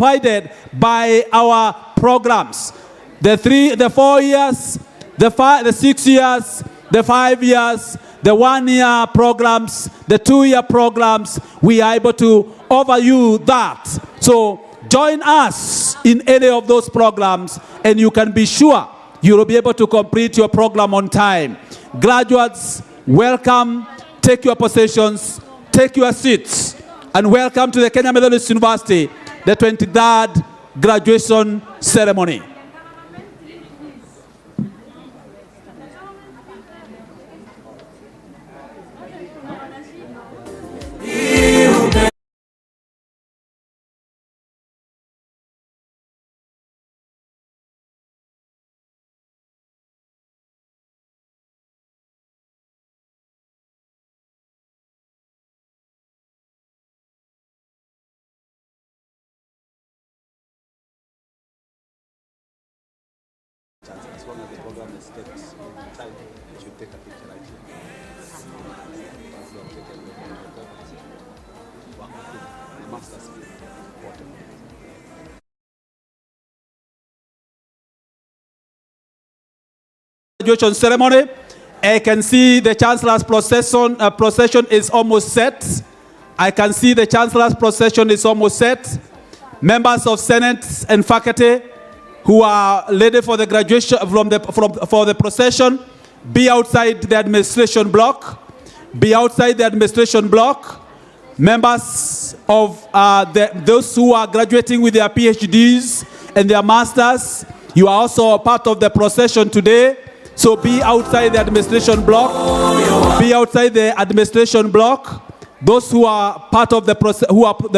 provided by our programs. The 4 years, the 6 years, the 5 years, the 1 year programs, the 2 year programs, we are able to offer you that. So join us in any of those programs and you can be sure you will be able to complete your program on time. Graduates, welcome, take your positions, take your seats, and welcome to the Kenya Methodist University, the 23rd graduation ceremony. As long as the program is kept tight, you should take a picture right here. Graduation ceremony. I can see the Chancellor's procession is almost set. I can see the Chancellor's procession is almost set. Members of Senate and faculty who are ready for the graduation for the procession, be outside the administration block. Be outside the administration block. Members of those who are graduating with their PhDs and their masters, you are also a part of the procession today. So be outside the administration block. Be outside the administration block. Those who are part of the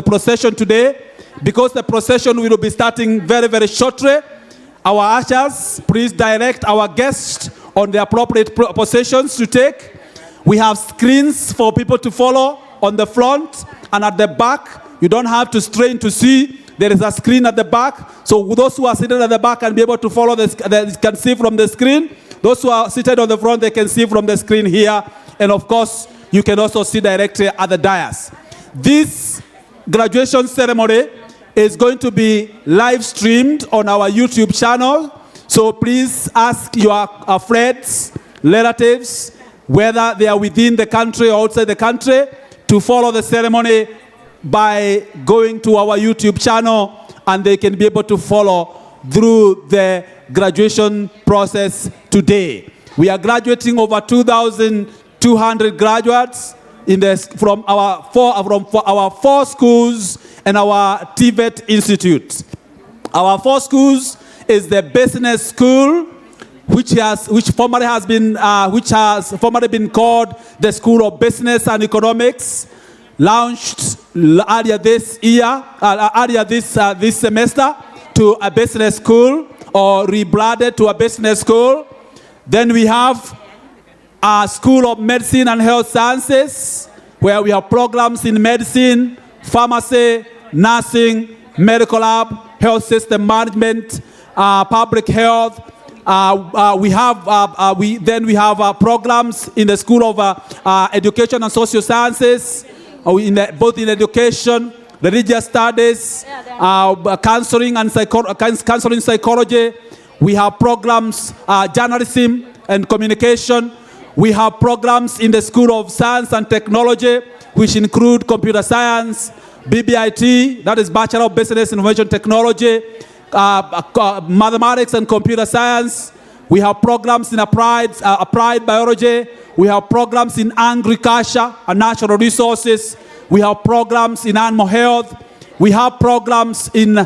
procession today, because the procession will be starting very, very shortly. Our ushers, please direct our guests on the appropriate positions to take. We have screens for people to follow on the front and at the back. You don't have to strain to see. There is a screen at the back. So those who are seated at the back can be able to follow this, they can see from the screen. Those who are seated on the front, they can see from the screen here. And of course, you can also see directly at the dais. This graduation ceremony is going to be live streamed on our YouTube channel. So please ask your friends, relatives, whether they are within the country or outside the country, to follow the ceremony by going to our YouTube channel, and they can be able to follow through the graduation process today. We are graduating over 2,200 graduates from our four schools and our TVET Institute. Our 4 schools is the business school, which has formerly been called the School of Business and Economics, launched earlier this semester to a business school, or rebranded to a business school. Then we have a School of Medicine and Health Sciences, where we have programs in medicine, pharmacy, nursing, medical lab, health system management, public health. We have programs in the School of Education and Social Sciences, both in education, religious studies, counseling and counseling psychology. We have programs, journalism and communication. We have programs in the School of Science and Technology, which include computer science, BBIT, that is Bachelor of Business Information Technology, mathematics and computer science. We have programs in applied biology. We have programs in agriculture and natural resources. We have programs in animal health. We have programs in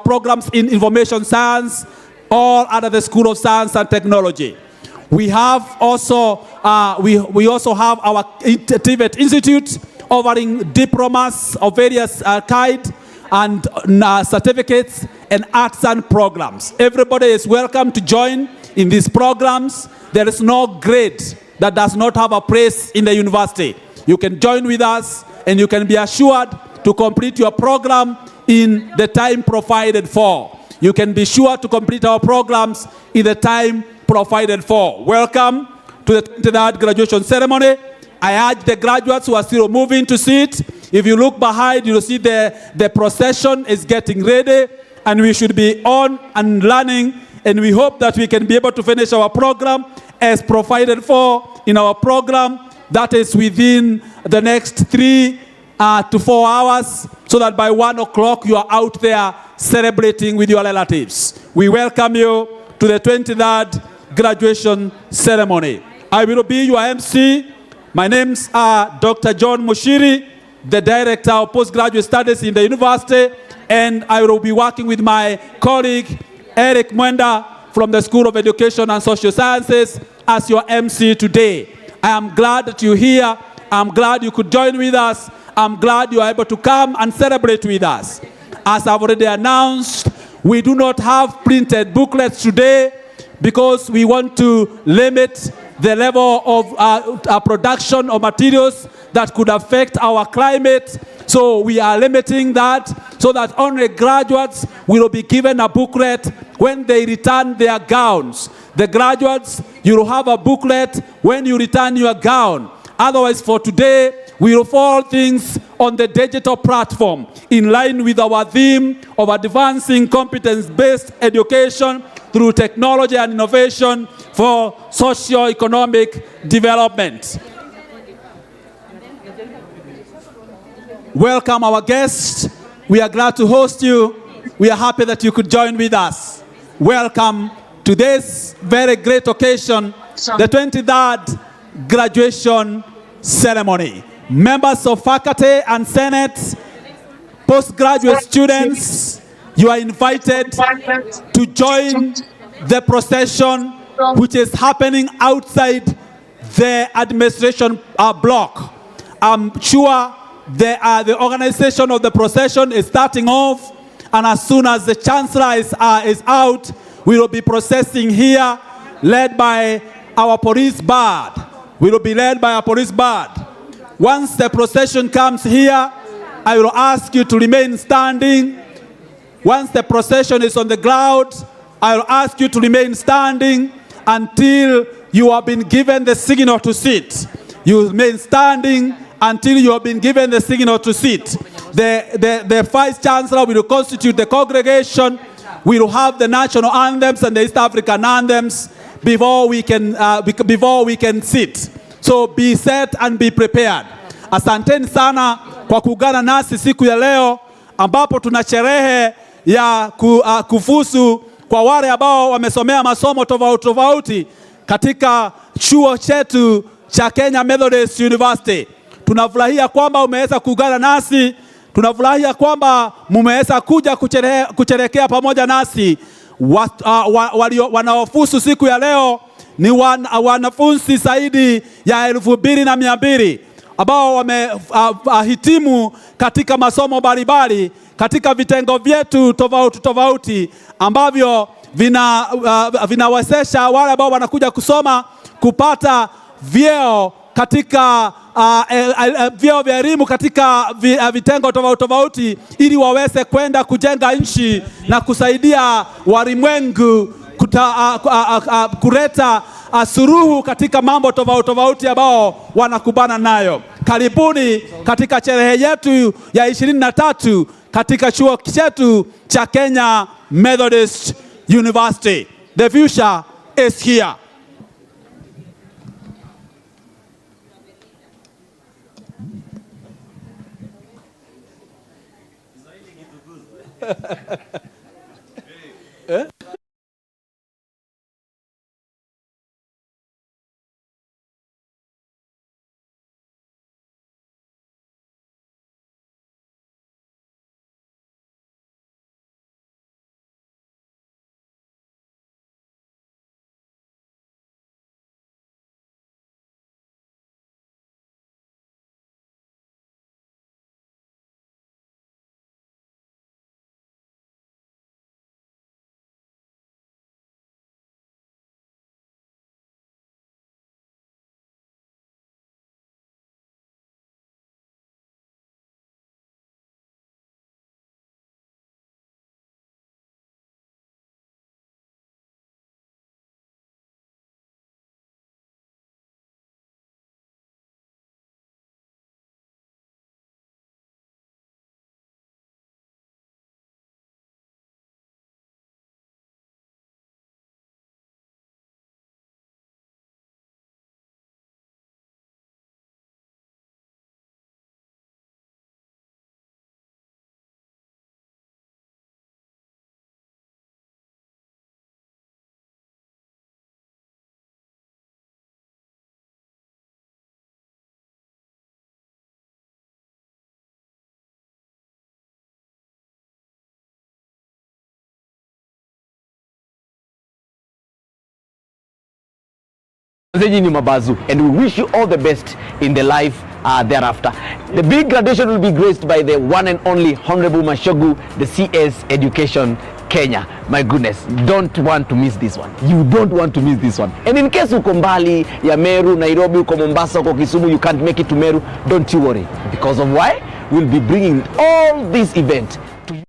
programs in information science, all under the School of Science and Technology. We have also we also have our TVET Institute offering diplomas of various kind and certificates and arts and programs. Everybody is welcome to join in these programs. There is no grade that does not have a place in the university. You can join with us and you can be assured to complete your program in the time provided for. You can be sure to complete our programs in the time provided for. Welcome to the graduation ceremony. I urge the graduates who are still moving to sit, If you look behind, you'll see the procession is getting ready, and we should be on and learning, and we hope that we can be able to finish our program as provided for in our program. That is within the next 3 to 4 hours, so that by 1 o'clock you are out there celebrating with your relatives. We welcome you to the 23rd graduation ceremony. I will be your MC. My name's Dr. John Mushiri, the Director of Postgraduate Studies in the university, and I will be working with my colleague Eric Mwenda from the School of Education and Social Sciences as your MC today. I am glad that you're here. I'm glad you could join with us. I'm glad you are able to come and celebrate with us. As I've already announced, we do not have printed booklets today because we want to limit the level of production of materials that could affect our climate. So we are limiting that so that only graduates will be given a booklet when they return their gowns. The graduates, you will have a booklet when you return your gown. Otherwise, for today, we will follow things on the digital platform in line with our theme of advancing competence-based education through technology and innovation for socio-economic development. Welcome our guests. We are glad to host you. We are happy that you could join with us. Welcome to this very great occasion, the 23rd graduation ceremony. Members of faculty and senate, postgraduate students, you are invited to join the procession which is happening outside the administration block. I'm sure the organization of the procession is starting off, and as soon as the Chancellor is out, we will be processing here, led by our police guard. We will be led by our police guard. Once the procession comes here, I will ask you to remain standing. Once the procession is on the ground, I will ask you to remain standing until you have been given the signal to sit. You remain standing until you have been given the signal to sit. The Vice Chancellor will constitute the congregation. We will have the national anthems and the East African anthems before we can sit. So be set and be prepared. Asanteni sana kwa kuungana nasi siku ya leo ambapo tuna sherehe ya kufuzu kwa wale ambao wamesomea masomo tofauti katika chuo chetu cha Kenya Methodist University. Tunafurahia kwamba umeweza kuungana nasi. Tunafurahia kwamba mumeweza kuja kusherehekea pamoja nasi. Wanaofuzu siku ya leo ni wanafunzi zaidi ya 2,200 ambao wamehitimu katika masomo mbalimbali katika vitengo vyetu tofauti ambavyo vinawezesha wale ambao wanakuja kusoma kupata vyeo katika vyeo vya elimu katika vitengo tofauti ili waweze kwenda kujenga nchi na kusaidia walimwengu kuleta suluhu katika mambo tofauti ambao wanakubana nayo. Karibuni katika sherehe yetu ya 23 katika chuo chetu cha Kenya Methodist University. The future is here. Manzeji ni mabazu, and we wish you all the best in the life thereafter. The big graduation will be graced by the one and only Honorable Mashogu, the CS Education Kenya. My goodness, don't want to miss this one. You don't want to miss this one. And in case uko mbali ya Meru, Nairobi, uko Mombasa, uko Kisumu, you can't make it to Meru, don't you worry. Because of why? We'll be bringing all this event to you.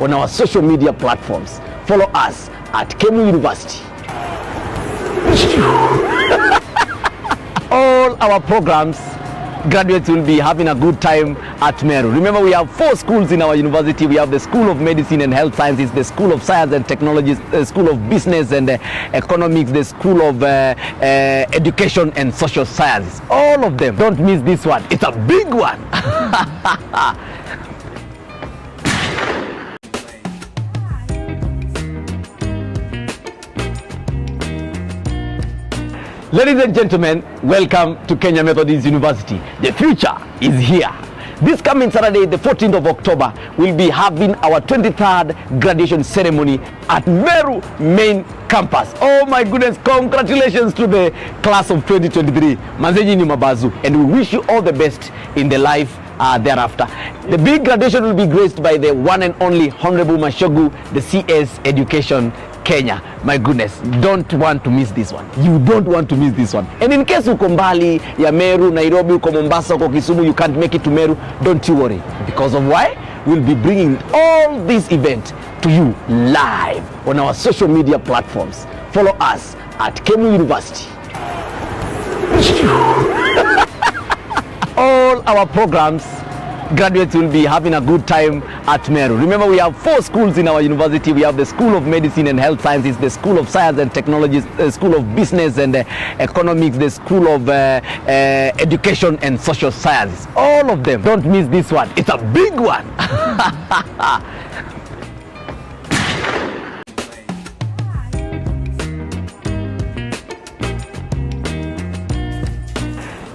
On our social media platforms. Follow us at KEMU University. All our programs, graduates will be having a good time at Meru. Remember, we have 4 schools in our university. We have the School of Medicine and Health Sciences, the School of Science and Technology, the School of Business and Economics, the School of Education and Social Sciences. All of them. Don't miss this one. It's a big one. Ladies and gentlemen, welcome to Kenya Methodist University. The future is here. This coming Saturday, the 14th of October, we'll be having our 23rd graduation ceremony at Meru main campus. Oh my goodness, congratulations to the class of 2023. Manzeji ni mabazu, and we wish you all the best in the life thereafter. The big graduation will be graced by the one and only Honorable Mashogu, the CS Education Kenya. My goodness, don't want to miss this one. You don't want to miss this one. And in case uko mbali ya Meru, Nairobi, uko Mombasa, uko Kisumu, you can't make it to Meru, don't you worry. Because of why? We'll be bringing all this event to you live on our social media platforms. Follow us at KEMU University. All our programs, graduates will be having a good time at Meru. Remember, we have 4 schools in our university. We have the School of Medicine and Health Sciences, the School of Science and Technology, the School of Business and Economics, the School of Education and Social Sciences. All of them. Don't miss this one. It's a big one.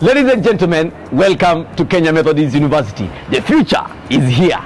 Ladies and gentlemen, welcome to Kenya Methodist University. The future is here.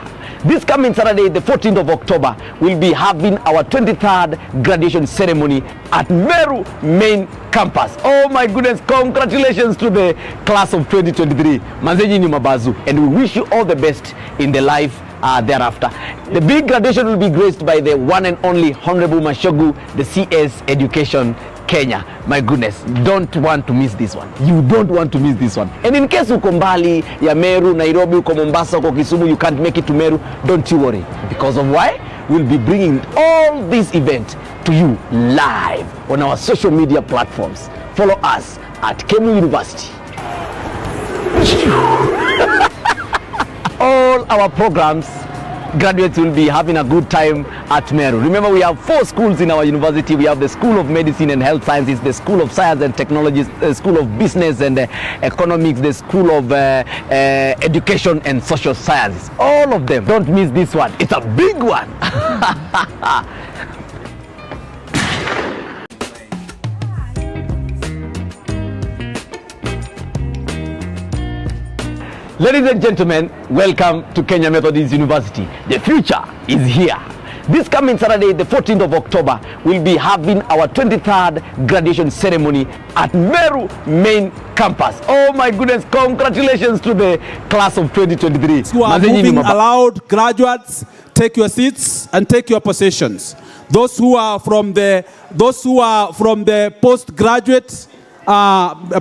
This coming Saturday, the 14th of October, we'll be having our 23rd graduation ceremony at Meru main campus. Oh my goodness, congratulations to the class of 2023. Manzeji ni mabazu, and we wish you all the best in the life thereafter. The big graduation will be graced by the one and only Honorable Mashogu, the CS Education Kenya. My goodness, don't want to miss this one. You don't want to miss this one. And in case uko mbali ya Meru, Nairobi, uko Mombasa, uko Kisumu, you can't make it to Meru, don't you worry. Because of why? We'll be bringing all this event to you live on our social media platforms. Follow us at KEMU University. All our programs, graduates will be having a good time at Meru. Remember, we have 4 schools in our university. We have the School of Medicine and Health Sciences, the School of Science and Technology, the School of Business and Economics, the School of Education and Social Sciences. All of them. Don't miss this one. It's a big one. Ladies and gentlemen, welcome to Kenya Methodist University. The future is here. This coming Saturday, the 14th of October, we'll be having our 23rd graduation ceremony at Meru main campus. Oh my goodness, congratulations to the class of 2023. Who are moving aloud, graduates, take your seats and take your positions. Those who are from the postgraduate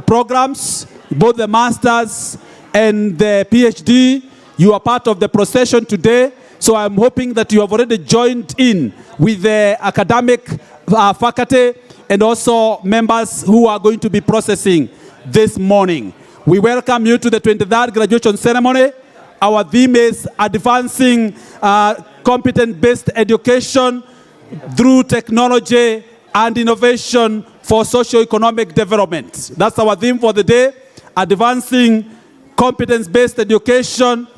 programs, both the masters and the PhD, you are part of the procession today. So I'm hoping that you have already joined in with the academic faculty and also members who are going to be processing this morning. We welcome you to the 23rd graduation ceremony. Our theme is advancing competence-based education through technology and innovation for socio-economic development. That's our theme for the day, advancing competence-based education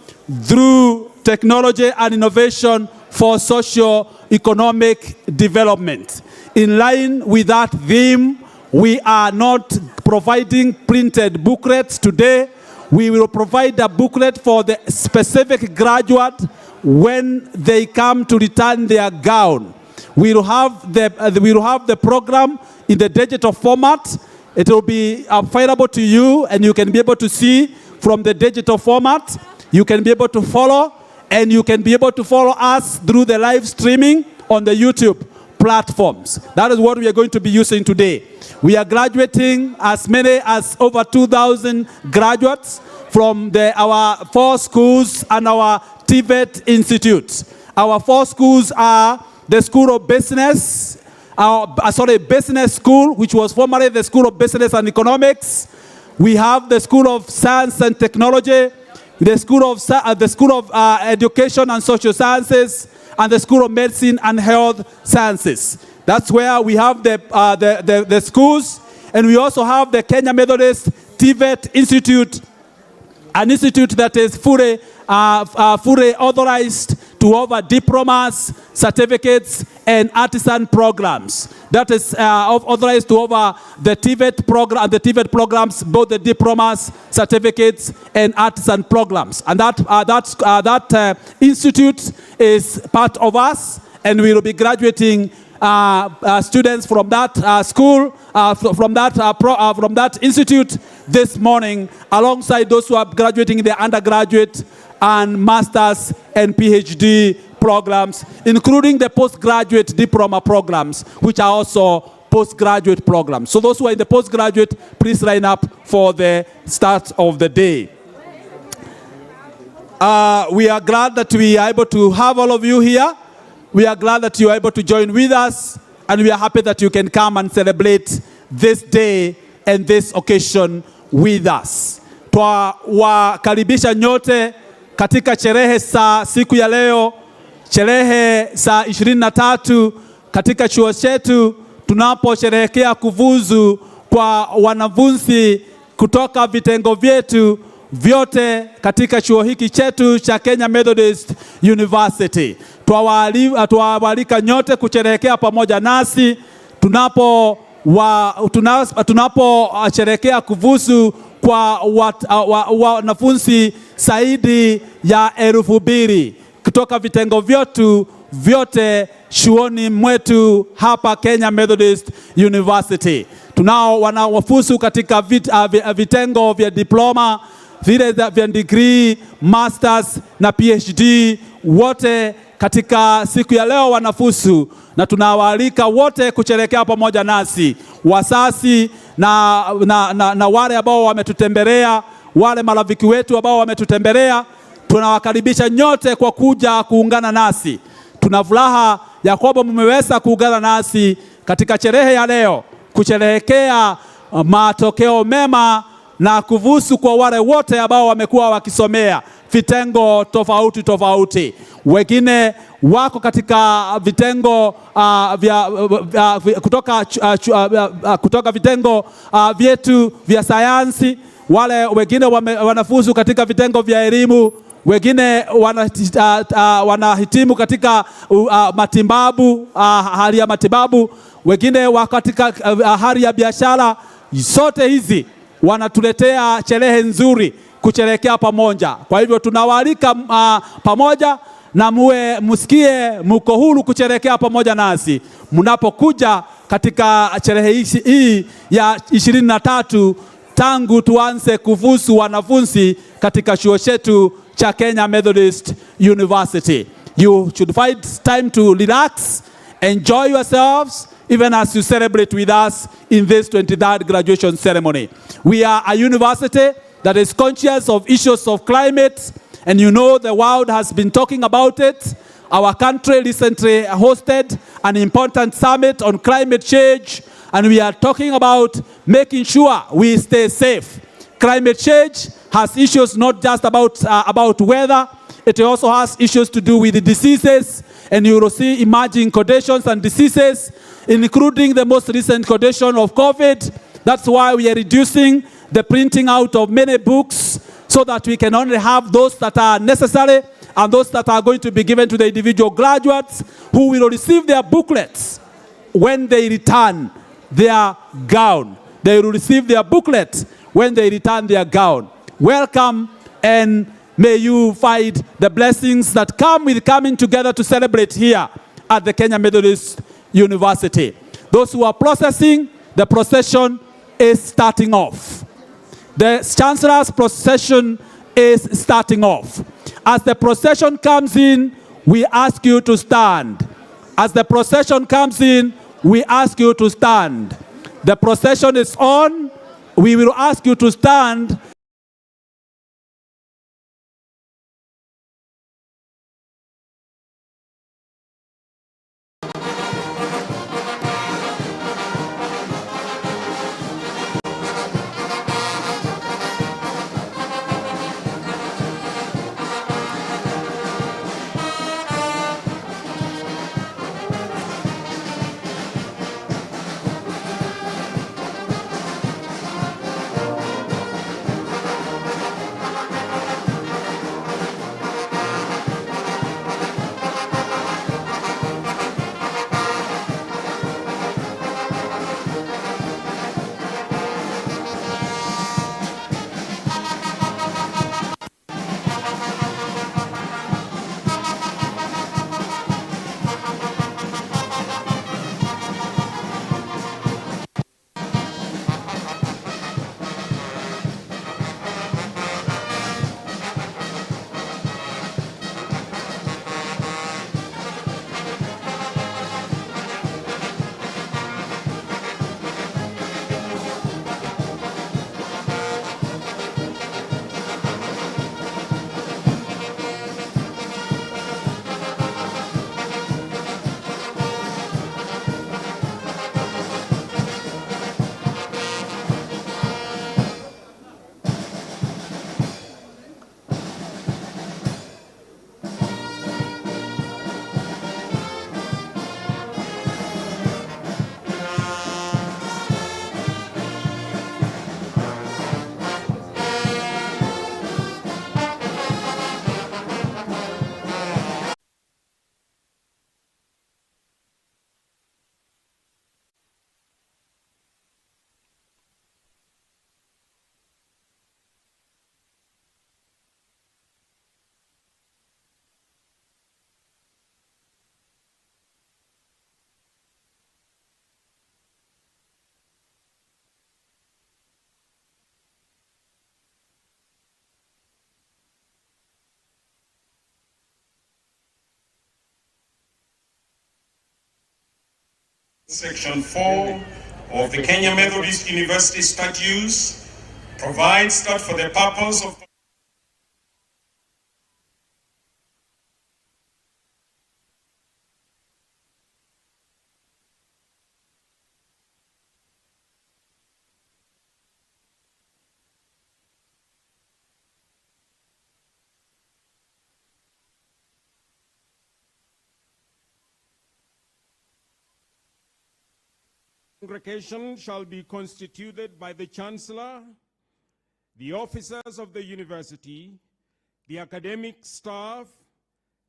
through technology and innovation for socio-economic development. In line with that theme, we are not providing printed booklets today. We will provide a booklet for the specific graduate when they come to return their gown. We will have the program in the digital format. It will be available to you, and you can be able to see from the digital format. You can be able to follow, and you can be able to follow us through the live streaming on the YouTube platforms. That is what we are going to be using today. We are graduating as many as over 2,000 graduates from our 4 schools and our TVET institutes. Our 4 schools are the School of Business, Business School, which was formerly the School of Business and Economics. We have the School of Science and Technology, the School of Education and Social Sciences, and the School of Medicine and Health Sciences. That's where we have the schools, and we also have the Kenya Methodist TVET Institute, an institute that is fully authorized to offer diplomas, certificates, and artisan programs. That is authorized to offer the TVET programs, both the diplomas, certificates, and artisan programs. And that institute is part of us, and we will be graduating students from that school, from that institute this morning, alongside those who are graduating in the undergraduate and master's and PhD programs, including the postgraduate diploma programs, which are also postgraduate programs. So those who are in the postgraduate, please line up for the start of the day. We are glad that we are able to have all of you here. We are glad that you are able to join with us, and we are happy that you can come and celebrate this day and this occasion with us. Twawakaribisha nyote katika sherehe za siku ya leo, sherehe za 23 katika chuo chetu, tunaposherehekea kufuzu kwa wanafunzi kutoka vitengo vyetu vyote katika chuo hiki chetu cha Kenya Methodist University. Twawaalika nyote kusherehekea pamoja nasi tunaposherehekea kufuzu kwa wanafunzi zaidi ya 2,000 kutoka vitengo vyetu vyote chuoni mwetu hapa Kenya Methodist University. Tunao wanaofuzu katika vitengo vya diploma, vile vya degree, masters na PhD, wote katika siku ya leo wanafuzu, na tunawaalika wote kusherehekea pamoja nasi. Wasasi na wale ambao wametutembelea, wale marafiki wetu ambao wametutembelea, tunawakaribisha nyote kwa kuja kuungana nasi. Tuna furaha ya kwamba mmeweza kuungana nasi katika sherehe ya leo, kusherehekea matokeo mema na kufuzu kwa wale wote ambao wamekuwa wakisomea vitengo tofauti tofauti. Wengine wako katika vitengo kutoka vitengo vyetu vya sayansi, wale wengine wanafuzu katika vitengo vya elimu, wengine wanahitimu katika matibabu, hali ya matibabu, wengine wako katika hali ya biashara. Sote hizi wanatuletea sherehe nzuri kusherehekea pamoja. Kwa hivyo tunawaalika pamoja na msikie mko huru kusherehekea pamoja nasi mnapokuja katika sherehe hii ya 23 tangu tuanze kufuzu wanafunzi katika chuo chetu cha Kenya Methodist University. You should find time to relax, enjoy yourselves, even as you celebrate with us in this 23rd graduation ceremony. We are a university that is conscious of issues of climate, and you know the world has been talking about it. Our country recently hosted an important summit on climate change, and we are talking about making sure we stay safe. Climate change has issues not just about weather, it also has issues to do with the diseases, and you will see emerging conditions and diseases, including the most recent condition of COVID. That's why we are reducing the printing out of many books so that we can only have those that are necessary and those that are going to be given to the individual graduates who will receive their booklets when they return their gown. They will receive their booklet when they return their gown. Welcome, and may you find the blessings that come with coming together to celebrate here at the Kenya Methodist University. Those who are processing, the procession is starting off. The Chancellor's procession is starting off. As the procession comes in, we ask you to stand. As the procession comes in, we ask you to stand. The procession is on. We will ask you to stand. Section 4 of the Kenya Methodist University Statutes provides that for the purpose of congregation shall be constituted by the Chancellor, the officers of the university, the academic staff,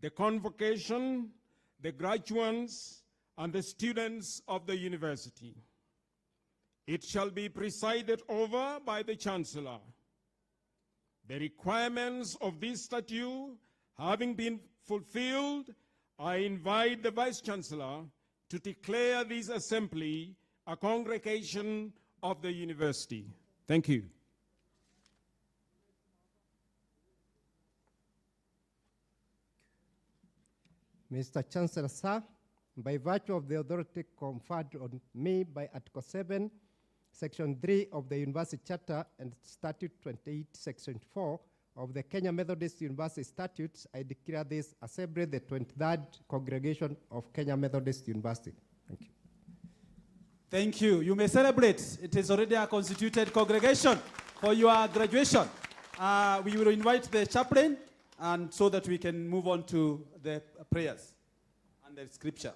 the convocation, the graduates, and the students of the university. It shall be presided over by the Chancellor. The requirements of this statute having been fulfilled, I invite the Vice Chancellor to declare this assembly a congregation of the university. Thank you. Mr. Chancellor, sir, by virtue of the authority conferred on me by Article 7, Section 3 of the University Charter and Statute 28, Section 4 of the Kenya Methodist University Statutes, I declare this assembly the 23rd congregation of Kenya Methodist University. Thank you. Thank you. You may celebrate. It is already a constituted congregation for your graduation. We will invite the chaplain, and so that we can move on to the prayers and the scripture.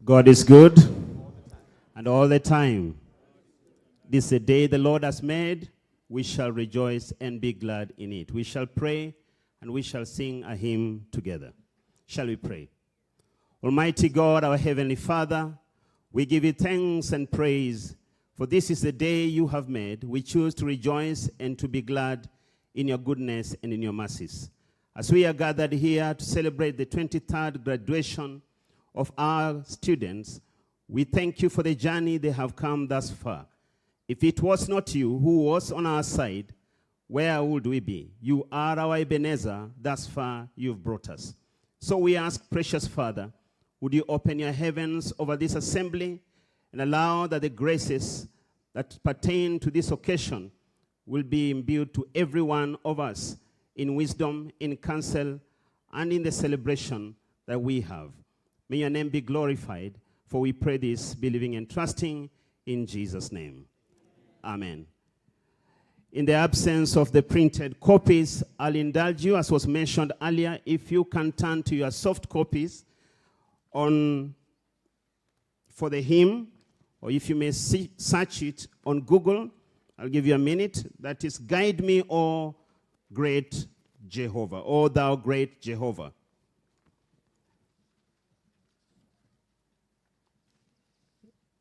God is good, and all the time. This is the day the Lord has made. We shall rejoice and be glad in it. We shall pray, and we shall sing a hymn together. Shall we pray? Almighty God, our Heavenly Father, we give you thanks and praise, for this is the day you have made. We choose to rejoice and to be glad in your goodness and in your mercies. As we are gathered here to celebrate the 23rd graduation of our students, we thank you for the journey they have come thus far. If it was not you who was on our side, where would we be? You are our Ebenezer. Thus far you've brought us. So we ask, precious Father, would you open your heavens over this assembly and allow that the graces that pertain to this occasion will be imbued to every one of us in wisdom, in counsel, and in the celebration that we have. May your name be glorified, for we pray this, believing and trusting in Jesus' name. Amen. In the absence of the printed copies, I'll indulge you, as was mentioned earlier, if you can turn to your soft copies for the hymn, or if you may search it on Google. I'll give you a minute. That is, Guide Me, O Great Jehovah, O Thou Great Jehovah.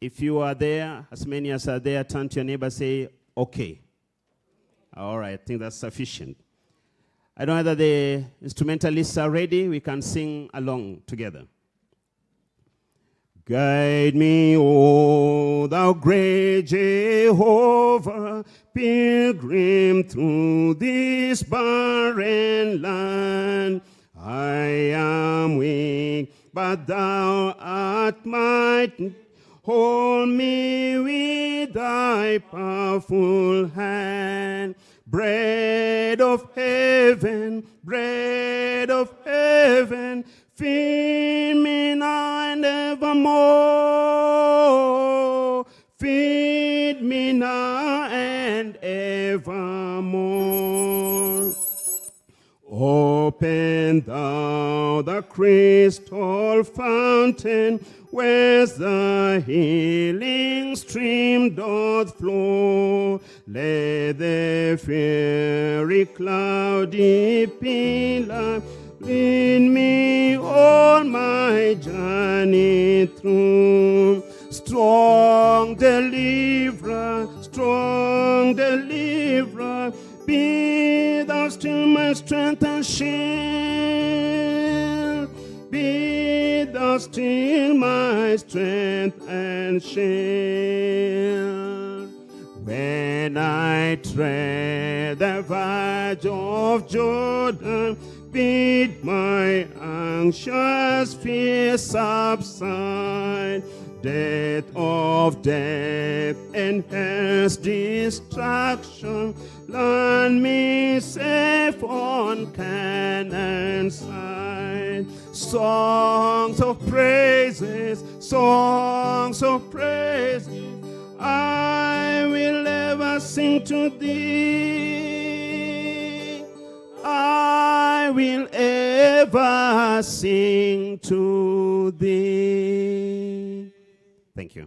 If you are there, as many as are there, turn to your neighbor, say, okay. All right, I think that's sufficient. I don't know whether the instrumentalists are ready. We can sing along together. Guide me, O thou great Jehovah, pilgrim through this barren land. I am weak, but thou art mighty. Hold me with thy powerful hand. Bread of heaven, feed me now and evermore. Feed me now and evermore. Open thou the crystal fountain, where's the healing stream doth flow. Let the fiery cloudy pillar lead me all my journey through. Strong deliverer, be thou still my strength and shield. Be thou still my strength and shield. When I tread the verge of Jordan, bid my anxious fears subside. Death of death and hell's destruction, land me safe on Canaan's side. Songs of praises, I will ever sing to thee. I will ever sing to thee. Thank you.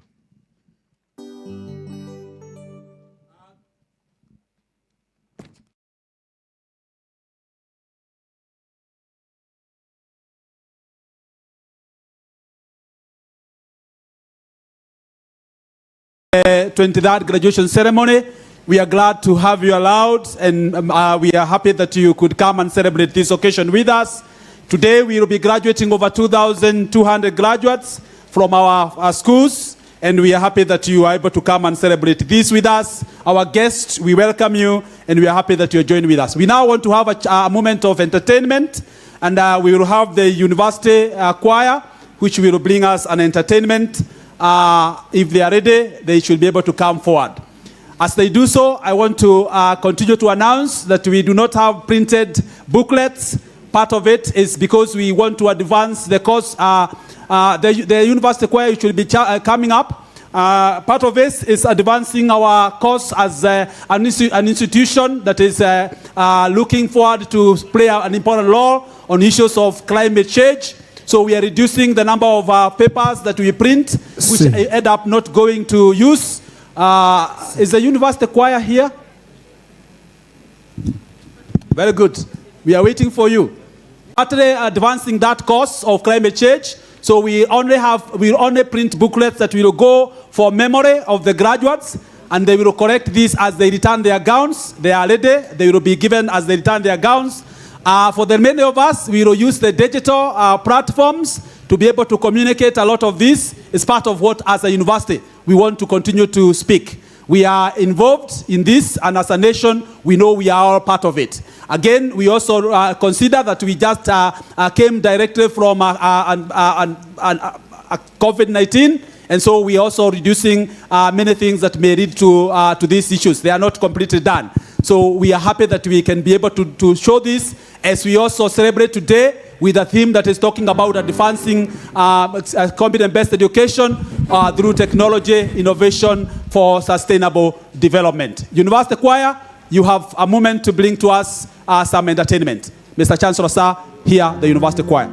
The 23rd graduation ceremony. We are glad to have you allowed, and we are happy that you could come and celebrate this occasion with us. Today we will be graduating over 2,200 graduates from our schools, and we are happy that you are able to come and celebrate this with us. Our guests, we welcome you, and we are happy that you are joining with us. We now want to have a moment of entertainment, and we will have the university choir, which will bring us an entertainment. If they are ready, they should be able to come forward. As they do so, I want to continue to announce that we do not have printed booklets. Part of it is because we want to advance the course. The university choir should be coming up. Part of this is advancing our course as an institution that is looking forward to play an important role on issues of climate change. So we are reducing the number of papers that we print, which end up not going to use. Is the university choir here? Very good. We are waiting for you. Actually advancing that course of climate change, so we only print booklets that will go for memory of the graduates, and they will correct this as they return their gowns. They are ready. They will be given as they return their gowns. For the many of us, we will use the digital platforms to be able to communicate a lot of this. It's part of what, as a university, we want to continue to speak. We are involved in this, and as a nation, we know we are all part of it. Again, we also consider that we just came directly from COVID-19, and so we are also reducing many things that may lead to these issues. They are not completely done. So we are happy that we can be able to show this, as we also celebrate today with a theme that is talking about advancing competent-based education through technology, innovation for sustainable development. University choir, you have a moment to bring to us some entertainment. Mr. Chancellor, sir, here, the university choir.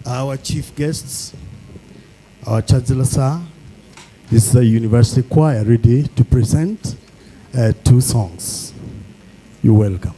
Our chief guests, our Chancellor, sir, this is the university choir ready to present 2 songs. You're welcome.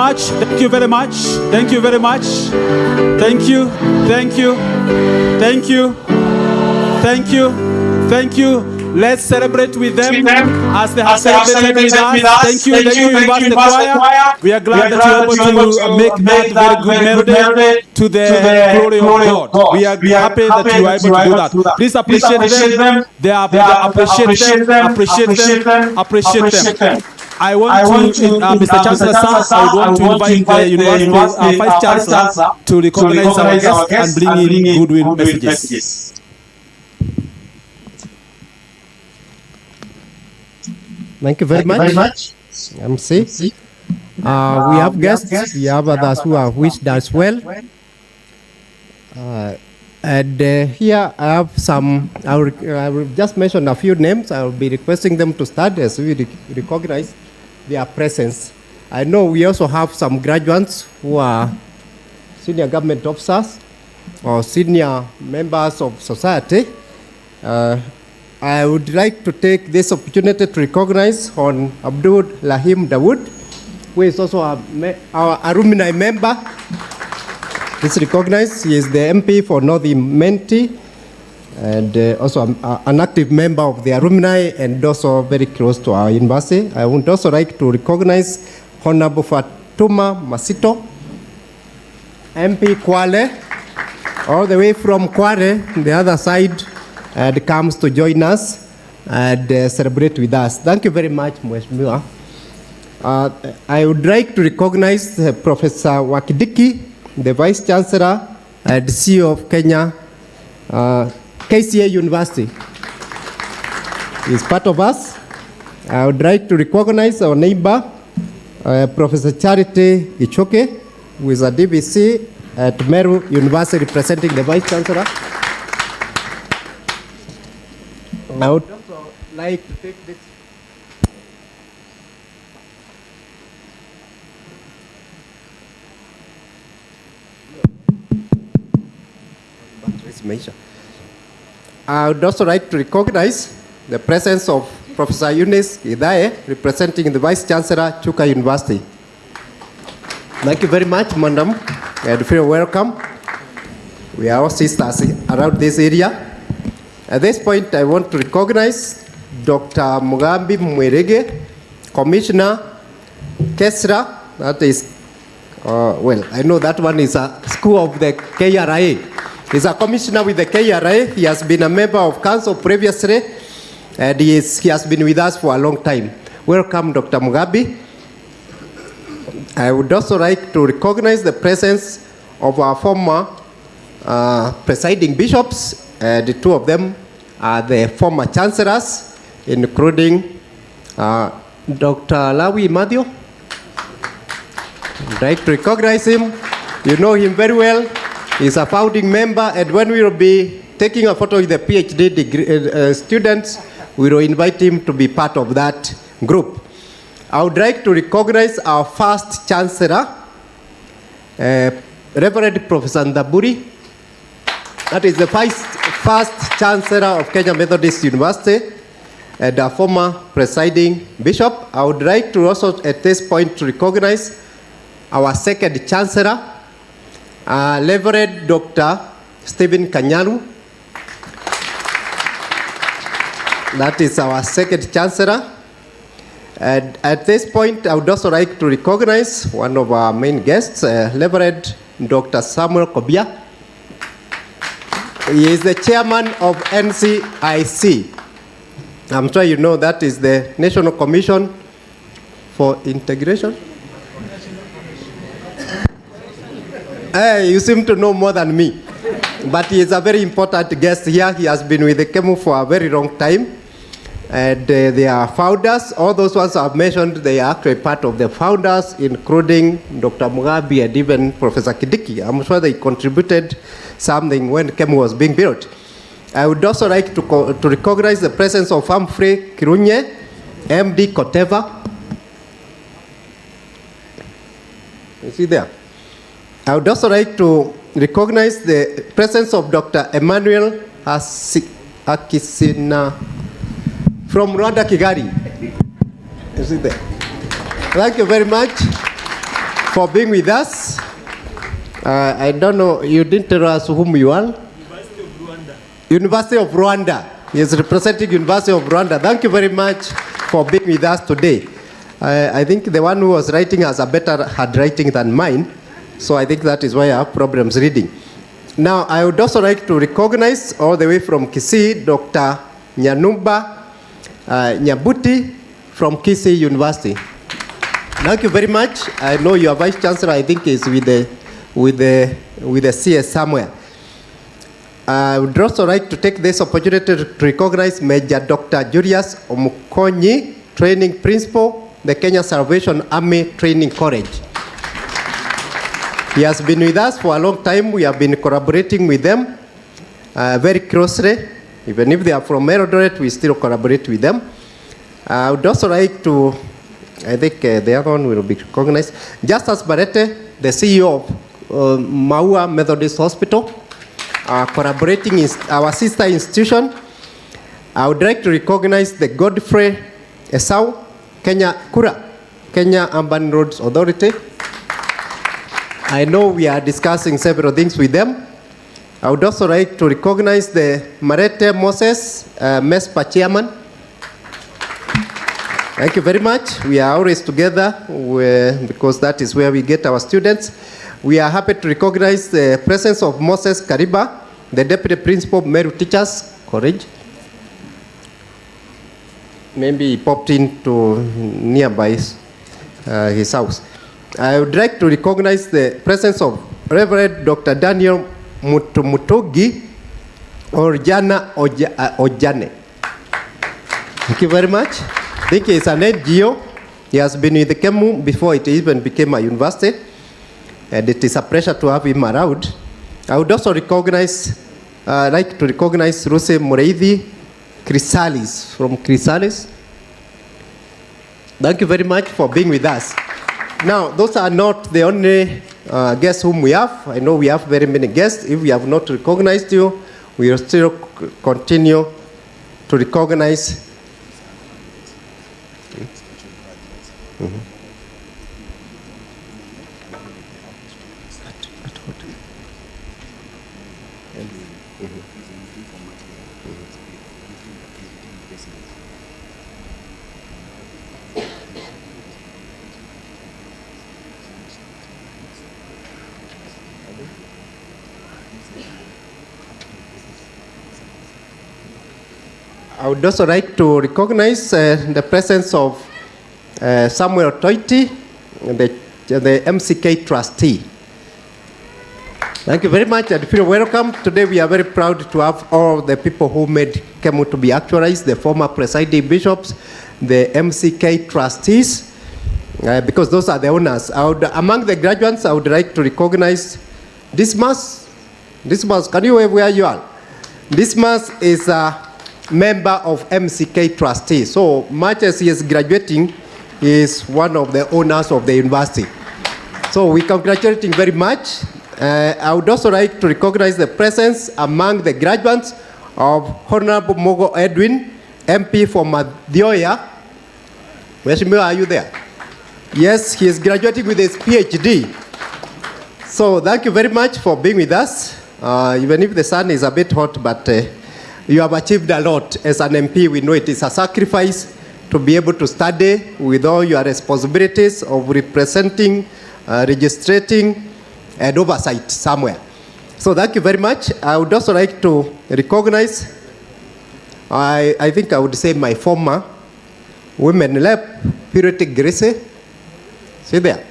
much. Thank you very much. Thank you very much. Thank you. Thank you. Thank you. Thank you. Thank you. Let's celebrate with them as they have celebrated with us. Thank you. Thank you, University Choir. We are glad that you are able to make that very good melody to the glory of God. We are happy that you are able to do that. Please appreciate them. They are appreciate them. Appreciate them. Appreciate them. I want to, Mr. Chancellor, sir, I want to invite the University Vice Chancellor to recognize our guests and bring in goodwill messages. Thank you very much. MC. We have guests. We have others who are wished as well. And here I have some. I will just mention a few names. I will be requesting them to start as we recognize their presence. I know we also have some graduates who are senior government officers or senior members of society. I would like to take this opportunity to recognize Hon Abdul Lahim Dawood, who is also our alumni member. Please recognize he is the MP for North Menti and also an active member of the alumni and also very close to our university. I would also like to recognize Honorable Fatuma Masito, MP Kwale, all the way from Kwale, the other side, and comes to join us and celebrate with us. Thank you very much, Mheshimiwa. I would like to recognize Professor Wakidiki, the Vice Chancellor and CEO of Kenya, KCA University. He is part of us. I would like to recognize our neighbor, Professor Charity Ichoke, who is a DVC at Meru University representing the Vice Chancellor. I would also like to take this. I would also like to recognize the presence of Professor Eunice Idae, representing the Vice Chancellor, Chuka University. Thank you very much, Madam, and feel welcome. We are all sisters around this area. At this point, I want to recognize Dr. Mugambi Mwerege, Commissioner Kesra, that is, well, I know that one is a school of the KRA. He's a commissioner with the KRA. He has been a member of council previously, and he has been with us for a long time. Welcome, Dr. Mugambi. I would also like to recognize the presence of our former presiding bishops. The two of them are the former chancellors, including Dr. Lawi Madio. I'd like to recognize him. You know him very well. He's a founding member, and when we will be taking a photo with the PhD degree, students, we will invite him to be part of that group. I would like to recognize our first chancellor, Reverend Professor Ndaburi. That is the first chancellor of Kenya Methodist University and a former presiding bishop. I would like to also at this point to recognize our second chancellor, Reverend Dr. Stephen Kanyaru. That is our second chancellor. And at this point, I would also like to recognize one of our main guests, Reverend Dr. Samuel Kobia. He is the chairman of NCIC. I'm sure you know that is the National Commission for Integration. Hey, you seem to know more than me. But he is a very important guest here. He has been with the KEMU for a very long time. And they are founders. All those ones I've mentioned, they are actually part of the founders, including Dr. Mugabe and even Professor Kidiki. I'm sure they contributed something when KEMU was being built. I would also like to recognize the presence of Humphrey Kirunye, MD Koteva. You see there? I would also like to recognize the presence of Dr. Emmanuel Akisina from Rwanda, Kigali. You see there? Thank you very much. for being with us. I don't know, you didn't tell us whom you are. University of Rwanda. University of Rwanda. He is representing University of Rwanda. Thank you very much for being with us today. I think the one who was writing has a better handwriting than mine, so I think that is why I have problems reading. Now, I would also like to recognize all the way from Kisii, Dr. Nyanumba Nyabuti from Kisii University. Thank you very much. I know your Vice Chancellor, I think, is with the CS somewhere. I would also like to take this opportunity to recognize Major Dr. Julius Omukonyi, Training Principal, the Kenya Salvation Army Training College. He has been with us for a long time. We have been collaborating with them very closely. Even if they are from Eldoret, we still collaborate with them. I would also like to, I think the other one will be recognized. Justus Barete, the CEO of Maua Methodist Hospital, collaborating in our sister institution. I would like to recognize the Godfrey Esau, Kenya Urban Roads Authority. I know we are discussing several things with them. I would also like to recognize the Marete Moses MESPA chairman. Thank you very much. We are always together because that is where we get our students. We are happy to recognize the presence of Moses Kariba, the Deputy Principal of Meru Teachers College. Maybe he popped into nearby his house. I would like to recognize the presence of Reverend Dr. Daniel Mutumutogi Orjana Ojane. Thank you very much. I think he's an NGO. He has been with the KEMU before it even became a university. And it is a pleasure to have him around. I would also like to recognize Ruse Mureithi Chrysalis from Chrysalis. Thank you very much for being with us. Now, those are not the only guests whom we have. I know we have very many guests. If we have not recognized you, we will still continue to recognize. I would also like to recognize the presence of Samuel Toiti, the MCK trustee. Thank you very much and feel welcome. Today we are very proud to have all the people who made KEMU to be actualized, the former presiding bishops, the MCK trustees, because those are the owners. Among the graduates, I would like to recognize Dismas. Dismas, can you wave where you are? Dismas is a member of MCK trustee. So much as he is graduating, he is one of the owners of the university. So we congratulate him very much. I would also like to recognize the presence among the graduates of Honorable Mogo Edwin, MP for Madhyoya. Mheshimiwa, are you there? Yes, he is graduating with his PhD. So thank you very much for being with us. Even if the sun is a bit hot, but you have achieved a lot. As an MP, we know it is a sacrifice to be able to study with all your responsibilities of representing, registrating, and oversight somewhere. So thank you very much. I would also like to recognize, I think I would say my former women rep, Purity Grace. See there?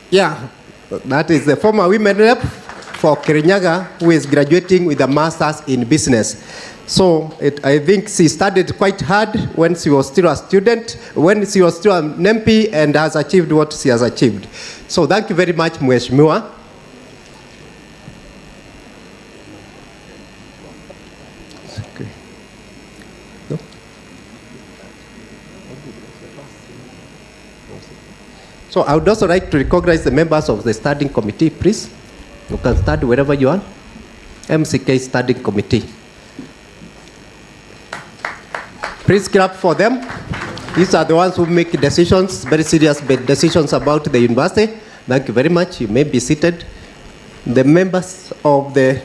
Yeah, that is the former women rep for Kirinyaga, who is graduating with a master's in business. So I think she studied quite hard when she was still a student, when she was still an MP, and has achieved what she has achieved. So thank you very much, Mheshimiwa. Okay. No? So I would also like to recognize the members of the studying committee, please. You can start wherever you are. MCK studying committee. Please clap for them. These are the ones who make decisions, very serious decisions about the university. Thank you very much. You may be seated. The members of the...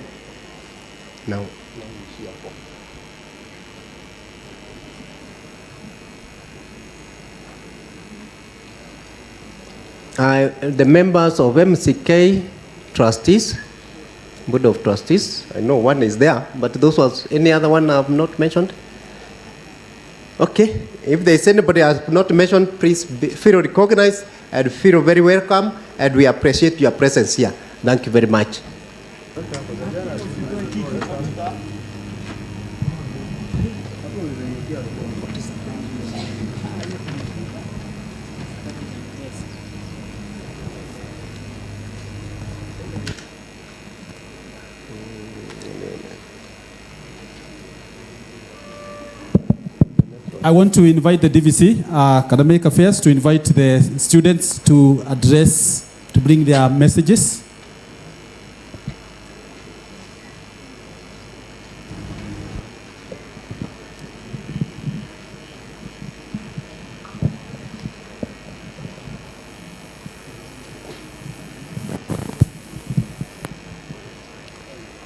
Now. The members of MCK Trustees, Board of Trustees. I know one is there, but those was any other one I have not mentioned? Okay, if there is anybody I have not mentioned, please feel recognized and feel very welcome, and we appreciate your presence here. Thank you very much. I want to invite the DVC, Academic Affairs, to invite the students to address, to bring their messages.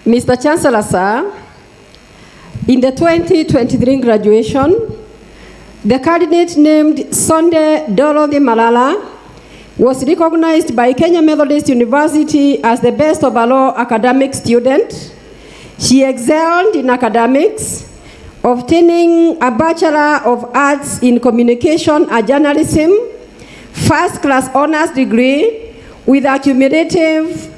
Mr. Chancellor, sir, in the 2023 graduation, the candidate named Sonde Dorothy Malala was recognized by Kenya Methodist University as the best overall academic student. She excelled in academics, obtaining a Bachelor of Arts in Communication and Journalism, first-class honors degree with a cumulative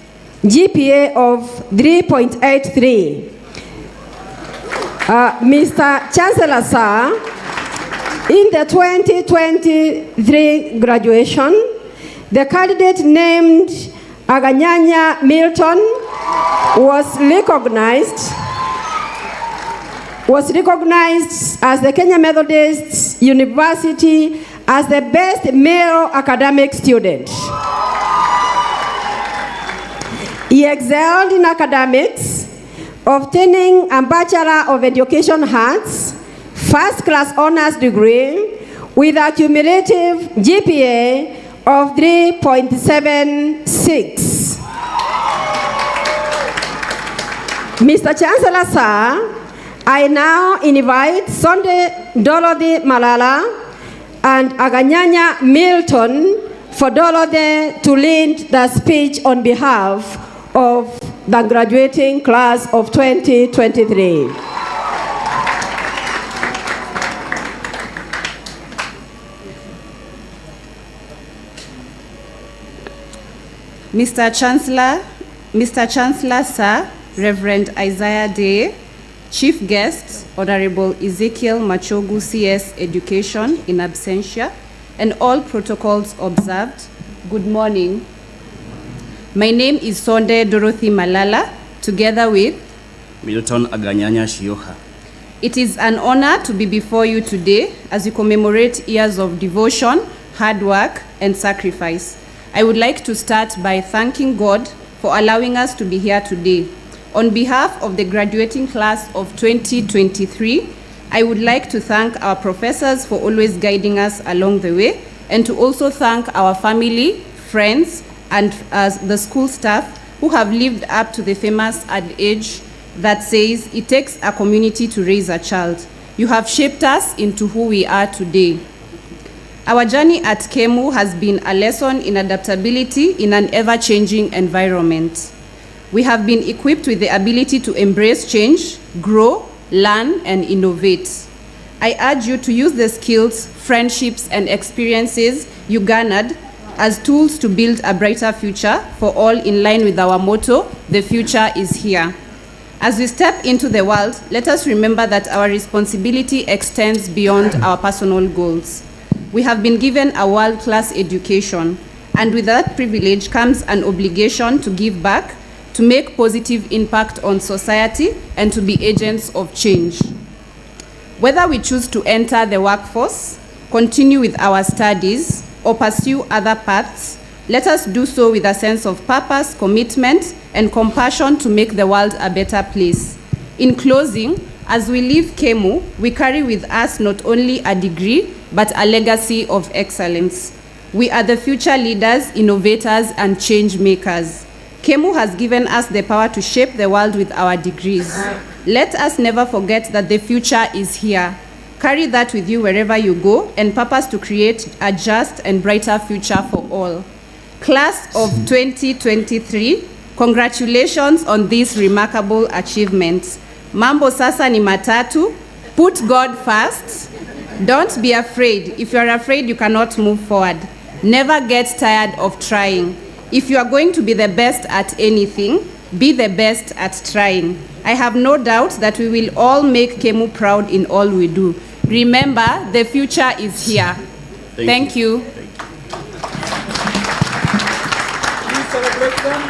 GPA of 3.83. Mr. Chancellor, sir, in the 2023 graduation, the candidate named Aganyanya Milton was recognized as the Kenya Methodist University as the best male academic student. He excelled in academics, obtaining a Bachelor of Education Arts, first-class honors degree with a cumulative GPA of 3.76. Mr. Chancellor, sir, I now invite Sonde Dorothy Malala and Aganyanya Milton for Dorothy to lead the speech on behalf of the graduating class of 2023. Mr. Chancellor, sir, Reverend Isaiah Day, Chief Guest, Honorable Ezekiel Machogu, CS Education in absentia, and all protocols observed, good morning. My name is Sonde Dorothy Malala, together with Milton Aganyanya Shioha. It is an honor to be before you today as you commemorate years of devotion, hard work, and sacrifice. I would like to start by thanking God for allowing us to be here today. On behalf of the graduating class of 2023, I would like to thank our professors for always guiding us along the way, and to also thank our family, friends, and the school staff who have lived up to the famous adage that says it takes a community to raise a child. You have shaped us into who we are today. Our journey at KEMU has been a lesson in adaptability in an ever-changing environment. We have been equipped with the ability to embrace change, grow, learn, and innovate. I urge you to use the skills, friendships, and experiences you garnered as tools to build a brighter future for all, in line with our motto, the future is here. As we step into the world, let us remember that our responsibility extends beyond our personal goals. We have been given a world-class education, and with that privilege comes an obligation to give back, to make positive impact on society, and to be agents of change. Whether we choose to enter the workforce, continue with our studies, or pursue other paths, let us do so with a sense of purpose, commitment, and compassion to make the world a better place. In closing, as we leave KEMU, we carry with us not only a degree, but a legacy of excellence. We are the future leaders, innovators, and change makers. KEMU has given us the power to shape the world with our degrees. Let us never forget that the future is here. Carry that with you wherever you go and purpose to create a just and brighter future for all. Class of 2023, congratulations on these remarkable achievements. Mambo sasa ni matatu. Put God first. Don't be afraid. If you are afraid, you cannot move forward. Never get tired of trying. If you are going to be the best at anything, be the best at trying. I have no doubt that we will all make KEMU proud in all we do. Remember, the future is here. Thank you. Please celebrate them.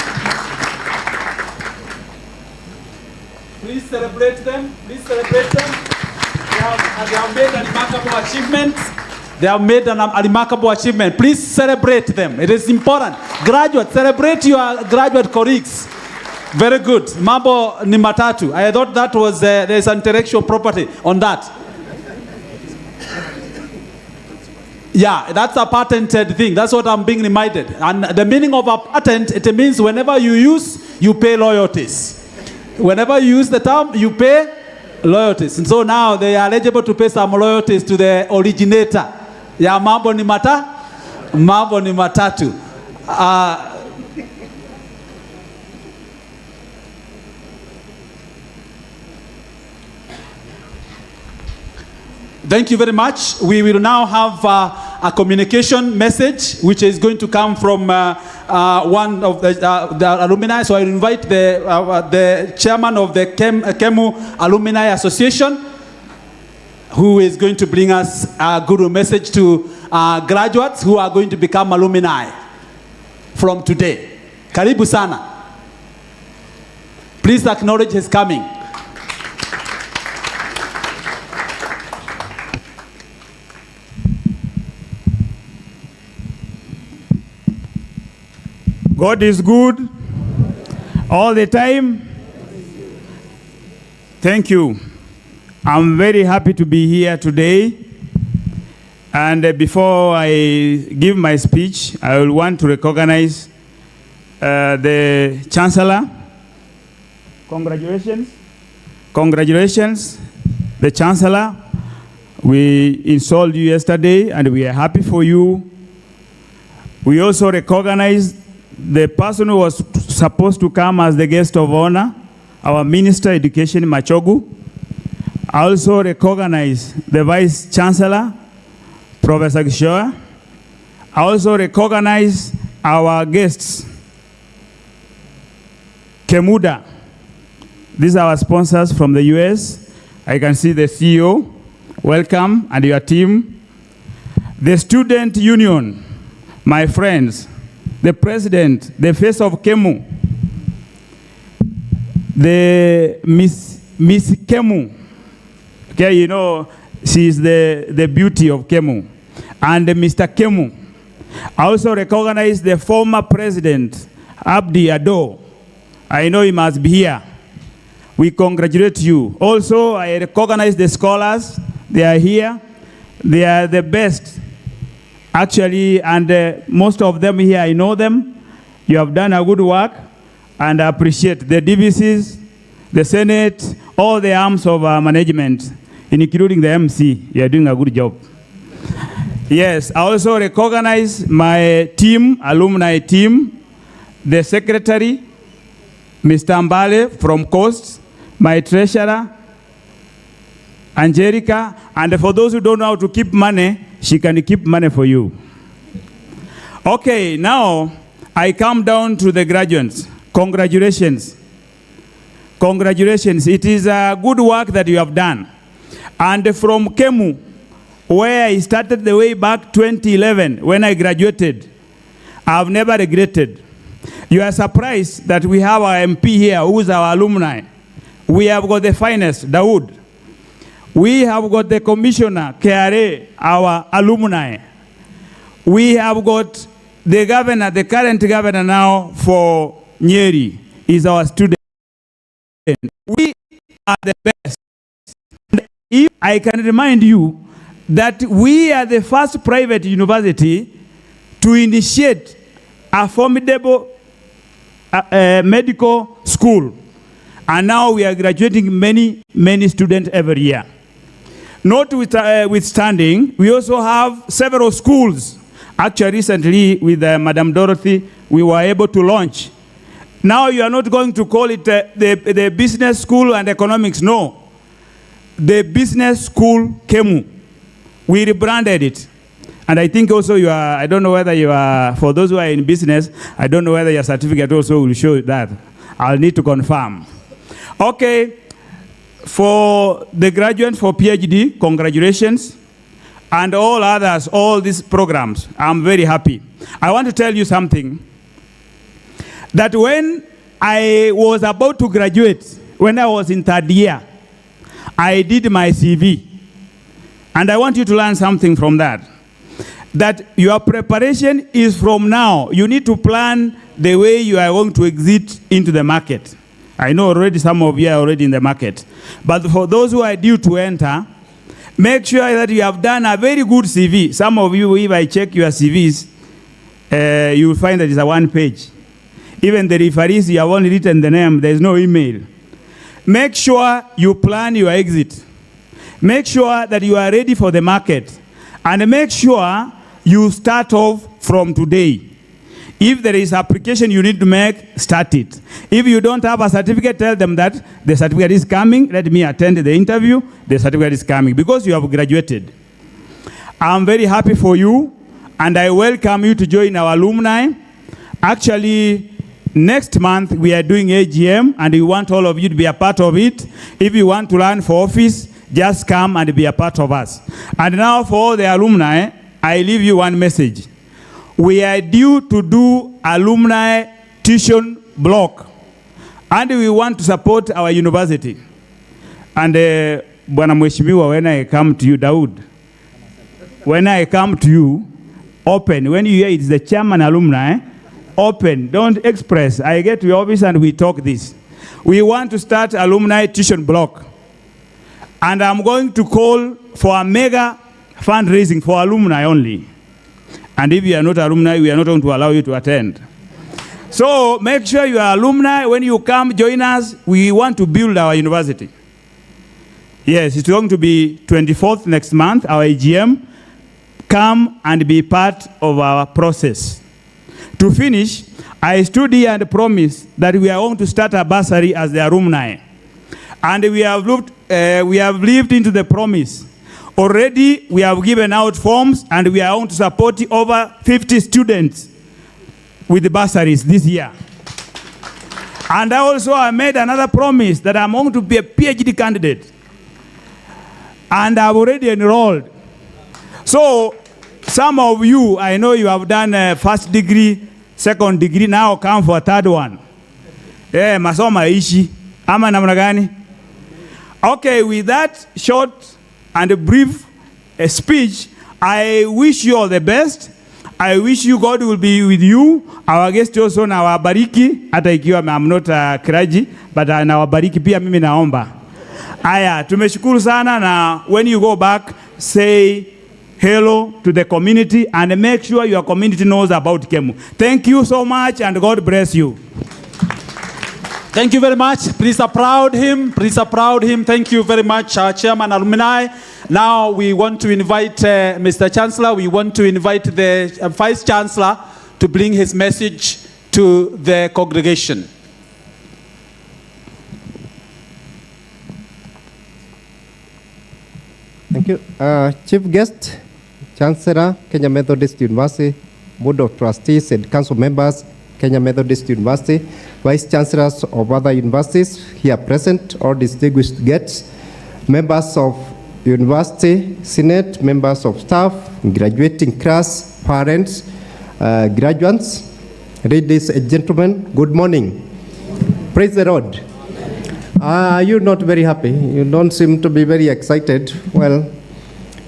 Please celebrate them. Please celebrate them. They have made a remarkable achievement. They have made a remarkable achievement. Please celebrate them. It is important. Graduates, celebrate your graduate colleagues. Very good. Mambo ni matatu. I thought that was, there's intellectual property on that. Yeah, that's a patented thing. That's what I'm being reminded. And the meaning of a patent, it means whenever you use, you pay royalties. Whenever you use the term, you pay royalties. And so now they are eligible to pay some royalties to the originator. Ya mambo ni mambo ni matatu. Thank you very much. We will now have a communication message which is going to come from one of the alumni. So I invite the chairman of the KEMU Alumni Association, who is going to bring us a good message to graduates who are going to become alumni from today. Karibu sana. Please acknowledge his coming. God is good all the time. Thank you. I'm very happy to be here today. And before I give my speech, I will want to recognize the Chancellor. Congratulations. Congratulations, the Chancellor. We installed you yesterday and we are happy for you. We also recognize the person who was supposed to come as the guest of honor, our Minister of Education, Machogu. I also recognize the Vice Chancellor, Professor Gishoa. I also recognize our guests, Kemuda. These are our sponsors from the US. I can see the CEO. Welcome, and your team. The Student Union, my friends. The President, the face of KEMU. The Miss KEMU. Okay, you know, she is the beauty of KEMU. And Mr. KEMU. I also recognize the former President, Abdi Ado. I know he must be here. We congratulate you. Also, I recognize the scholars. They are here. They are the best, actually, and most of them here, I know them. You have done a good work, and I appreciate the DVCs, the Senate, all the arms of management, including the MC. You are doing a good job. Yes, I also recognize my team, alumni team, the secretary, Mr. Mbale from Coast, my treasurer, Angelica, and for those who don't know how to keep money, she can keep money for you. Okay, now I come down to the graduates. Congratulations. Congratulations. It is a good work that you have done. And from KEMU, where I started the way back 2011 when I graduated, I've never regretted. You are surprised that we have our MP here who is our alumni. We have got the finest, Dawood. We have got the commissioner, KRA, our alumni. We have got the governor, the current governor now for Nyeri, is our student. We are the best. And if I can remind you that we are the first private university to initiate a formidable medical school. And now we are graduating many students every year. Notwithstanding, we also have several schools. Actually, recently with Madam Dorothy, we were able to launch. Now you are not going to call it the business school and economics, no. The business school KEMU. We rebranded it. And I think also you are, I don't know whether you are, for those who are in business, I don't know whether your certificate also will show that. I'll need to confirm. Okay, for the graduates for PhD, congratulations. And all others, all these programs, I'm very happy. I want to tell you something. That when I was about to graduate, when I was in third year, I did my CV. And I want you to learn something from that. That your preparation is from now. You need to plan the way you are going to exit into the market. I know already some of you are already in the market. But for those who are due to enter, make sure that you have done a very good CV. Some of you, if I check your CVs, you will find that it's a one page. Even the referees, you have only written the name, there is no email. Make sure you plan your exit. Make sure that you are ready for the market. And make sure you start off from today. If there is application you need to make, start it. If you don't have a certificate, tell them that the certificate is coming. Let me attend the interview. The certificate is coming because you have graduated. I'm very happy for you, and I welcome you to join our alumni. Actually, next month we are doing AGM, and we want all of you to be a part of it. If you want to run for office, just come and be a part of us. And now for all the alumni, I leave you one message. We are due to do alumni tuition block, and we want to support our university. And Bwana Mheshimiwa, when I come to you, Daud, when I come to you, open. When you hear it's the chairman alumni, open. Don't express. I get to your office and we talk this. We want to start alumni tuition block. And I'm going to call for a mega fundraising for alumni only. And if you are not alumni, we are not going to allow you to attend. So make sure you are alumni. When you come, join us. We want to build our university. Yes, it's going to be 24th next month, our AGM. Come and be part of our process. To finish, I stood here and promised that we are going to start a bursary as the alumni. And we have lived into the promise. Already, we have given out forms, and we are going to support over 50 students with the bursaries this year. And I made another promise that I'm going to be a PhD candidate. And I've already enrolled. So, some of you, I know you have done a first degree, second degree, now come for a third one. Masoma ishi. Ama namna gani? Okay, with that short and a brief speech, I wish you all the best. I wish you God will be with you. Our guest also na wabariki, hata ikiwa I'm not a clergy, but na wabariki pia mimi naomba. Aya, tumeshukuru sana, na when you go back, say hello to the community and make sure your community knows about KEMU. Thank you so much, and God bless you. Thank you very much. Please applaud him. Please applaud him. Thank you very much, Chairman Alumni. Now we want to invite Mr. Chancellor. We want to invite the Vice Chancellor to bring his message to the congregation. Thank you. Chief Guest, Chancellor, Kenya Methodist University, Board of Trustees and Council members, Kenya Methodist University, Vice Chancellors of other universities here present, all distinguished guests, members of University Senate, members of staff, graduating class, parents, graduates, ladies and gentlemen, good morning. Praise the Lord. You're not very happy. You don't seem to be very excited. Well,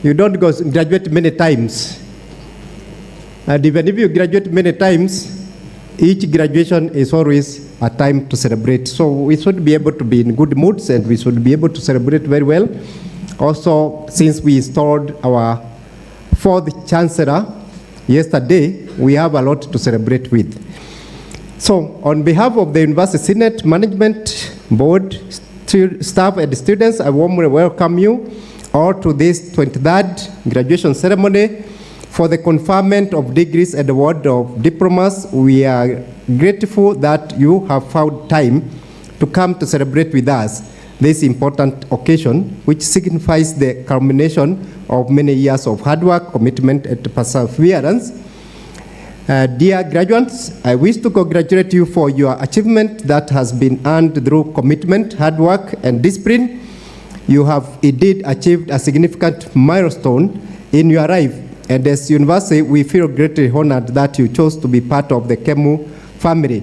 you don't graduate many times. And even if you graduate many times, each graduation is always a time to celebrate. So we should be able to be in good moods, and we should be able to celebrate very well. Also, since we installed our fourth chancellor, yesterday, we have a lot to celebrate with. So, on behalf of the University Senate, Management, Board, staff, and students, I warmly welcome you all to this 23rd graduation ceremony for the conferment of degrees and award of diplomas. We are grateful that you have found time to come to celebrate with us this important occasion, which signifies the culmination of many years of hard work, commitment, and perseverance. Dear graduates, I wish to congratulate you for your achievement that has been earned through commitment, hard work, and discipline. You have indeed achieved a significant milestone in your life, and as university, we feel greatly honored that you chose to be part of the KEMU family.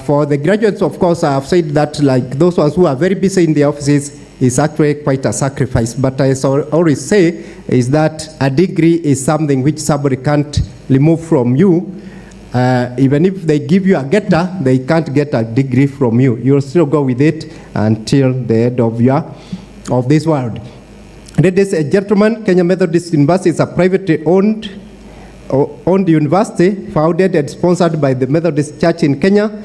For the graduates, of course, I have said that like those ones who are very busy in the offices is actually quite a sacrifice. But as I always say, is that a degree is something which somebody can't remove from you. Even if they give you a getter, they can't get a degree from you. You'll still go with it until the end of this world. Ladies and gentlemen, Kenya Methodist University is a privately owned university founded and sponsored by the Methodist Church in Kenya.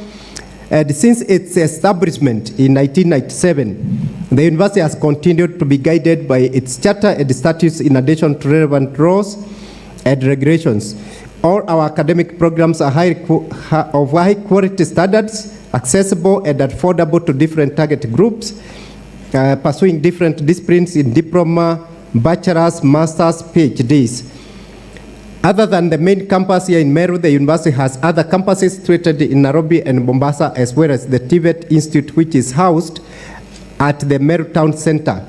And since its establishment in 1997, the university has continued to be guided by its charter and statutes in addition to relevant laws and regulations. All our academic programs are of high quality standards, accessible and affordable to different target groups, pursuing different disciplines in diploma, bachelor's, master's, PhDs. Other than the main campus here in Meru, the university has other campuses situated in Nairobi and Mombasa, as well as the TVET Institute, which is housed at the Meru Town Center.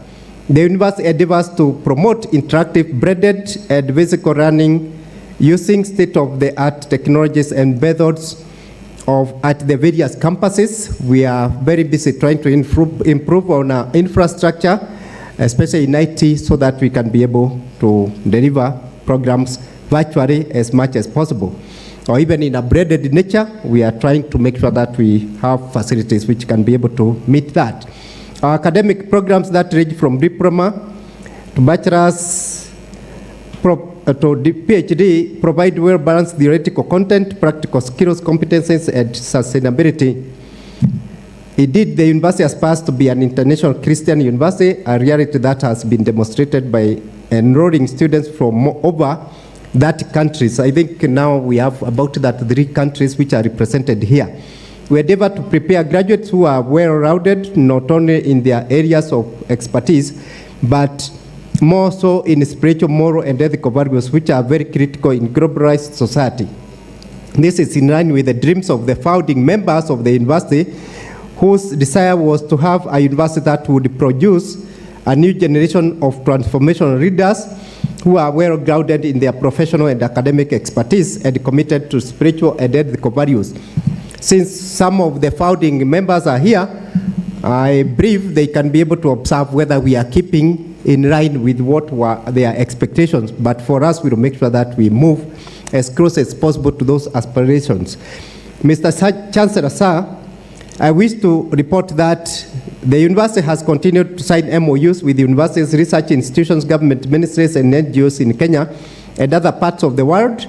The university endeavors to promote interactive, blended, and physical learning using state-of-the-art technologies and methods at the various campuses. We are very busy trying to improve on our infrastructure, especially in IT, so that we can be able to deliver programs virtually as much as possible. Or even in a blended nature, we are trying to make sure that we have facilities which can be able to meet that. Our academic programs that range from diploma to bachelor's to PhD provide well-balanced theoretical content, practical skills, competencies, and sustainability. Indeed, the university aspires to be an international Christian university, a reality that has been demonstrated by enrolling students from over 30 countries. I think now we have about 3 countries which are represented here. We endeavor to prepare graduates who are well-rounded, not only in their areas of expertise, but more so in spiritual, moral, and ethical values, which are very critical in globalized society. This is in line with the dreams of the founding members of the university, whose desire was to have a university that would produce a new generation of transformational leaders who are well grounded in their professional and academic expertise and committed to spiritual and ethical values. Since some of the founding members are here, I believe they can be able to observe whether we are keeping in line with what were their expectations. But for us, we will make sure that we move as close as possible to those aspirations. Mr. Chancellor, sir, I wish to report that the university has continued to sign MOUs with universities, research institutions, government ministries, and NGOs in Kenya and other parts of the world.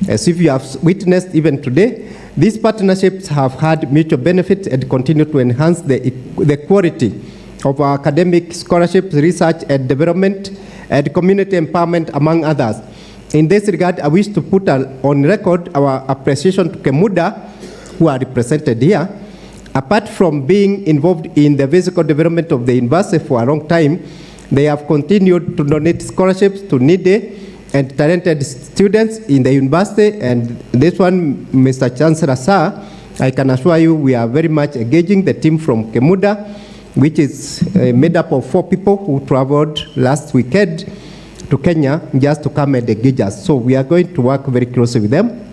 As if you have witnessed even today, these partnerships have had mutual benefit and continue to enhance the quality of our academic scholarships, research and development, and community empowerment, among others. In this regard, I wish to put on record our appreciation to KEMUDA, who are represented here. Apart from being involved in the physical development of the university for a long time, they have continued to donate scholarships to needy and talented students in the university. And this one, Mr. Chancellor, sir, I can assure you we are very much engaging the team from KEMUDA, which is made up of 4 people who traveled last weekend to Kenya just to come and engage us. So we are going to work very closely with them.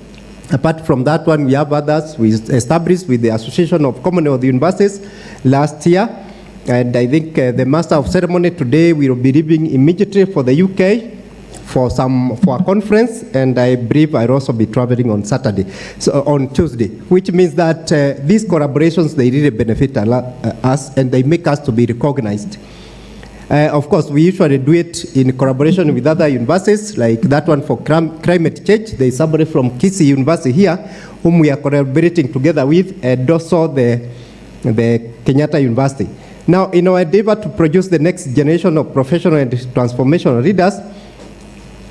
Apart from that one, we have others we established with the Association of Commonwealth Universities last year. And I think the Master of Ceremony today will be leaving immediately for the UK for a conference, and I believe I'll also be traveling on on Tuesday, which means that these collaborations, they really benefit us and they make us to be recognized. Of course, we usually do it in collaboration with other universities, like that one for climate change. There is somebody from Kisii University here, whom we are collaborating together with, and also the Kenyatta University. Now, in our endeavor to produce the next generation of professional and transformational leaders,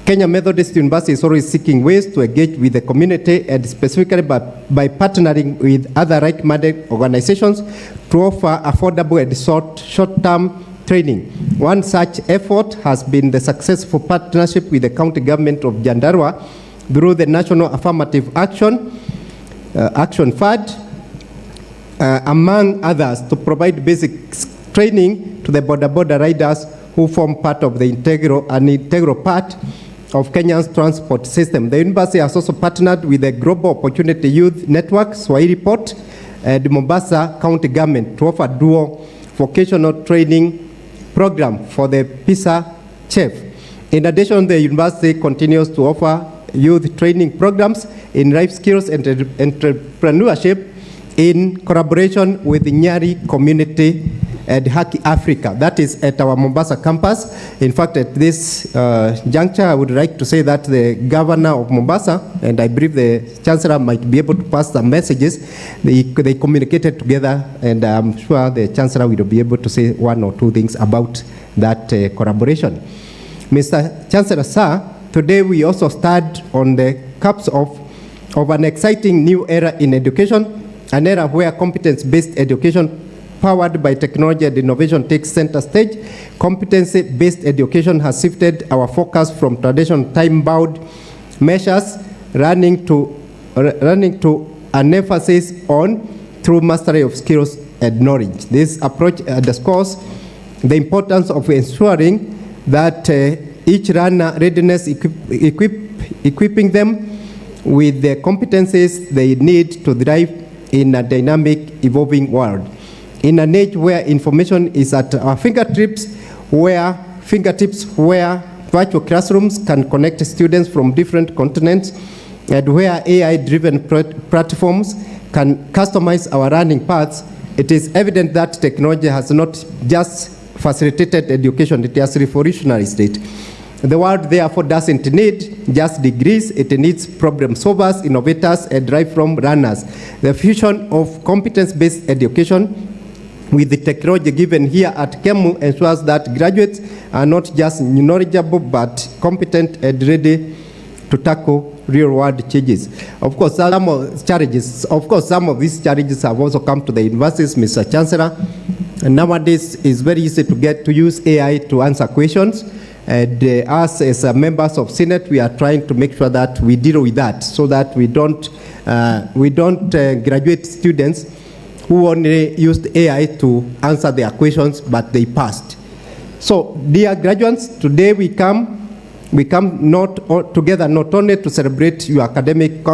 Kenya Methodist University is always seeking ways to engage with the community, and specifically by partnering with other like-minded organizations to offer affordable and short-term training. One such effort has been the successful partnership with the county government of Nyandarua through the National Affirmative Action Fund, among others, to provide basic training to the border riders who form part of the integral part of Kenya's transport system. The university has also partnered with the Global Opportunity Youth Network, Swahili Port, and Mombasa County Government to offer dual vocational training program for the PISA chef. In addition, the university continues to offer youth training programs in life skills and entrepreneurship in collaboration with the Nyari Community and Haki Africa. That is at our Mombasa campus. In fact, at this juncture, I would like to say that the governor of Mombasa, and I believe the Chancellor might be able to pass some messages, they communicated together, and I'm sure the Chancellor will be able to say one or two things about that collaboration. Mr. Chancellor, sir, today we also stand on the cups of an exciting new era in education, an era where competence-based education powered by technology and innovation takes center stage. Competency-based education has shifted our focus from traditional time-bound measures running to an emphasis on true mastery of skills and knowledge. This approach underscores the importance of ensuring that each learner readiness equipping them with the competencies they need to thrive in a dynamic, evolving world. In an age where information is at our fingertips, where virtual classrooms can connect students from different continents, and where AI-driven platforms can customize our learning paths, it is evident that technology has not just facilitated education, it has revolutionized it. The world, therefore, doesn't need just degrees, it needs problem solvers, innovators, and lifelong learners. The fusion of competence-based education with the technology given here at KEMU ensures that graduates are not just knowledgeable, but competent and ready to tackle real-world changes. Of course, some of these challenges have also come to the universities, Mr. Chancellor. And nowadays, it's very easy to use AI to answer questions. And us as members of Senate, we are trying to make sure that we deal with that, so that we don't graduate students who only used AI to answer their questions, but they passed. So, dear graduates, today we come together not only to celebrate your academic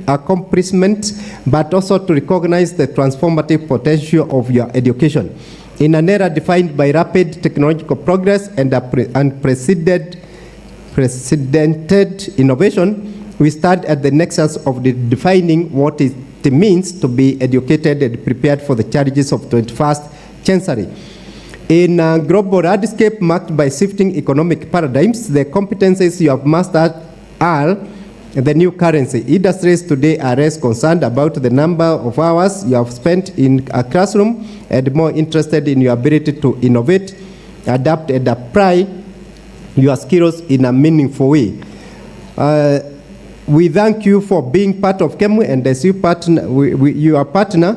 accomplishments, but also to recognize the transformative potential of your education. In an era defined by rapid technological progress and unprecedented innovation, we stand at the nexus of defining what it means to be educated and prepared for the challenges of the 21st century. In a global landscape marked by shifting economic paradigms, the competencies you have mastered are the new currency. Industries today are less concerned about the number of hours you have spent in a classroom and more interested in your ability to innovate, adapt, and apply your skills in a meaningful way. We thank you for being part of KEMU, and as you are partner,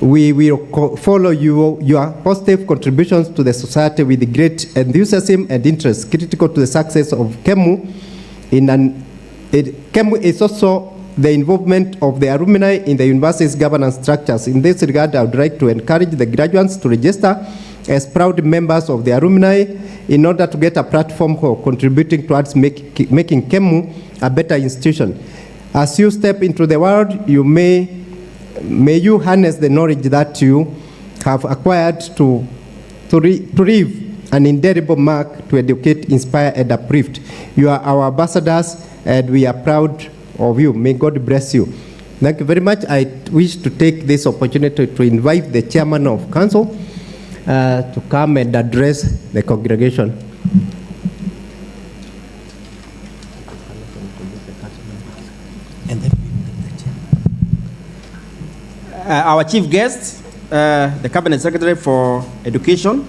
we will follow your positive contributions to the society with great enthusiasm and interest, critical to the success of KEMU. KEMU is also the involvement of the alumni in the university's governance structures. In this regard, I would like to encourage the graduates to register as proud members of the alumni in order to get a platform for contributing towards making KEMU a better institution. As you step into the world, may you harness the knowledge that you have acquired to leave an indelible mark to educate, inspire, and uplift. You are our ambassadors, and we are proud of you. May God bless you. Thank you very much. I wish to take this opportunity to invite the Chairman of Council, to come and address the congregation. Our chief guest, the Cabinet Secretary for Education,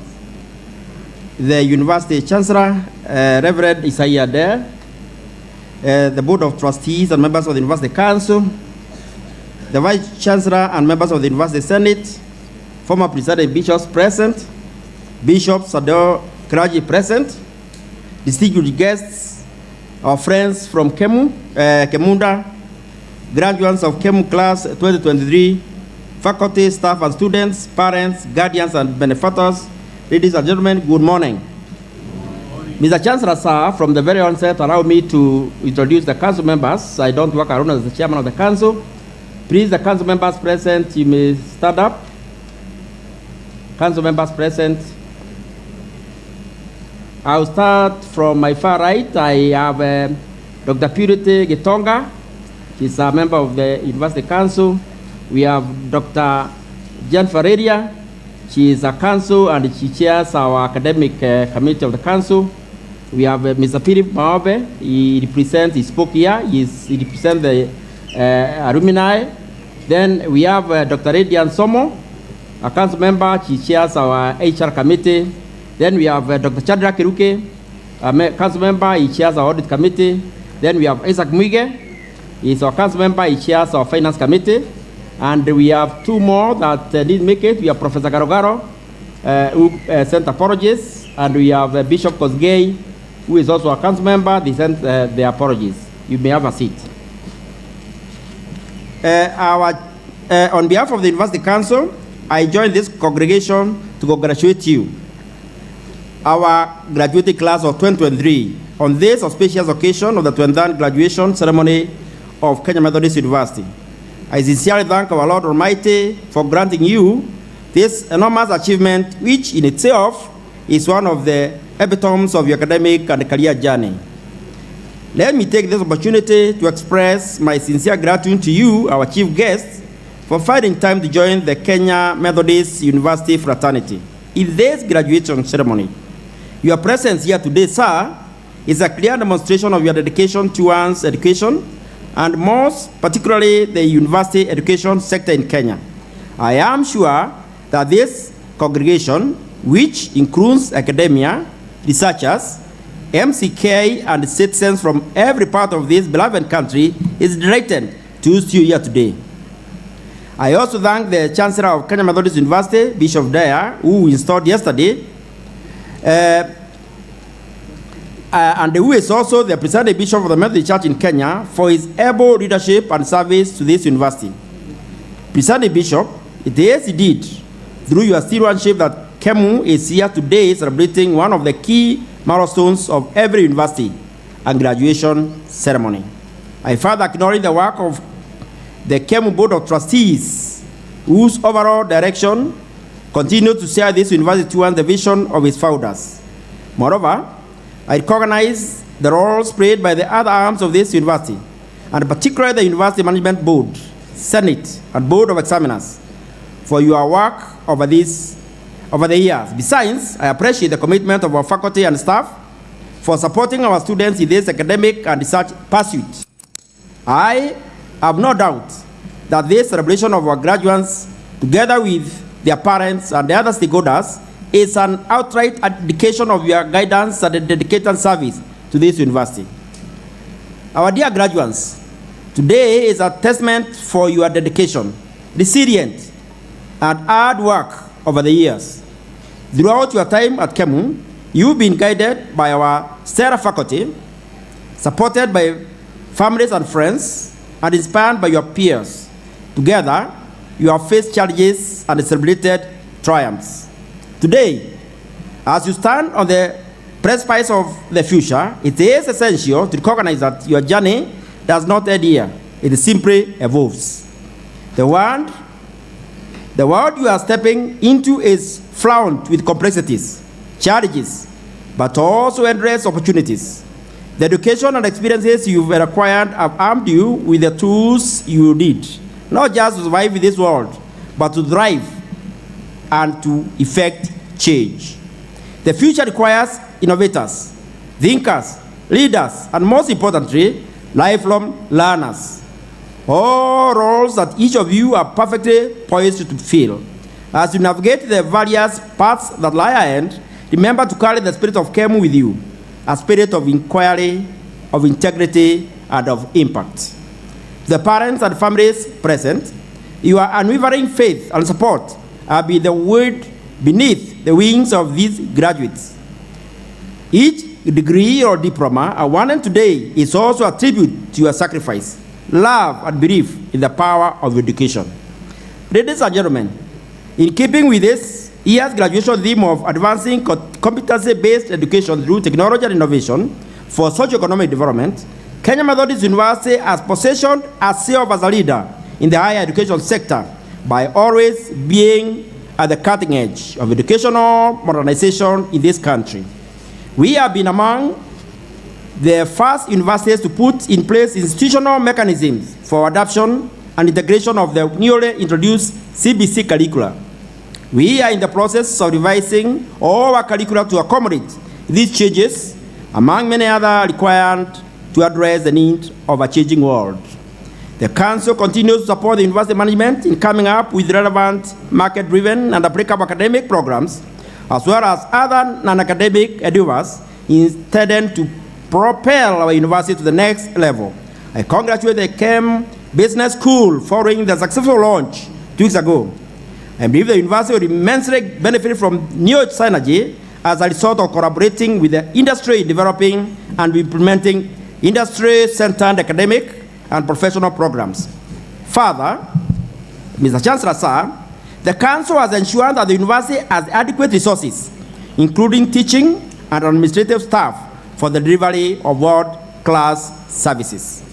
the University Chancellor, Reverend Isaiah Adair, the Board of Trustees and members of the University Council, the Vice Chancellor and members of the University Senate, former presiding bishops present, Bishop Sador Kraji present, distinguished guests, our friends from Kemunda, graduates of Kemu Class 2023, faculty, staff and students, parents, guardians and benefactors, ladies and gentlemen, good morning. Mr. Chancellor, sir, from the very onset, allow me to introduce the council members. I don't work around as the chairman of the council. Please, the council members present, you may stand up. Council members present. I'll start from my far right. I have Dr. Purity Gitonga. She's a member of the University Council. We have Dr. Jan Ferreira. She is a council and she chairs our academic committee of the council. We have Mr. Philip Maobe. He spoke here. He represents the alumni. Then we have Dr. Radian Somo, a council member. She chairs our HR committee. Then we have Dr. Chandra Kiruke, a council member. He chairs our audit committee. Then we have Isaac Muige. He's our council member. He chairs our finance committee. And we have two more that didn't make it. We have Professor Garogaro, who sent apologies. And we have Bishop Kosgei, who is also a council member. They sent their apologies. You may have a seat. On behalf of the University Council, I join this congregation to congratulate you, our graduating class of 2023, on this auspicious occasion of the 23rd graduation ceremony of Kenya Methodist University. I sincerely thank our Lord Almighty for granting you this enormous achievement, which in itself is one of the epitomes of your academic and career journey. Let me take this opportunity to express my sincere gratitude to you, our chief guest, for finding time to join the Kenya Methodist University fraternity in this graduation ceremony. Your presence here today, sir, is a clear demonstration of your dedication towards education, and most particularly the university education sector in Kenya. I am sure that this congregation, which includes academia, researchers, MCK, and citizens from every part of this beloved country, is delighted to host you here today. I also thank the Chancellor of Kenya Methodist University, Bishop Dyer, who installed yesterday, and who is also the presiding bishop of the Methodist Church in Kenya, for his able leadership and service to this university. Presiding Bishop, it is indeed through your stewardship that KEMU is here today celebrating one of the key milestones of every university and graduation ceremony. I further acknowledge the work of the KEMU Board of Trustees, whose overall direction continues to steer this university towards the vision of its founders. Moreover, I recognize the roles played by the other arms of this university, and particularly the University Management Board, Senate, and Board of Examiners, for your work over the years. Besides, I appreciate the commitment of our faculty and staff for supporting our students in this academic and research pursuit. I have no doubt that this celebration of our graduates, together with their parents and the other stakeholders, is an outright indication of your guidance and dedicated service to this university. Our dear graduates, today is a testament for your dedication, resilience, and hard work over the years. Throughout your time at KEMU, you've been guided by our stellar faculty, supported by families and friends, and inspired by your peers. Together, you have faced challenges and celebrated triumphs. Today, as you stand on the precipice of the future, it is essential to recognize that your journey does not end here. It simply evolves. The world you are stepping into is flourished with complexities, challenges, but also endless opportunities. The education and experiences you've acquired have armed you with the tools you need, not just to survive in this world, but to thrive and to effect change. The future requires innovators, thinkers, leaders, and most importantly, lifelong learners. All roles that each of you are perfectly poised to fill. As you navigate the various paths that lie ahead, remember to carry the spirit of KEMU with you, a spirit of inquiry, of integrity, and of impact. The parents and families present, your unwavering faith and support are be the word beneath the wings of these graduates. Each degree or diploma awarded today is also a tribute to your sacrifice, love, and belief in the power of education. Ladies and gentlemen, in keeping with this year's graduation theme of advancing competency-based education through technology and innovation for socio-economic development, Kenya Methodist University has positioned herself as a leader in the higher education sector by always being at the cutting edge of educational modernization in this country. We have been among the first universities to put in place institutional mechanisms for adoption and integration of the newly introduced CBC curricula. We are in the process of revising all our curricula to accommodate these changes, among many other required to address the needs of a changing world. The Council continues to support the university management in coming up with relevant market-driven and applicable academic programs, as well as other non-academic endeavors intended to propel our university to the next level. I congratulate the KEM Business School following the successful launch 2 weeks ago. I believe the university will immensely benefit from new synergy as a result of collaborating with the industry in developing and implementing industry-centered academic and professional programs. Further, Mr. Chancellor, sir, the Council has ensured that the university has adequate resources, including teaching and administrative staff, for the delivery of world-class services.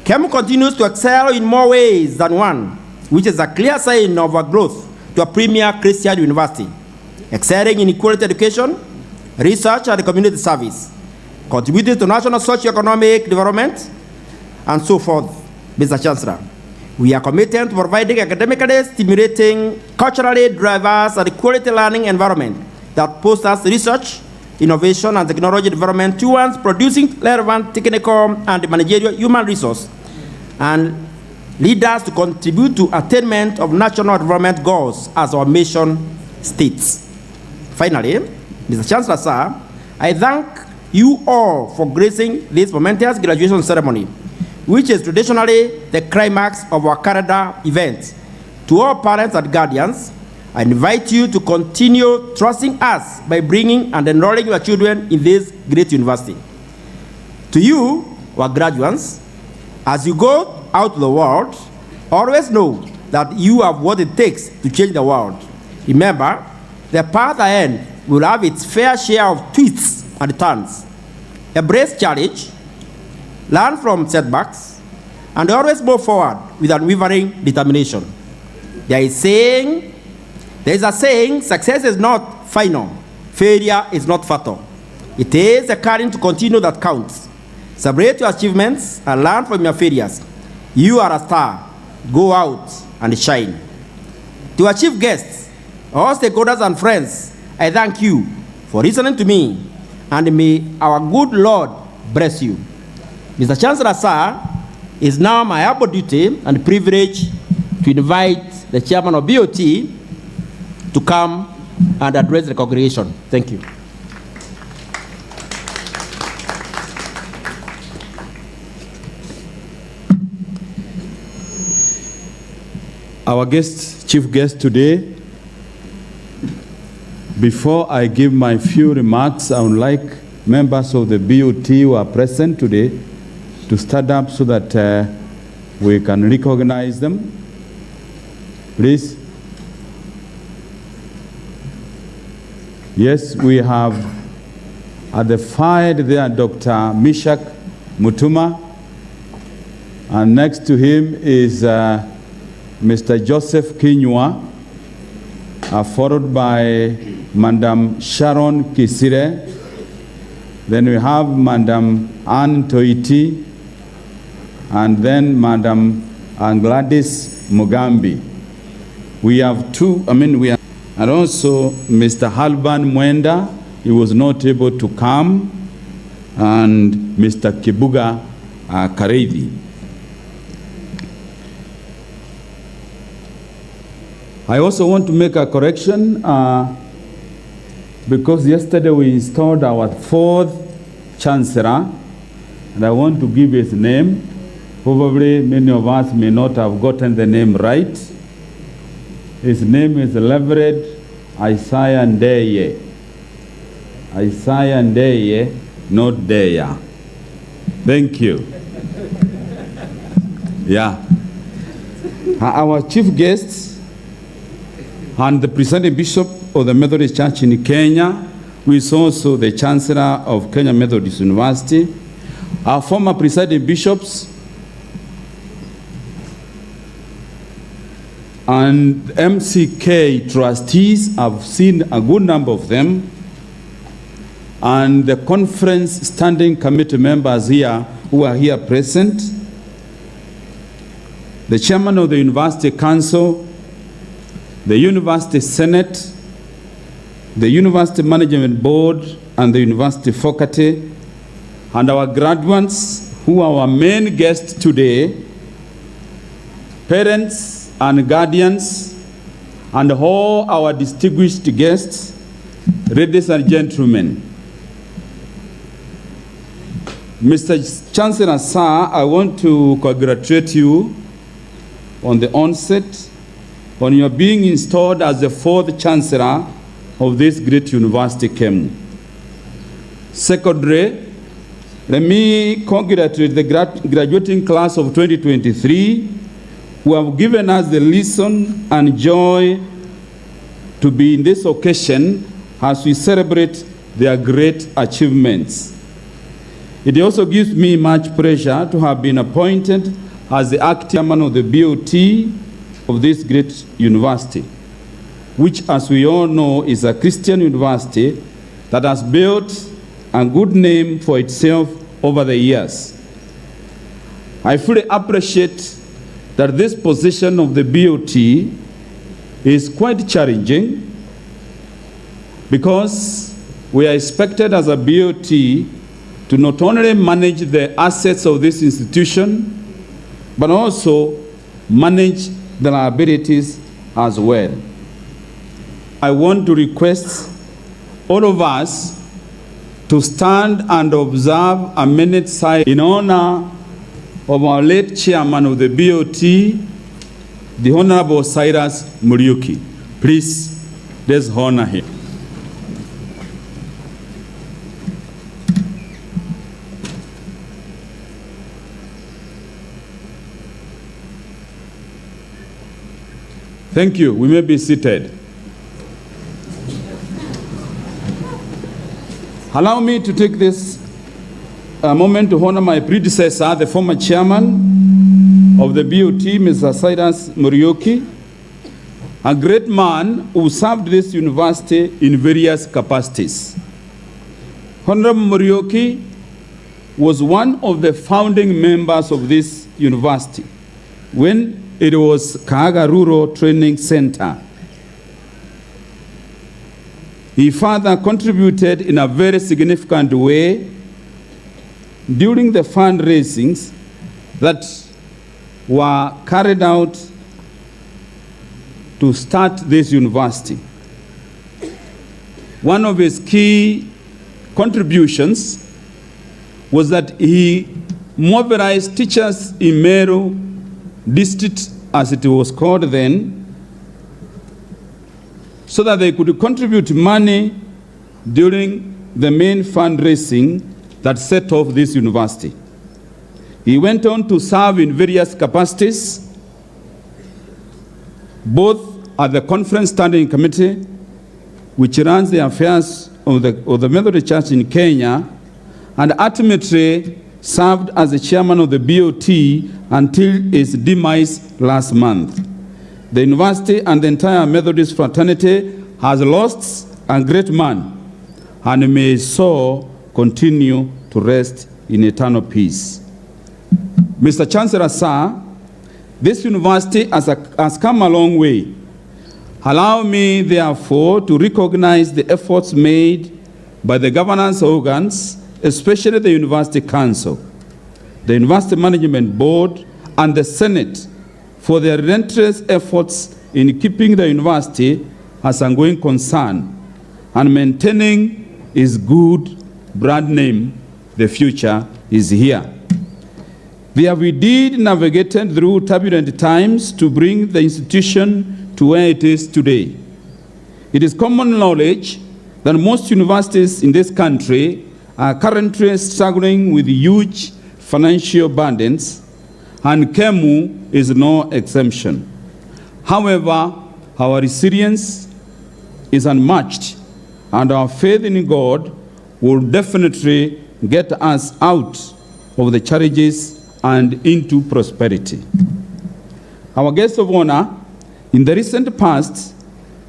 KEM continues to excel in more ways than one, which is a clear sign of our growth to a premier Christian university, excelling in quality education, research, and community service, contributing to national socio-economic development, and so forth. Mr. Chancellor, we are committed to providing academically stimulating, culturally diverse, and quality learning environment that fosters research, innovation, and technology development towards producing relevant technical and managerial human resource and leaders to contribute to attainment of national development goals as our mission states. Finally, Mr. Chancellor, sir, I thank you all for gracing this momentous graduation ceremony, which is traditionally the climax of our calendar events. To all parents and guardians, I invite you to continue trusting us by bringing and enrolling your children in this great university. To you, our graduates, as you go out to the world, always know that you have what it takes to change the world. Remember, the path ahead will have its fair share of twists and turns. Embrace challenge, learn from setbacks, and always move forward with unwavering determination. There is a saying, success is not final, failure is not fatal. It is the courage to continue that counts. Celebrate your achievements and learn from your failures. You are a star. Go out and shine. To our chief guests, all stakeholders and friends, I thank you for listening to me, and may our good Lord bless you. Mr. Chancellor, sir, it's now my humble duty and privilege to invite the chairman of BOT to come and address the congregation. Thank you. Our chief guest today, before I give my few remarks, I would like members of the BOT who are present today to stand up so that we can recognize them. Please. Yes, we have at the far there Dr. Mishak Mutuma, and next to him is Mr. Joseph Kinyua, followed by Madam Sharon Kisire. Then we have Madam Ann Toiti, and then Madam Gladys Mugambi. We have and also Mr. Halban Mwenda, he was not able to come, and Mr. Kibuga Kareithi. I also want to make a correction because yesterday we installed our 4th Chancellor, and I want to give his name. Probably many of us may not have gotten the name right. His name is Reverend Isaiah Ndeye. Isaiah Ndeye, not Deya. Thank you. Yeah. Our chief guests and the presiding bishop of the Methodist Church in Kenya, who is also the Chancellor of Kenya Methodist University, our former presiding bishops, and MCK trustees. I've seen a good number of them, and the conference standing committee members here who are here present, the chairman of the University Council, the University Senate, the University Management Board, and the University Faculty, and our graduates who are our main guests today, parents and guardians, and all our distinguished guests, ladies and gentlemen. Mr. Chancellor, sir, I want to congratulate you on the onset, on your being installed as the 4th Chancellor of this great university, KEMU. Secondly, let me congratulate the graduating class of 2023 who have given us the lesson and joy to be in this occasion as we celebrate their great achievements. It also gives me much pleasure to have been appointed as the acting chairman of the BOT of this great university, which, as we all know, is a Christian university that has built a good name for itself over the years. I fully appreciate that this position of the BOT is quite challenging because we are expected as a BOT to not only manage the assets of this institution, but also manage the liabilities as well. I want to request all of us to stand and observe a minute silence in honor of our late chairman of the BOT, the Honorable Cyrus Muriuki. Please, let's honor him. Thank you. We may be seated. Allow me to take this moment to honor my predecessor, the former chairman of the BOT, Mr. Cyrus Muriuki, a great man who served this university in various capacities. Honorable Muriuki was one of the founding members of this university when it was Kahaga Rural Training Center. He further contributed in a very significant way during the fundraisings that were carried out to start this university. One of his key contributions was that he mobilized teachers in Meru district, as it was called then, so that they could contribute money during the main fundraising that set off this university. He went on to serve in various capacities, both at the Conference Standing Committee, which runs the affairs of the Methodist Church in Kenya, and ultimately served as the chairman of the BOT until his demise last month. The university and the entire Methodist fraternity has lost a great man, and may so continue to rest in eternal peace. Mr. Chancellor, sir, this university has come a long way, Allow me, therefore, to recognize the efforts made by the governance organs, especially the University Council, the University Management Board, and the Senate for their relentless efforts in keeping the university as an ongoing concern and maintaining its good brand name. The future is here. They have indeed navigated through turbulent times to bring the institution to where it is today. It is common knowledge that most universities in this country are currently struggling with huge financial burdens, and KEMU is no exemption. However, our resilience is unmatched, and our faith in God will definitely get us out of the challenges and into prosperity. Our guests of honor, in the recent past,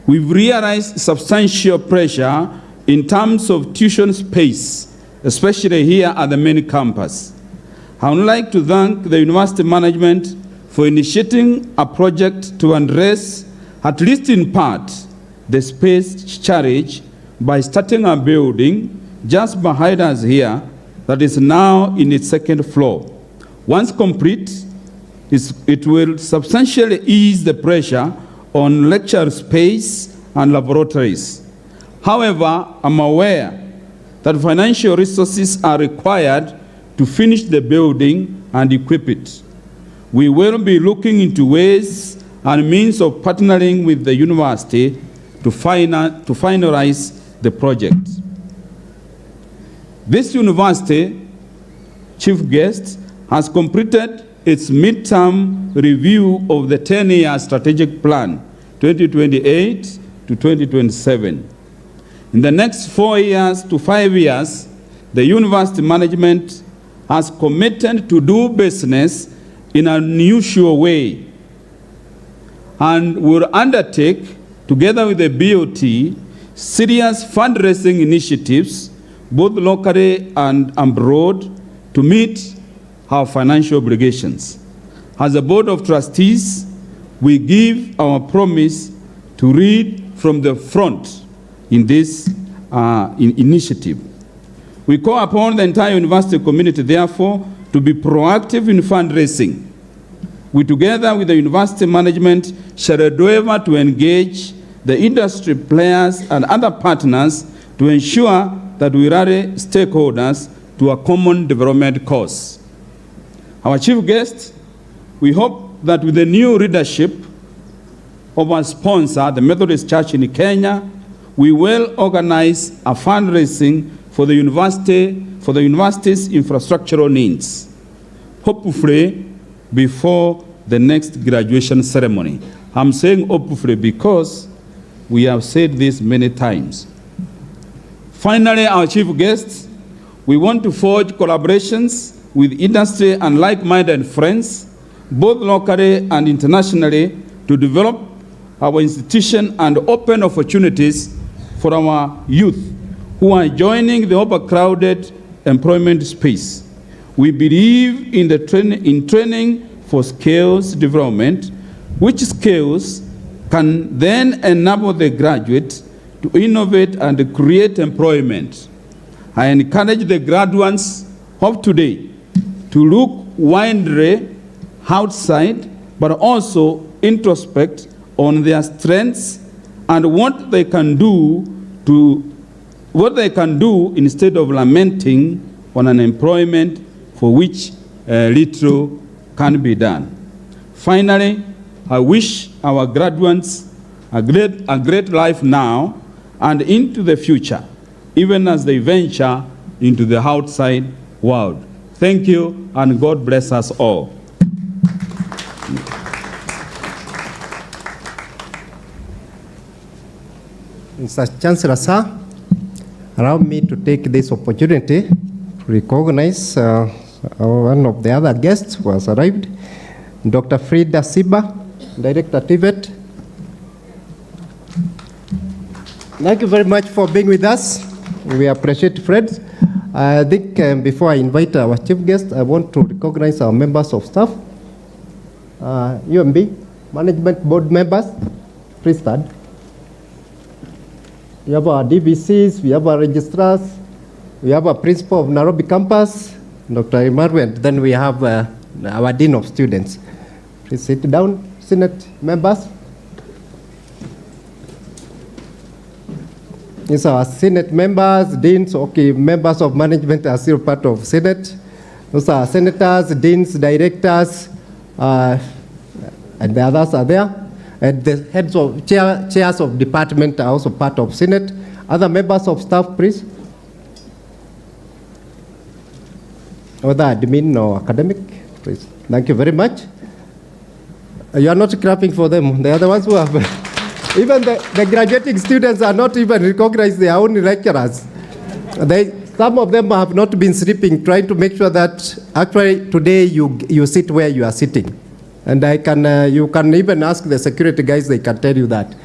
we've realized substantial pressure in terms of tuition space, especially here at the main campus. I would like to thank the university management for initiating a project to address, at least in part, the space challenge by starting a building just behind us here that is now in its second floor. Once complete, it will substantially ease the pressure on lecture space and laboratories. However, I'm aware that financial resources are required to finish the building and equip it. We will be looking into ways and means of partnering with the university to finalize the project. This university, chief guest, has completed its midterm review of the 10-year strategic plan, 2028 to 2027. In the next 4 years to 5 years, the university management has committed to do business in an unusual way and will undertake, together with the BOT, serious fundraising initiatives, both locally and abroad, to meet our financial obligations. As a board of trustees, we give our promise to lead from the front in this initiative. We call upon the entire university community, therefore, to be proactive in fundraising. We, together with the university management, shall endeavor to engage the industry players and other partners to ensure that we rally stakeholders to a common development cause. Our chief guest, we hope that with the new leadership of our sponsor, the Methodist Church in Kenya, we will organize a fundraising for the university's infrastructural needs, hopefully before the next graduation ceremony. I'm saying hopefully because we have said this many times. Finally, our chief guest, we want to forge collaborations with industry and like-minded friends, both locally and internationally, to develop our institution and open opportunities for our youth who are joining the overcrowded employment space. We believe in training for skills development, which skills can then enable the graduate to innovate and create employment. I encourage the graduates of today to look widely outside, but also introspect on their strengths and what they can do instead of lamenting on unemployment for which little can be done. Finally, I wish our graduates a great life now and into the future, even as they venture into the outside world. Thank you, and God bless us all. Mr. Chancellor, sir, allow me to take this opportunity to recognize one of the other guests who has arrived, Dr. Frida Siba, Director TVET. Thank you very much for being with us. We appreciate Fred. I think before I invite our chief guest, I want to recognize our members of staff, UMB, management board members, please stand. We have our DBCs, we have our registrars, we have our principal of Nairobi campus, Dr. Imaru, and then we have our dean of students. Please sit down, Senate members. These are Senate members, deans, okay, members of management are still part of Senate. Those are senators, deans, directors, and the others are there. And the heads of chairs of department are also part of Senate. Other members of staff, please. Whether admin or academic, please. Thank you very much. You are not clapping for them. They are the ones who have. Even the graduating students are not even recognized their own lecturers. Some of them have not been sleeping, trying to make sure that actually today you sit where you are sitting. And you can even ask the security guys, they can tell you that.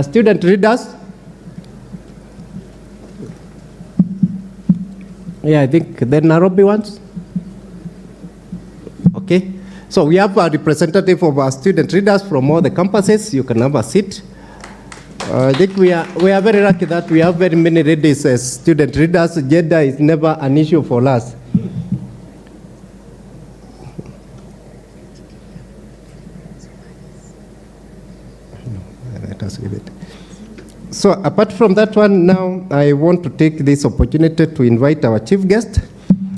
Student readers. Yeah, I think the Nairobi ones. Okay. So we have a representative of our student readers from all the campuses. You can have a seat. I think we are very lucky that we have very many ladies as student readers. Gender is never an issue for us. Let us leave it. So apart from that one, now I want to take this opportunity to invite our chief guest.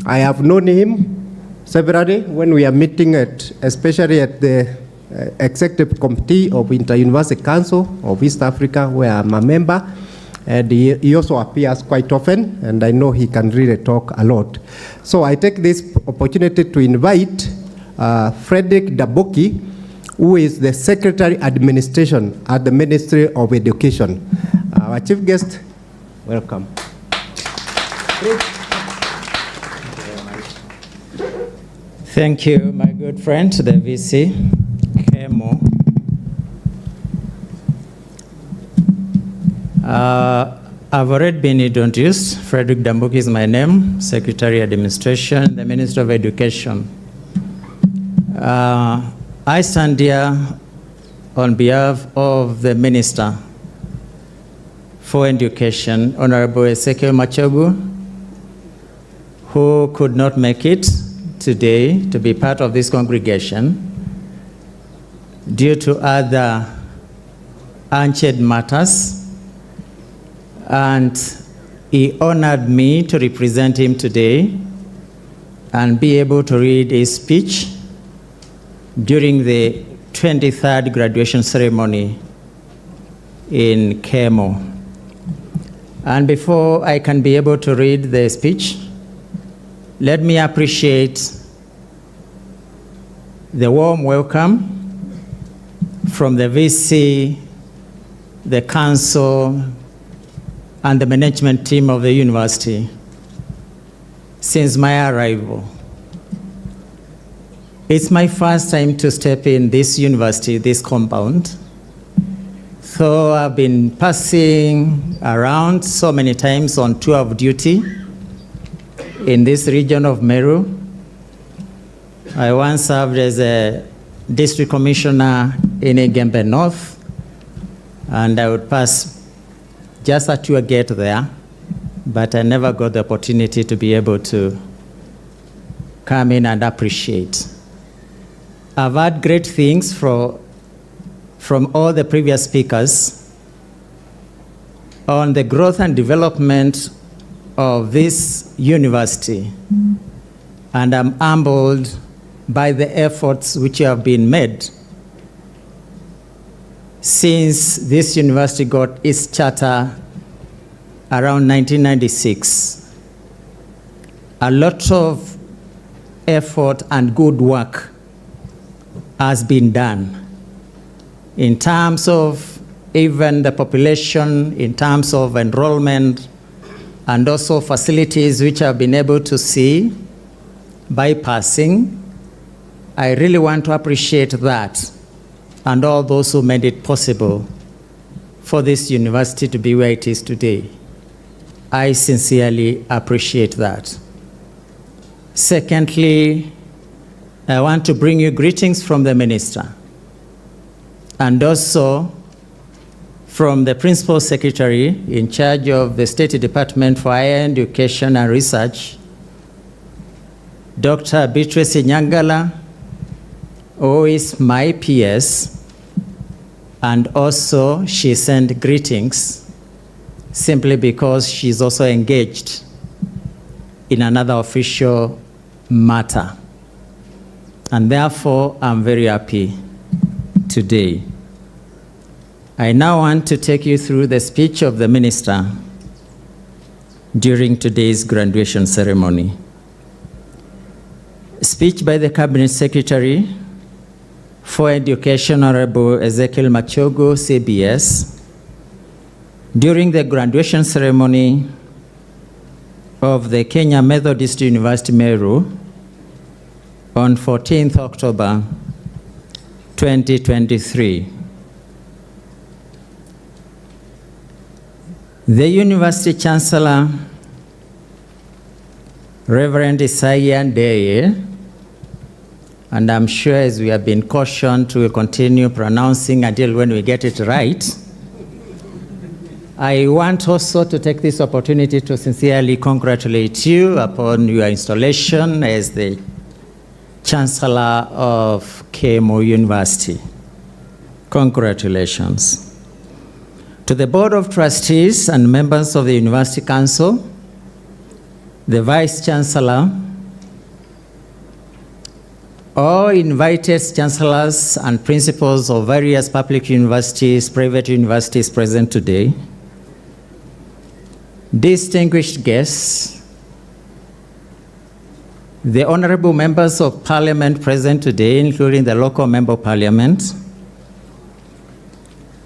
I have known him severally when we are meeting especially at the Executive Committee of Inter-University Council of East Africa, where I'm a member. And he also appears quite often, and I know he can really talk a lot. So I take this opportunity to invite Frederick Daboki, who is the Secretary Administration at the Ministry of Education. Our chief guest, welcome. Thank you, my good friend, the VC, Kemo. I've already been introduced. Frederick Daboki is my name, Secretary Administration, the Minister of Education. I stand here on behalf of the Minister for Education, Honorable Ezekiel Machogu, who could not make it today to be part of this congregation due to other urgent matters, and he honored me to represent him today and be able to read his speech during the 23rd graduation ceremony in Kemo. And before I can be able to read the speech, let me appreciate the warm welcome from the VC, the council, and the management team of the university since my arrival. It's my first time to step in this university, this compound. So I've been passing around so many times on tour of duty in this region of Meru. I once served as a district commissioner in Igembe North, and I would pass just a tour gate there, but I never got the opportunity to be able to come in and appreciate. I've heard great things from all the previous speakers on the growth and development of this university, and I'm humbled by the efforts which have been made since this university got its charter around 1996. A lot of effort and good work has been done in terms of even the population, in terms of enrollment, and also facilities which I've been able to see by passing. I really want to appreciate that and all those who made it possible for this university to be where it is today. I sincerely appreciate that. Secondly, I want to bring you greetings from the minister and also from the Principal Secretary in charge of the State Department for Higher Education and Research, Dr. Beatrice Nyangala, who is my PS, and also she sent greetings simply because she's also engaged in another official matter. And therefore, I'm very happy today. I now want to take you through the speech of the minister during today's graduation ceremony. Speech by the Cabinet Secretary for Education, Honorable Ezekiel Machogo, CBS, during the graduation ceremony of the Kenya Methodist University Meru on 14th October 2023. The University Chancellor, Reverend Isaiah Ndeye, and I'm sure as we have been cautioned, we will continue pronouncing until when we get it right. I want also to take this opportunity to sincerely congratulate you upon your installation as the Chancellor of KMO University. Congratulations. To the Board of Trustees and members of the University Council, the Vice Chancellor, all invited chancellors and principals of various public universities, private universities present today, distinguished guests, the honorable members of parliament present today, including the local member of parliament,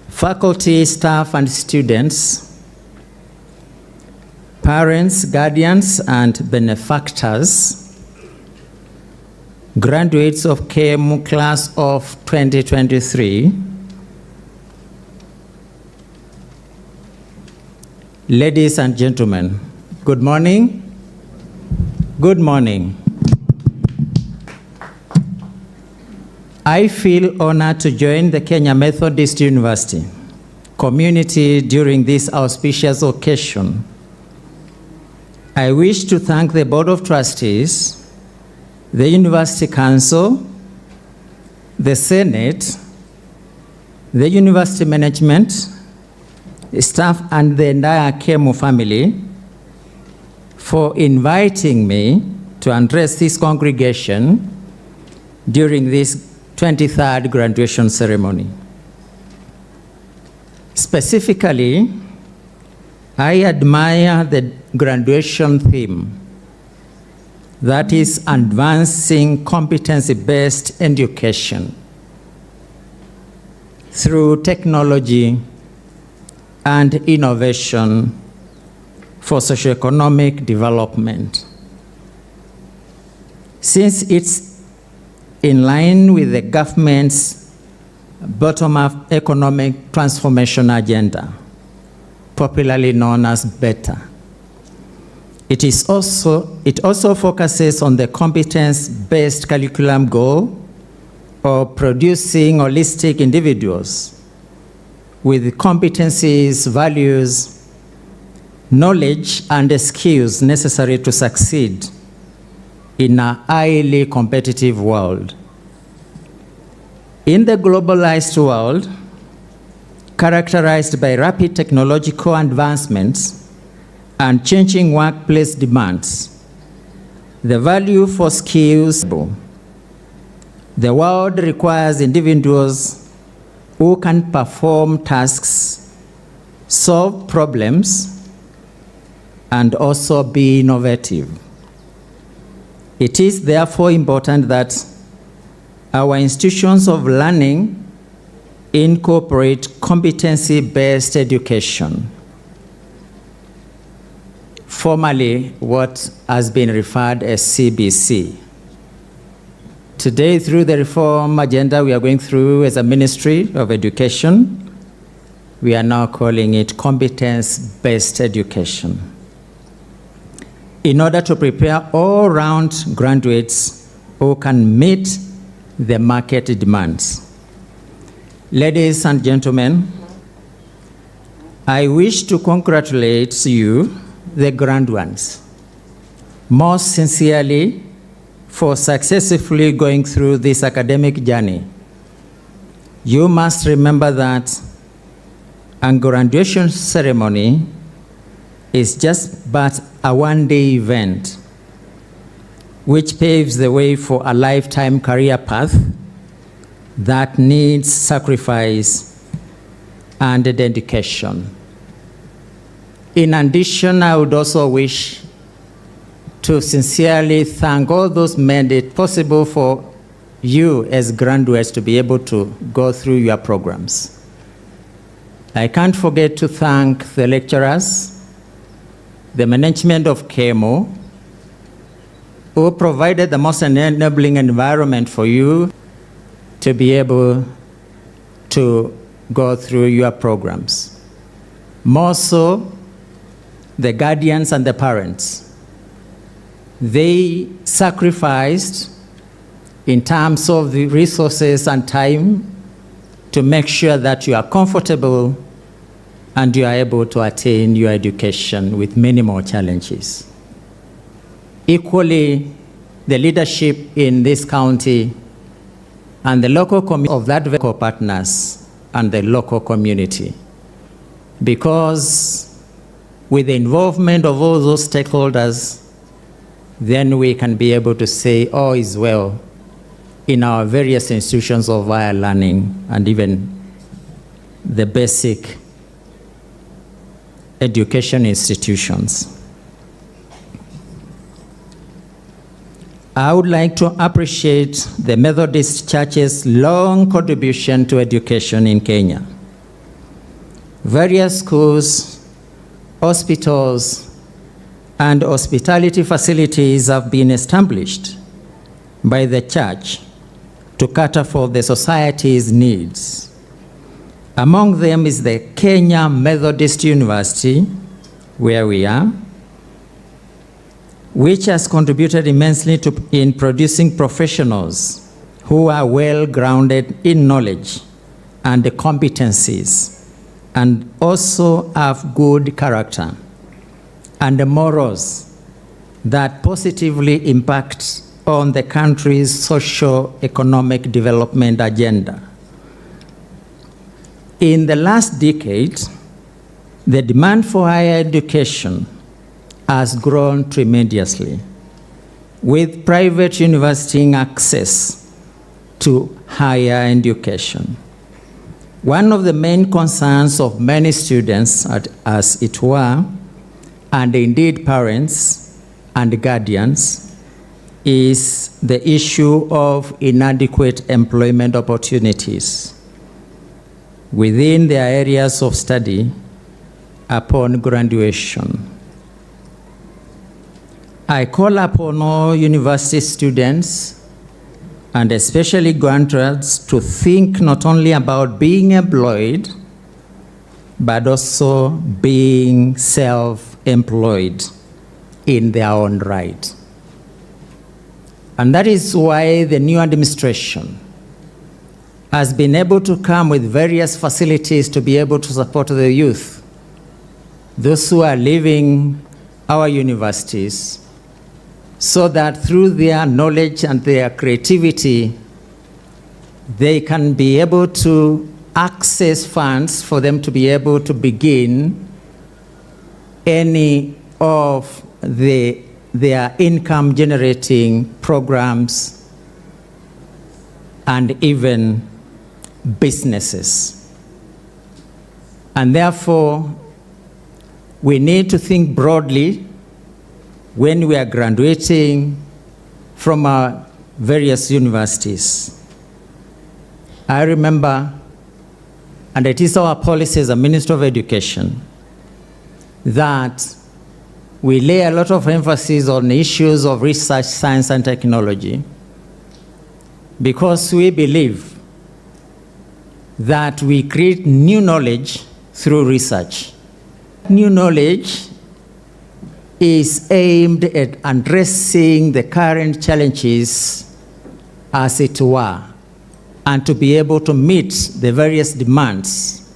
faculty, staff, and students, parents, guardians, and benefactors, graduates of KMU class of 2023, ladies and gentlemen, good morning. Good morning. I feel honored to join the Kenya Methodist University community during this auspicious occasion. I wish to thank the Board of Trustees, the University Council, the Senate, the University Management, staff, and the entire KMU family for inviting me to address this congregation during this 23rd graduation ceremony. Specifically, I admire the graduation theme, that is advancing competency-based education through technology and innovation for socioeconomic development. Since it's in line with the government's bottom-up economic transformation agenda, popularly known as BETA. It also focuses on the competence-based curriculum goal of producing holistic individuals with competencies, values, knowledge, and skills necessary to succeed in a highly competitive world. In the globalized world, characterized by rapid technological advancements and changing workplace demands, the value for skills. The world requires individuals who can perform tasks, solve problems, and also be innovative. It is therefore important that our institutions of learning incorporate competency-based education, formerly what has been referred as CBC. Today, through the reform agenda we are going through as a Ministry of Education, we are now calling it competence-based education, in order to prepare all-round graduates who can meet the market demands. Ladies and gentlemen, I wish to congratulate you, the Graduands, most sincerely for successfully going through this academic journey. You must remember that a graduation ceremony is just but a one-day event which paves the way for a lifetime career path that needs sacrifice and dedication. In addition, I would also wish to sincerely thank all those made it possible for you as graduates to be able to go through your programs. I can't forget to thank the lecturers, the management of KMO, who provided the most enabling environment for you to be able to go through your programs. More so, the guardians and the parents. They sacrificed in terms of the resources and time to make sure that you are comfortable and you are able to attain your education with minimal challenges. Equally, the leadership in this county and the local community of that local partners and the local community. Because with the involvement of all those stakeholders, then we can be able to say all is well in our various institutions of higher learning and even the basic education institutions. I would like to appreciate the Methodist Church's long contribution to education in Kenya. Various schools, hospitals, and hospitality facilities have been established by the church to cater for the society's needs. Among them is the Kenya Methodist University, where we are, which has contributed immensely in producing professionals who are well grounded in knowledge and competencies, and also have good character and morals that positively impact on the country's socio-economic development agenda. In the last decade, the demand for higher education has grown tremendously, with private university access to higher education. One of the main concerns of many students, as it were, and indeed parents and guardians, is the issue of inadequate employment opportunities within their areas of study upon graduation. I call upon all university students, and especially graduates, to think not only about being employed, but also being self-employed in their own right. And that is why the new administration has been able to come with various facilities to be able to support the youth, those who are leaving our universities, so that through their knowledge and their creativity, they can be able to access funds for them to be able to begin any of their income generating programs and even businesses. And therefore, we need to think broadly when we are graduating from our various universities. I remember, and it is our policy as a Minister of Education, that we lay a lot of emphasis on issues of research, science, and technology, because we believe that we create new knowledge through research. New knowledge is aimed at addressing the current challenges, as it were, and to be able to meet the various demands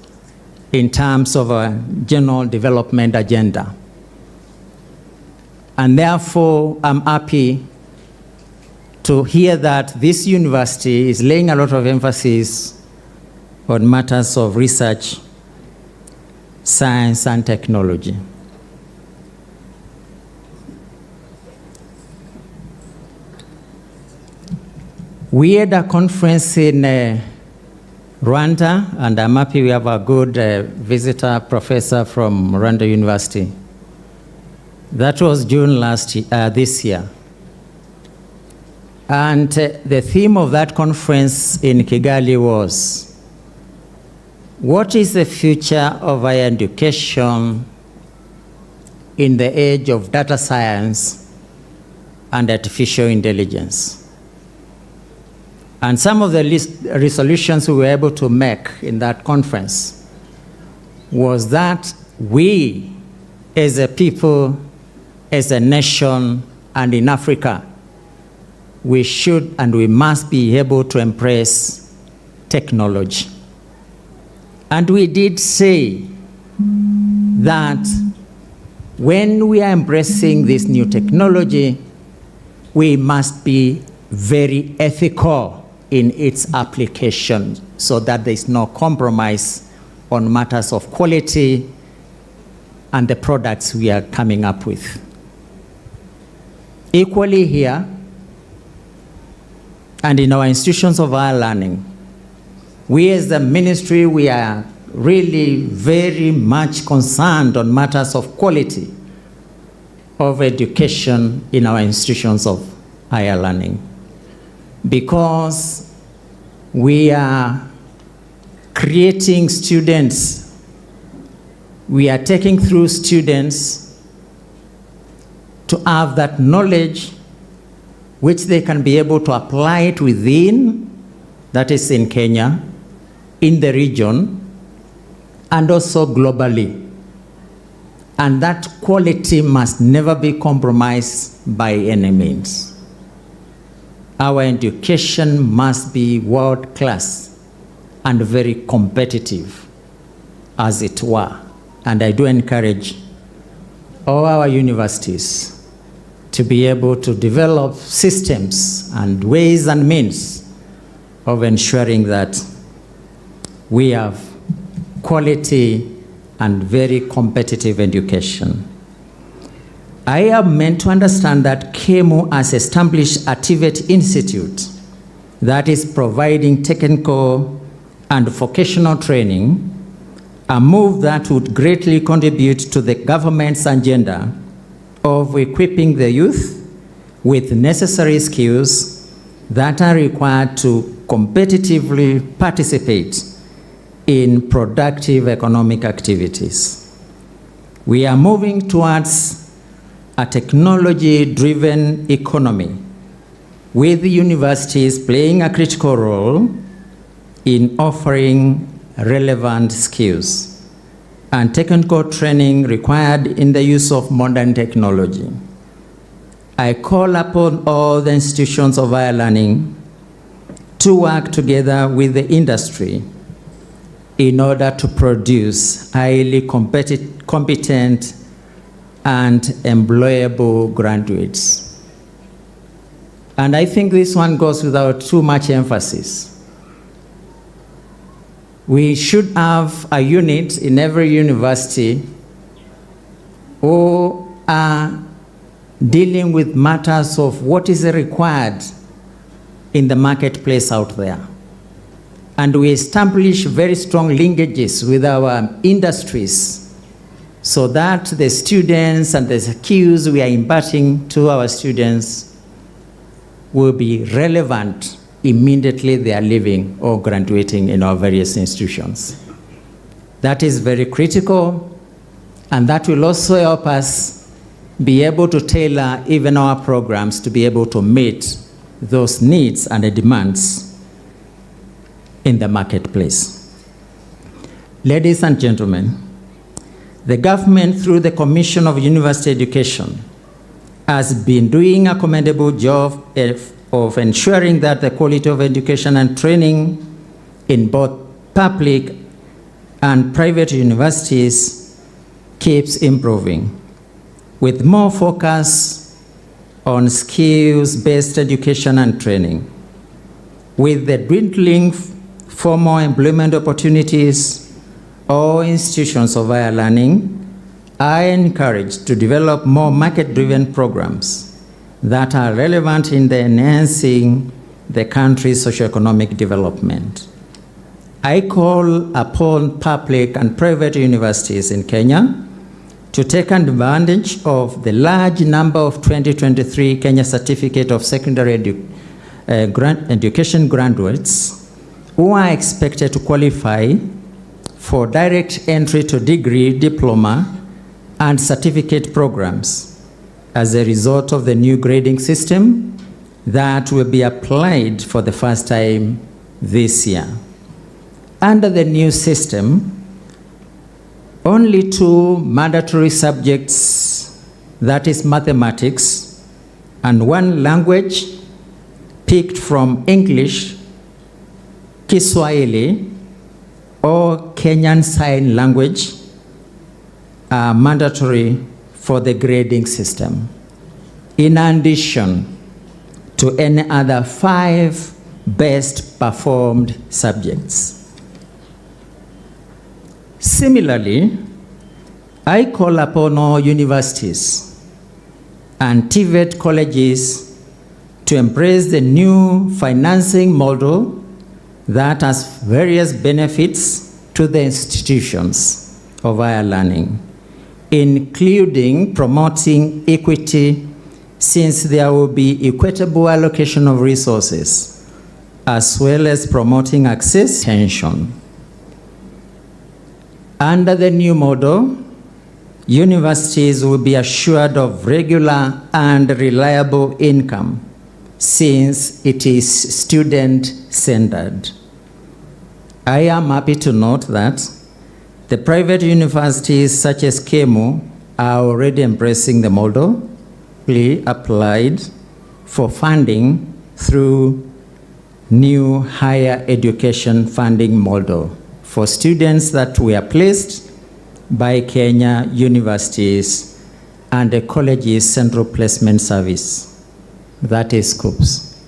in terms of a general development agenda. And therefore, I'm happy to hear that this university is laying a lot of emphasis on matters of research, science, and technology. We had a conference in Rwanda, and I'm happy we have a good visitor professor from Rwanda University. That was June this year. And the theme of that conference in Kigali was, what is the future of higher education in the age of data science and artificial intelligence? And some of the resolutions we were able to make in that conference was that we, as a people, as a nation, and in Africa, we should and we must be able to embrace technology. And we did say that when we are embracing this new technology, we must be very ethical in its application so that there is no compromise on matters of quality and the products we are coming up with. Equally here, and in our institutions of higher learning, we as the ministry, we are really very much concerned on matters of quality of education in our institutions of higher learning, because we are creating students, we are taking through students to have that knowledge which they can be able to apply it within, that is in Kenya, in the region, and also globally. And that quality must never be compromised by any means. Our education must be world-class and very competitive, as it were. And I do encourage all our universities to be able to develop systems and ways and means of ensuring that we have quality and very competitive education. I am meant to understand that KEMU has established a TVET Institute that is providing technical and vocational training, a move that would greatly contribute to the government's agenda of equipping the youth with necessary skills that are required to competitively participate in productive economic activities. We are moving towards a technology-driven economy, with the universities playing a critical role in offering relevant skills and technical training required in the use of modern technology. I call upon all the institutions of higher learning to work together with the industry in order to produce highly competent and employable graduates. And I think this one goes without too much emphasis. We should have a unit in every university who are dealing with matters of what is required in the marketplace out there. And we establish very strong linkages with our industries so that the students and the skills we are imparting to our students will be relevant immediately they are leaving or graduating in our various institutions. That is very critical, and that will also help us be able to tailor even our programs to be able to meet those needs and the demands in the marketplace. Ladies and gentlemen, the government, through the Commission of University Education, has been doing a commendable job of ensuring that the quality of education and training in both public and private universities keeps improving, with more focus on skills-based education and training. With the dwindling formal employment opportunities or institutions of higher learning, I encourage to develop more market-driven programs that are relevant in the enhancing the country's socioeconomic development. I call upon public and private universities in Kenya to take advantage of the large number of 2023 Kenya Certificate of Secondary Education graduates who are expected to qualify for direct entry to degree, diploma, and certificate programs as a result of the new grading system that will be applied for the first time this year. Under the new system, only 2 mandatory subjects, that is mathematics, and 1 language picked from English, Kiswahili, or Kenyan Sign Language are mandatory for the grading system, in addition to any other 5 best performed subjects. Similarly, I call upon all universities and TVET colleges to embrace the new financing model that has various benefits to the institutions of higher learning, including promoting equity, since there will be equitable allocation of resources, as well as promoting access tension. Under the new model, universities will be assured of regular and reliable income, since it is student-centered. I am happy to note that the private universities such as KEMU are already embracing the model applied for funding through new higher education funding model for students that were placed by Kenya universities and the college's Central Placement Service, that is COOPS.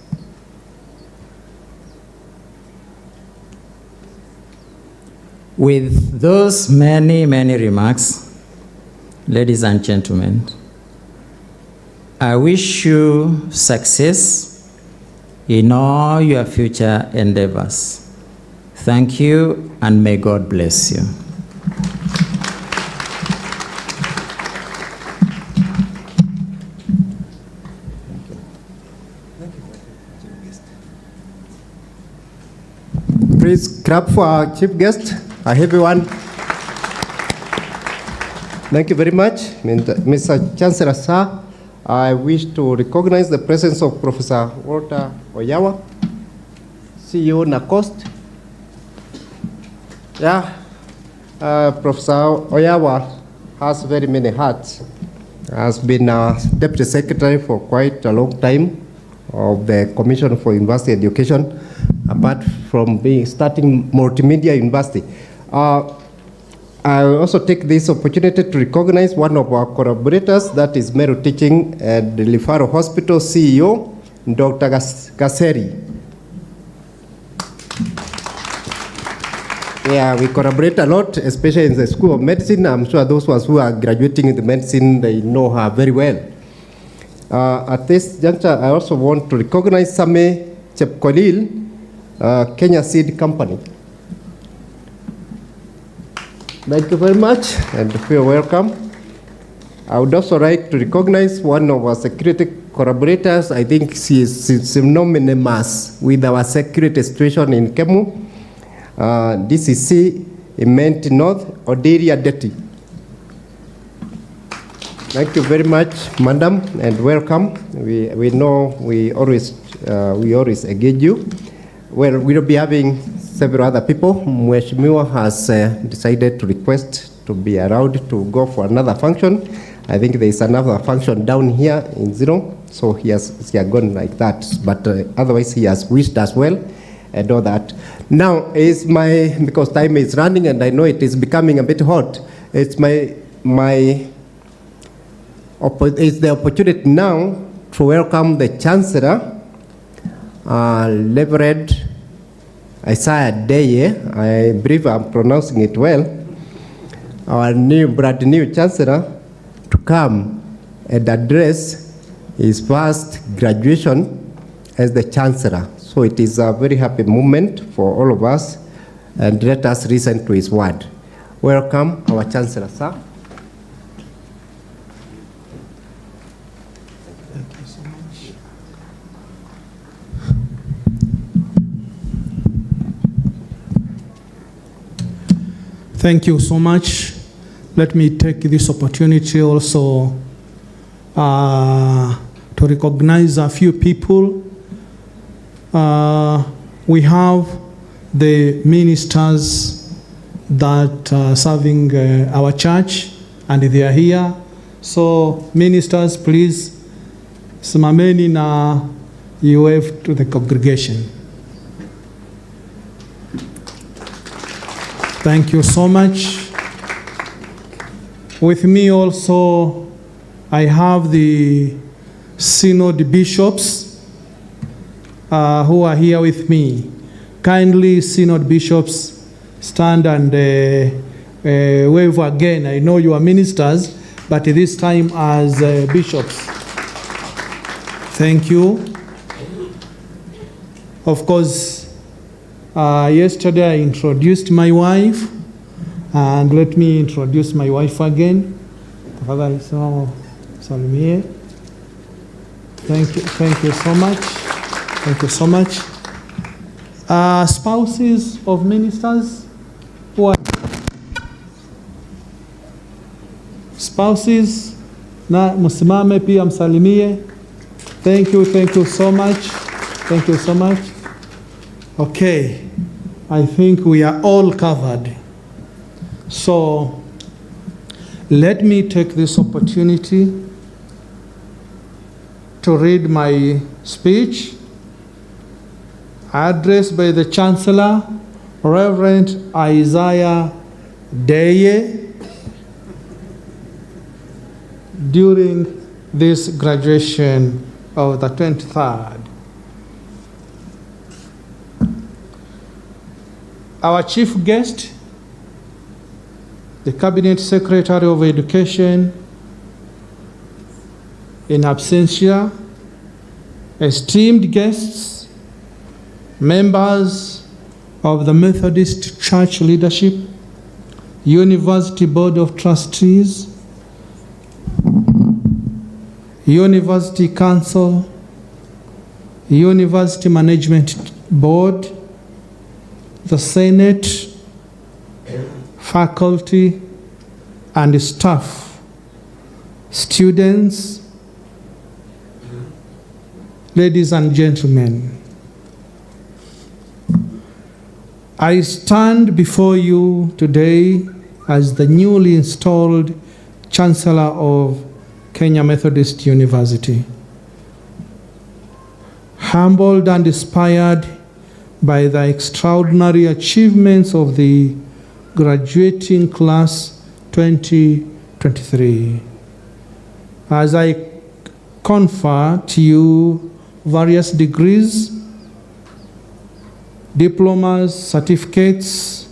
With those many remarks, ladies and gentlemen, I wish you success in all your future endeavors. Thank you, and may God bless you. Please clap for our chief guest, our everyone. Thank you very much, Mr. Chancellor, sir. I wish to recognize the presence of Professor Walter Oyawa, CEO NACOST. Professor Oyawa has very many hats. Has been Deputy Secretary for quite a long time of the Commission for University Education, apart from starting Multimedia University. I also take this opportunity to recognize one of our collaborators, that is Meru Teaching at the Lifaro Hospital CEO, Dr. Gaseri. Yeah, we collaborate a lot, especially in the School of Medicine. I'm sure those ones who are graduating in the medicine, they know her very well. At this juncture, I also want to recognize Same Chepkolil, Kenya Seed Company. Thank you very much, and feel welcome. I would also like to recognize one of our security collaborators. I think she is synonymous with our security situation in Kemu. DCC Imenti North, Oderia Deti. Thank you very much, madam, and welcome. We know we always engage you. Well, we'll be having several other people. Mheshimiwa has decided to request to be allowed to go for another function. I think there is another function down here in Zero, so he has gone like that. But otherwise, he has wished as well. and all that. Now, because time is running and I know it is becoming a bit hot, it's the opportunity now to welcome the Chancellor, Reverend Isaiah Deye. I believe I'm pronouncing it well. Our brand new Chancellor to come and address his first graduation as the Chancellor. So it is a very happy moment for all of us, and let us listen to his word. Welcome, our Chancellor, sir. Thank you so much. Thank you so much. Let me take this opportunity also to recognize a few people. We have the ministers that are serving our church, and they are here. So, ministers, please, simameni na you wave to the congregation. Thank you so much. With me also, I have the synod bishops who are here with me. Kindly, synod bishops, stand and wave again. I know you are ministers, but this time as bishops. Thank you. Of course, yesterday I introduced my wife, and let me introduce my wife again. Thank you so much. Thank you so much. Spouses of ministers, who are spouses, na msimame pia msalimie. Thank you so much. Thank you so much. Okay, I think we are all covered. So, let me take this opportunity to read my speech addressed by the Chancellor, Reverend Isaiah Deye, during this graduation of the 23rd. Our chief guest, the Cabinet Secretary of Education, in absentia, esteemed guests, members of the Methodist Church leadership, University Board of Trustees, University Council, University Management Board, the Senate, faculty and staff, students, ladies and gentlemen, I stand before you today as the newly installed Chancellor of Kenya Methodist University, humbled and inspired by the extraordinary achievements of the graduating class 2023. As I confer to you various degrees, diplomas, certificates,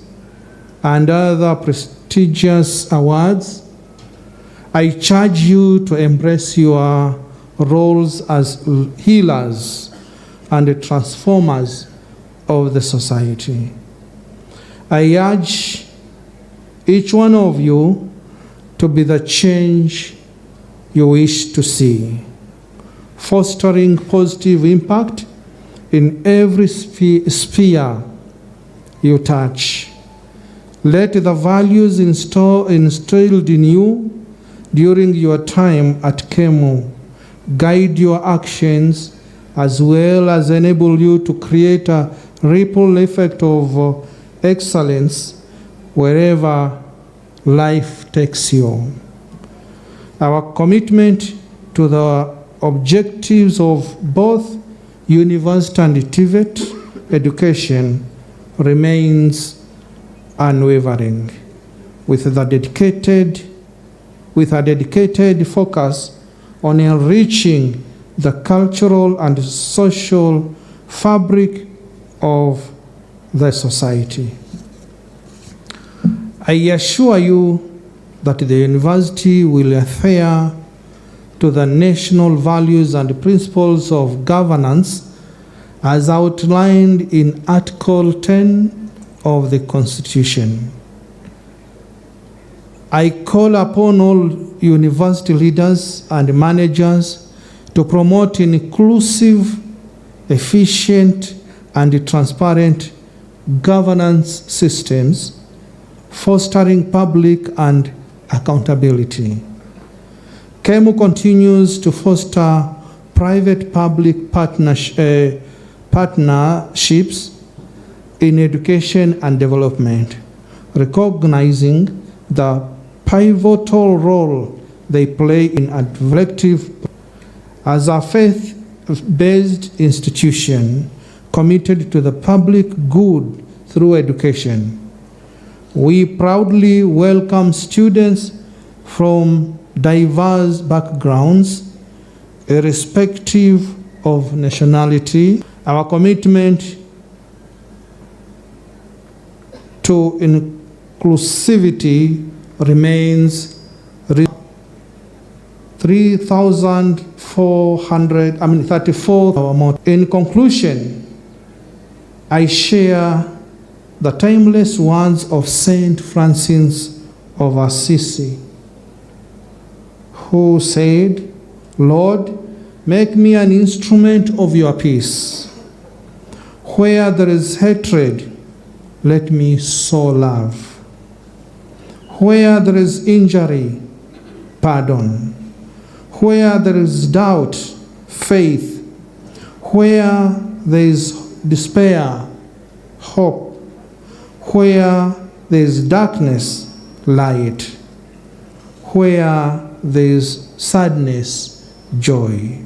and other prestigious awards, I charge you to embrace your roles as healers and transformers of the society. I urge each one of you to be the change you wish to see, fostering positive impact in every sphere you touch. Let the values instilled in you during your time at KEMU guide your actions, as well as enable you to create a ripple effect of excellence wherever life takes you. Our commitment to the objectives of both university and TVET education remains unwavering, with a dedicated focus on enriching the cultural and social fabric of the society. I assure you that the university will adhere to the national values and principles of governance as outlined in Article 10 of the Constitution. I call upon all university leaders and managers to promote inclusive, efficient, and transparent governance systems, fostering public and accountability. KEMU continues to foster private-public partnerships in education and development, recognizing the pivotal role they play in collective. As a faith-based institution committed to the public good through education, we proudly welcome students from diverse backgrounds, irrespective of nationality. Our commitment to inclusivity remains 3,434. In conclusion, I share the timeless words of Saint Francis of Assisi, who said, "Lord, make me an instrument of your peace. Where there is hatred, let me sow love. Where there is injury, pardon. Where there is doubt, faith. Where there is despair, hope. Where there is darkness, light. Where there is sadness, joy."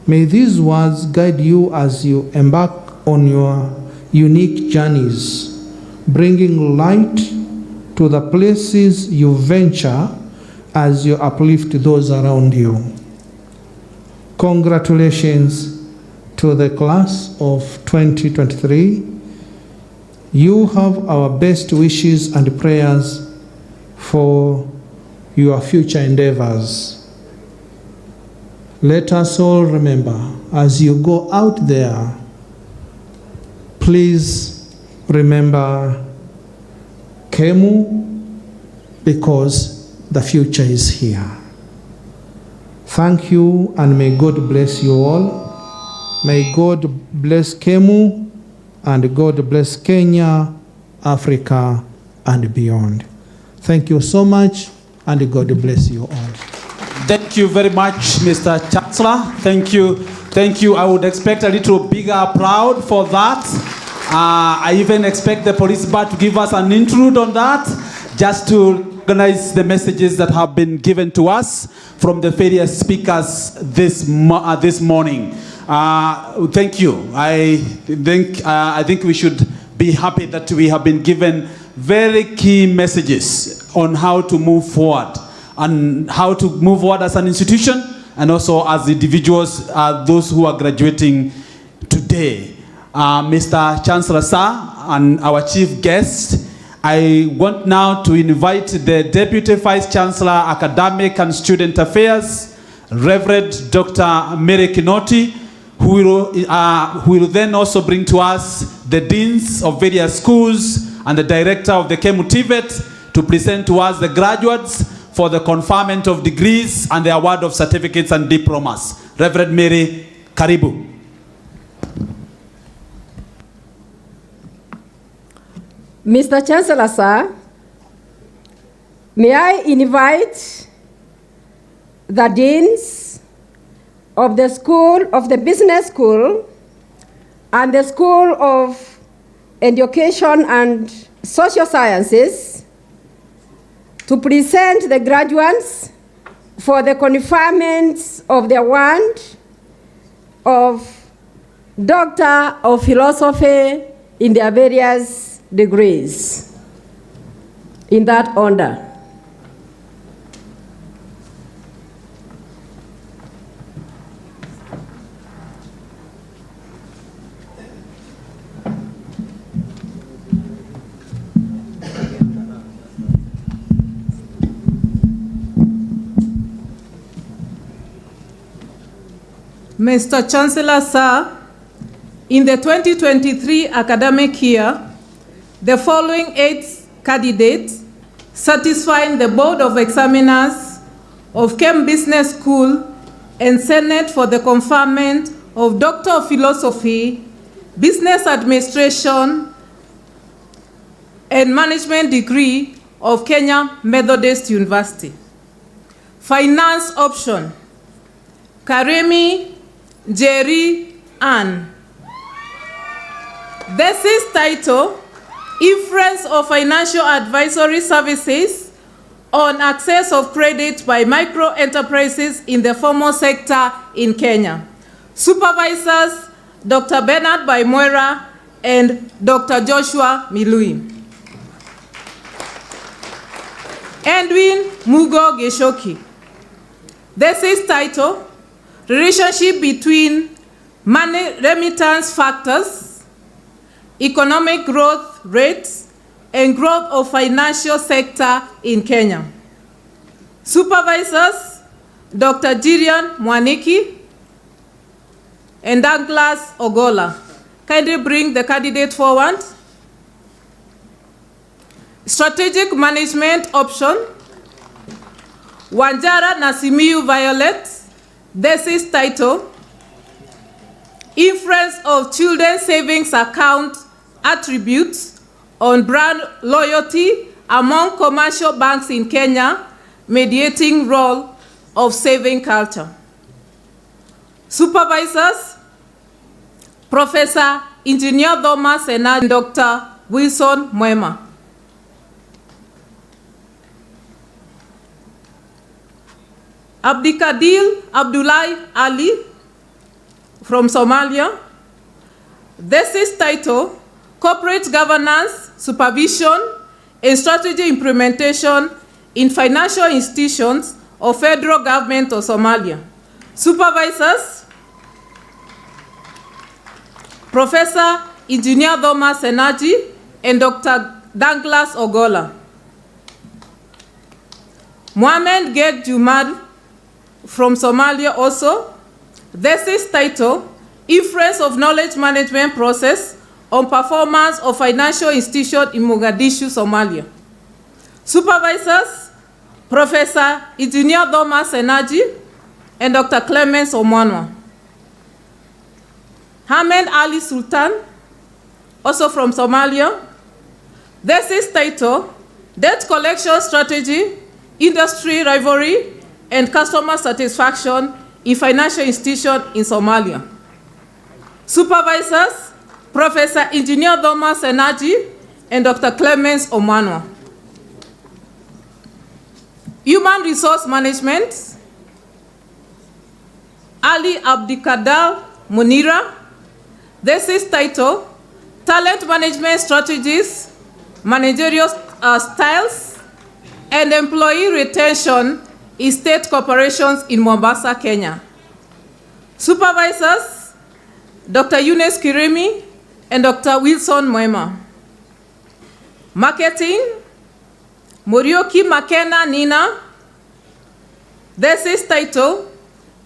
May these words guide you as you embark on your unique journeys, bringing light to the places you venture as you uplift those around you. Congratulations to the class of 2023. You have our best wishes and prayers for your future endeavors. Let us all remember, as you go out there, please remember KEMU, because the future is here. Thank you, and may God bless you all. May God bless KEMU, and God bless Kenya, Africa, and beyond. Thank you so much, and God bless you all. Thank you very much, Mr. Chancellor. Thank you. Thank you. I would expect a little bigger applaud for that. I even expect the police bar to give us an interlude on that, just to recognize the messages that have been given to us from the various speakers this morning. Thank you. I think we should be happy that we have been given very key messages on how to move forward, and how to move forward as an institution, and also as individuals, those who are graduating today. Mr. Chancellor, sir, and our chief guest, I want now to invite the Deputy Vice Chancellor, Academic and Student Affairs, Reverend Dr. Mary Kinoti, who will then also bring to us the deans of various schools and the director of the KEMU TVET to present to us the graduates for the conferment of degrees and the award of certificates and diplomas. Reverend Mary, karibu. Mr. Chancellor, sir, may I invite the deans of the School of the Business School and the School of Education and Social Sciences to present the graduates for the conferment of the award of Doctor of Philosophy in their various degrees, in that order. Mr. Chancellor, sir, in the 2023 academic year, the following 8 candidates satisfying the Board of Examiners of Chem Business School and Senate for the conferment of Doctor of Philosophy, Business Administration, and Management degree of Kenya Methodist University. Finance option, Karemi Jerry Ann. Thesis title, Inference of Financial Advisory Services on Access of Credit by Micro-Enterprises in the Formal Sector in Kenya. Supervisors, Dr. Bernard Baimwera and Dr. Joshua Milui. Edwin Mugo Geshoki. Thesis title, Relationship between money remittance factors, economic growth rates, and growth of financial sector in Kenya. Supervisors, Dr. Jirian Mwaniki and Douglas Ogola. Kindly bring the candidate forward. Strategic management option, Wanjara Nasimiu Violet. Thesis title, Inference of Children's Savings Account Attributes on Brand Loyalty Among Commercial Banks in Kenya, Mediating Role of Saving Culture. Supervisors, Professor Engineer Thomas and Dr. Wilson Mwema. Abdikadil Abdullahi Ali from Somalia. Thesis title, Corporate Governance, Supervision, and Strategy Implementation in Financial Institutions of Federal Government of Somalia. Supervisors, Professor Engineer Thomas Enaji and Dr. Douglas Ogola. Mohamed Ged Jumad from Somalia also. Thesis title, Inference of Knowledge Management Process on Performance of Financial Institution in Mogadishu, Somalia. Supervisors, Professor Engineer Thomas Enaji and Dr. Clemens Omwanwa. Ahmed Ali Sultan, also from Somalia. Thesis title, Debt Collection Strategy, Industry Rivalry, and Customer Satisfaction in Financial Institution in Somalia. Supervisors, Professor Engineer Thomas Enaji and Dr. Clemens Omwanwa. Human Resource Management, Ali Abdikadal Munira. Thesis title, Talent Management Strategies, Managerial Styles, and Employee Retention in State Corporations in Mombasa, Kenya. Supervisors, Dr. Eunice Kirimi and Dr. Wilson Mwema. Marketing, Morioki Makena Nina. Thesis title,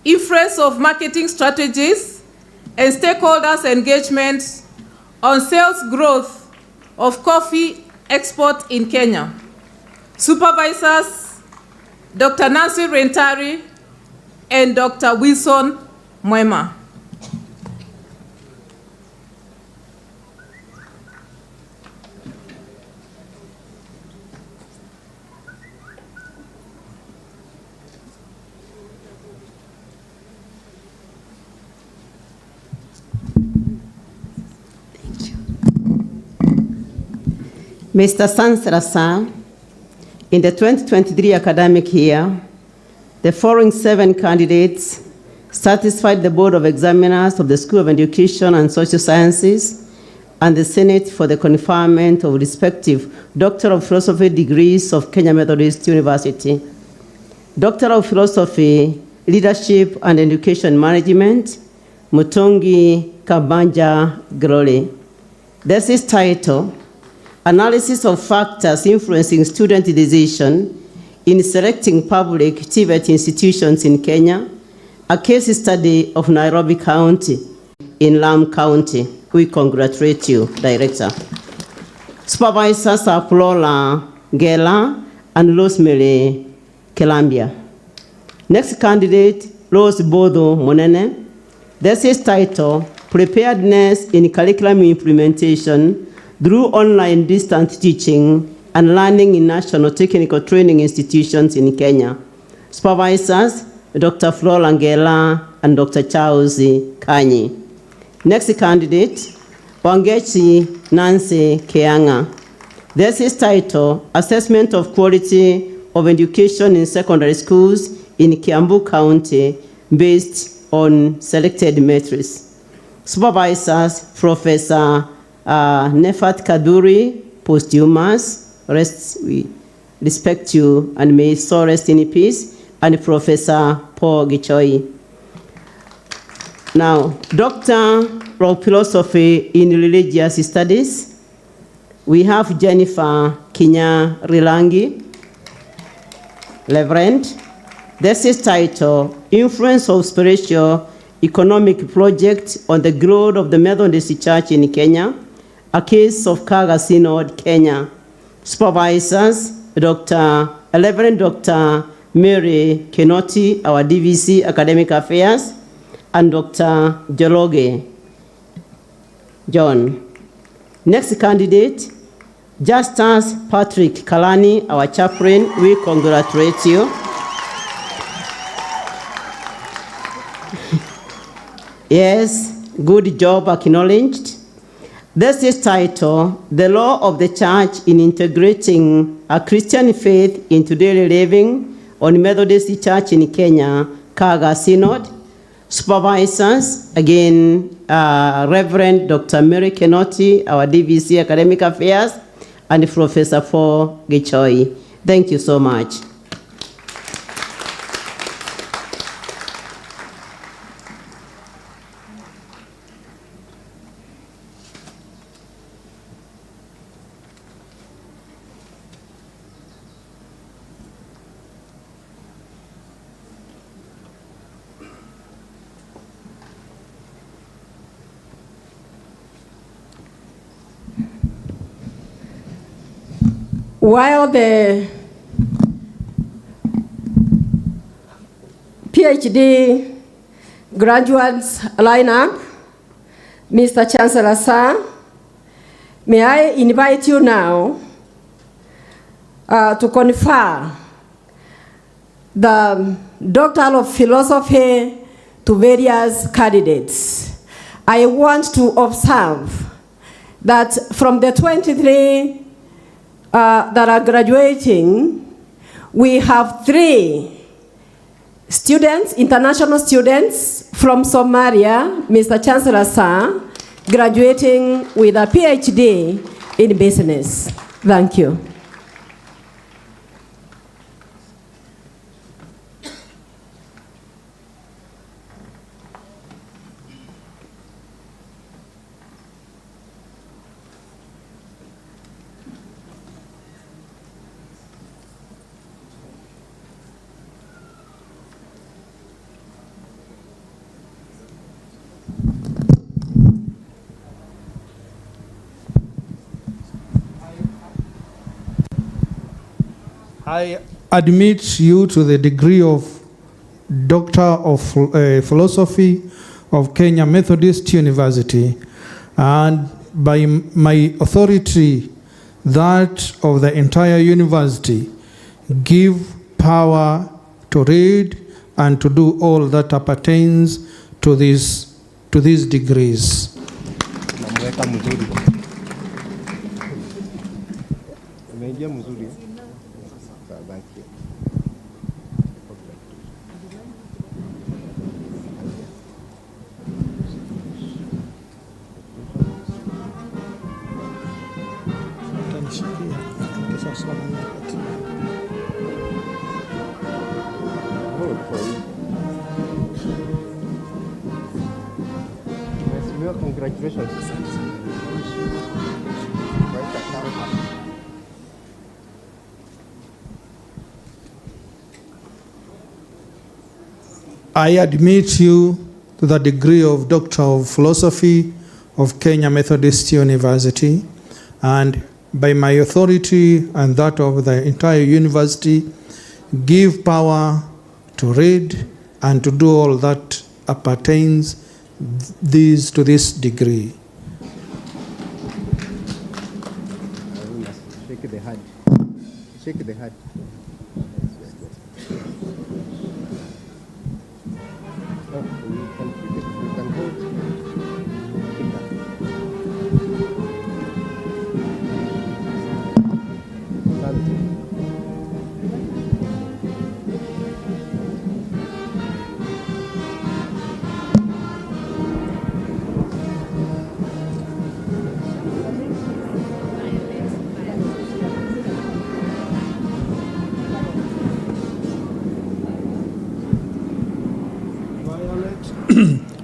Inference of Marketing Strategies and Stakeholders Engagement on Sales Growth of Coffee Export in Kenya. Supervisors, Dr. Nancy Rentari and Dr. Wilson Mwema. Mr. Chancellor, sir, in the 2023 academic year, the following 7 candidates satisfied the Board of Examiners of the School of Education and Social Sciences and the Senate for the conferment of respective Doctor of Philosophy degrees of Kenya Methodist University, Doctor of Philosophy, Leadership and Education Management, Mutungi Kabanja Glory. Thesis title, Analysis of Factors Influencing Student Decision in Selecting Public TVET Institutions in Kenya, a case study of Nairobi County in Lam County. We congratulate you, Director. Supervisors are Flora Gela and Rosemary Kelambia. Next candidate, Rose Bodo Monene. Thesis title, Preparedness in Curriculum Implementation through Online Distant Teaching and Learning in National Technical Training Institutions in Kenya. Supervisors, Dr. Flora Ngela and Dr. Charles Kanyi. Next candidate, Wangechi Nancy Keanga. Thesis title, Assessment of Quality of Education in Secondary Schools in Kiambu County based on selected metrics. Supervisors, Professor Nefat Kaduri, posthumous, we respect you and may so rest in peace, and Professor Paul Gichoi. Now, Doctor of Philosophy in Religious Studies, we have Jennifer Kinya Rilangi, Reverend. This is titled, Influence of Spiritual Economic Project on the Growth of the Methodist Church in Kenya, a case of Kaga Synod, Kenya. Supervisors, Reverend Dr. Mary Kenoti, our DVC Academic Affairs, and Dr. Jologe John. Next candidate, Justice Patrick Kalani, our chaplain. We congratulate you. Yes, good job acknowledged. This is titled, The Law of the Church in Integrating a Christian Faith into Daily Living on Methodist Church in Kenya, Kaga Synod. Supervisors, again, Reverend Dr. Mary Kenoti, our DVC Academic Affairs, and Professor Paul Gichoi. Thank you so much. While the PhD graduates line up, Mr. Chancellor, sir, may I invite you now to confer the Doctor of Philosophy to various candidates. I want to observe that from the 23 that are graduating, we have 3 students, international students from Somalia, Mr. Chancellor, sir, graduating with a PhD in business. Thank you. I admit you to the degree of Doctor of Philosophy of Kenya Methodist University, and by my authority, that of the entire university, give power to read and to do all that appertains to these degrees. Congratulations. I admit you to the degree of Doctor of Philosophy of Kenya Methodist University, and by my authority and that of the entire university, give power to read and to do all that appertains to this degree. Shake the hand. Shake the hand. You can hold. Keep that.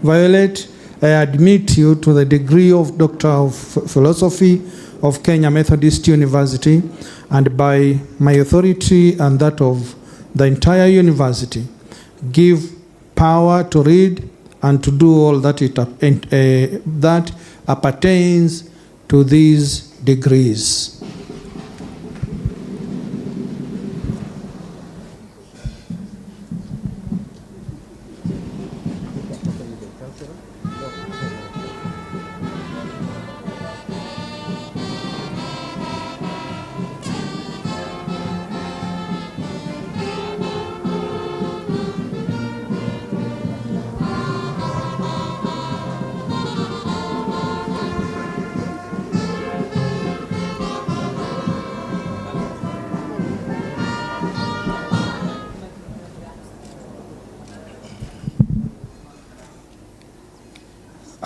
Violet, I admit you to the degree of Doctor of Philosophy of Kenya Methodist University, and by my authority and that of the entire university, give power to read and to do all that that appertains to these degrees.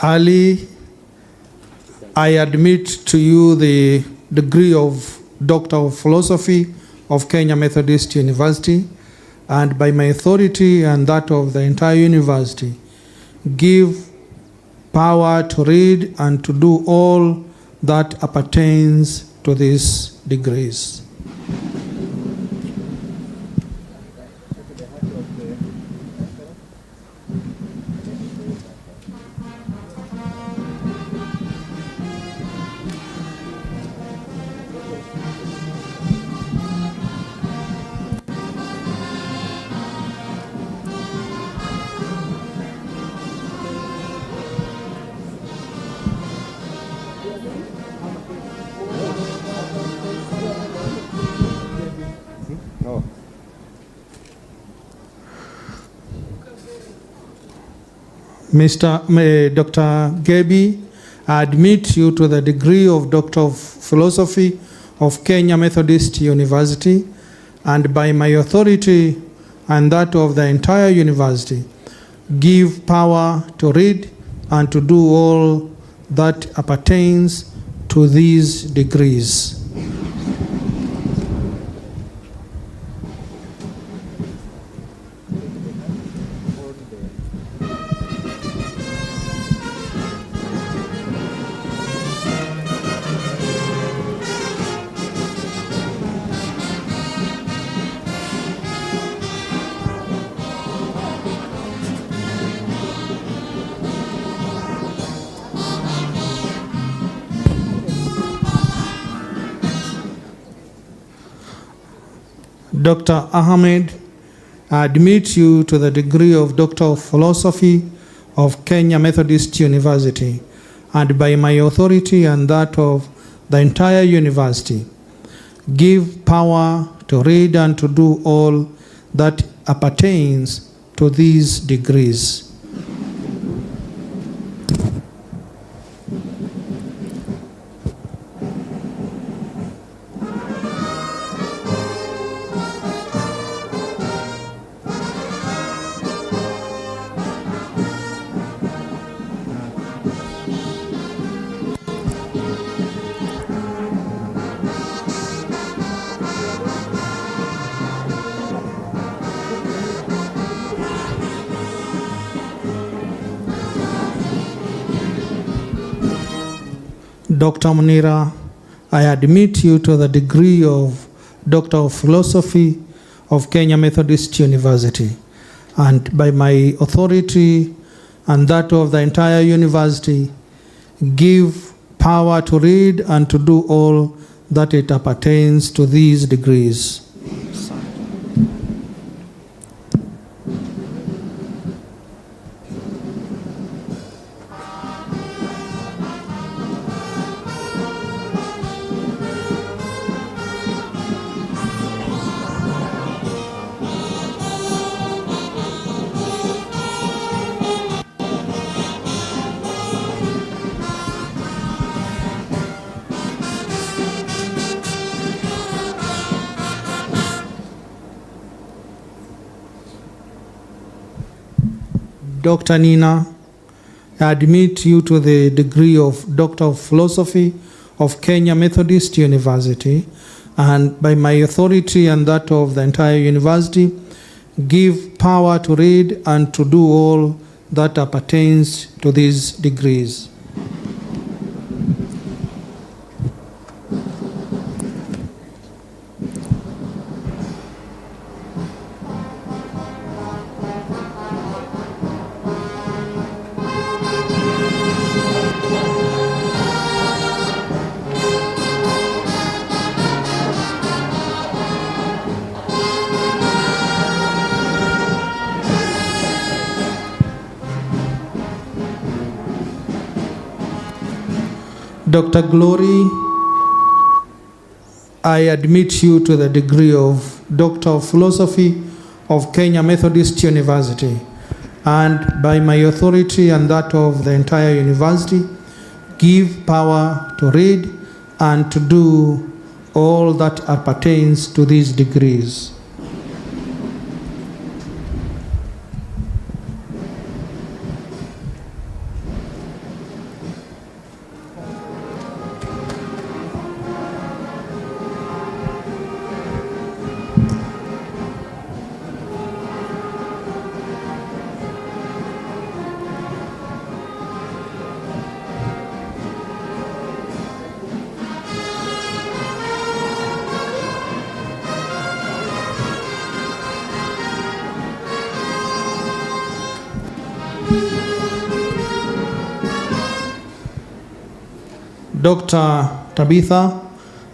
Ali, I admit to you the degree of Doctor of Philosophy of Kenya Methodist University, and by my authority and that of the entire university, give power to read and to do all that appertains to these degrees. Dr. Gebi, I admit you to the degree of Doctor of Philosophy of Kenya Methodist University, and by my authority and that of the entire university, give power to read and to do all that appertains to these degrees. Dr. Ahmed, I admit you to the degree of Doctor of Philosophy of Kenya Methodist University, and by my authority and that of the entire university, give power to read and to do all that appertains to these degrees. Dr. Munira, I admit you to the degree of Doctor of Philosophy of Kenya Methodist University, and by my authority and that of the entire university, give power to read and to do all that it appertains to these degrees. Dr. Nina, I admit you to the degree of Doctor of Philosophy of Kenya Methodist University, and by my authority and that of the entire university, give power to read and to do all that appertains to these degrees. Dr. Glory, I admit you to the degree of Doctor of Philosophy of Kenya Methodist University, and by my authority and that of the entire university, give power to read and to do all that appertains to these degrees. Dr. Tabitha,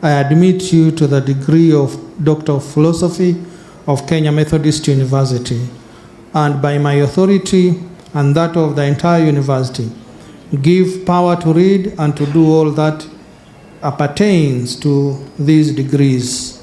I admit you to the degree of Doctor of Philosophy of Kenya Methodist University, and by my authority and that of the entire university, give power to read and to do all that appertains to these degrees.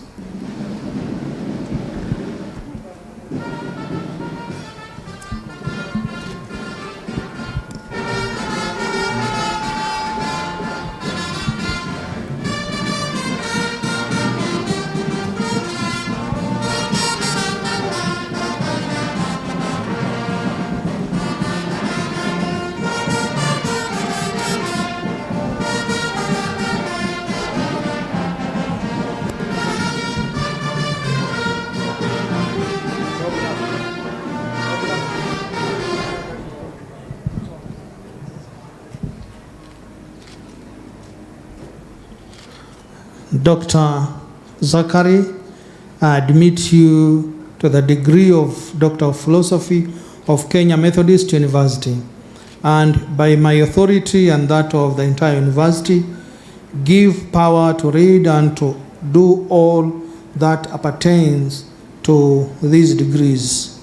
Dr. Zachary, I admit you to the degree of Doctor of Philosophy of Kenya Methodist University, and by my authority and that of the entire university, give power to read and to do all that appertains to these degrees.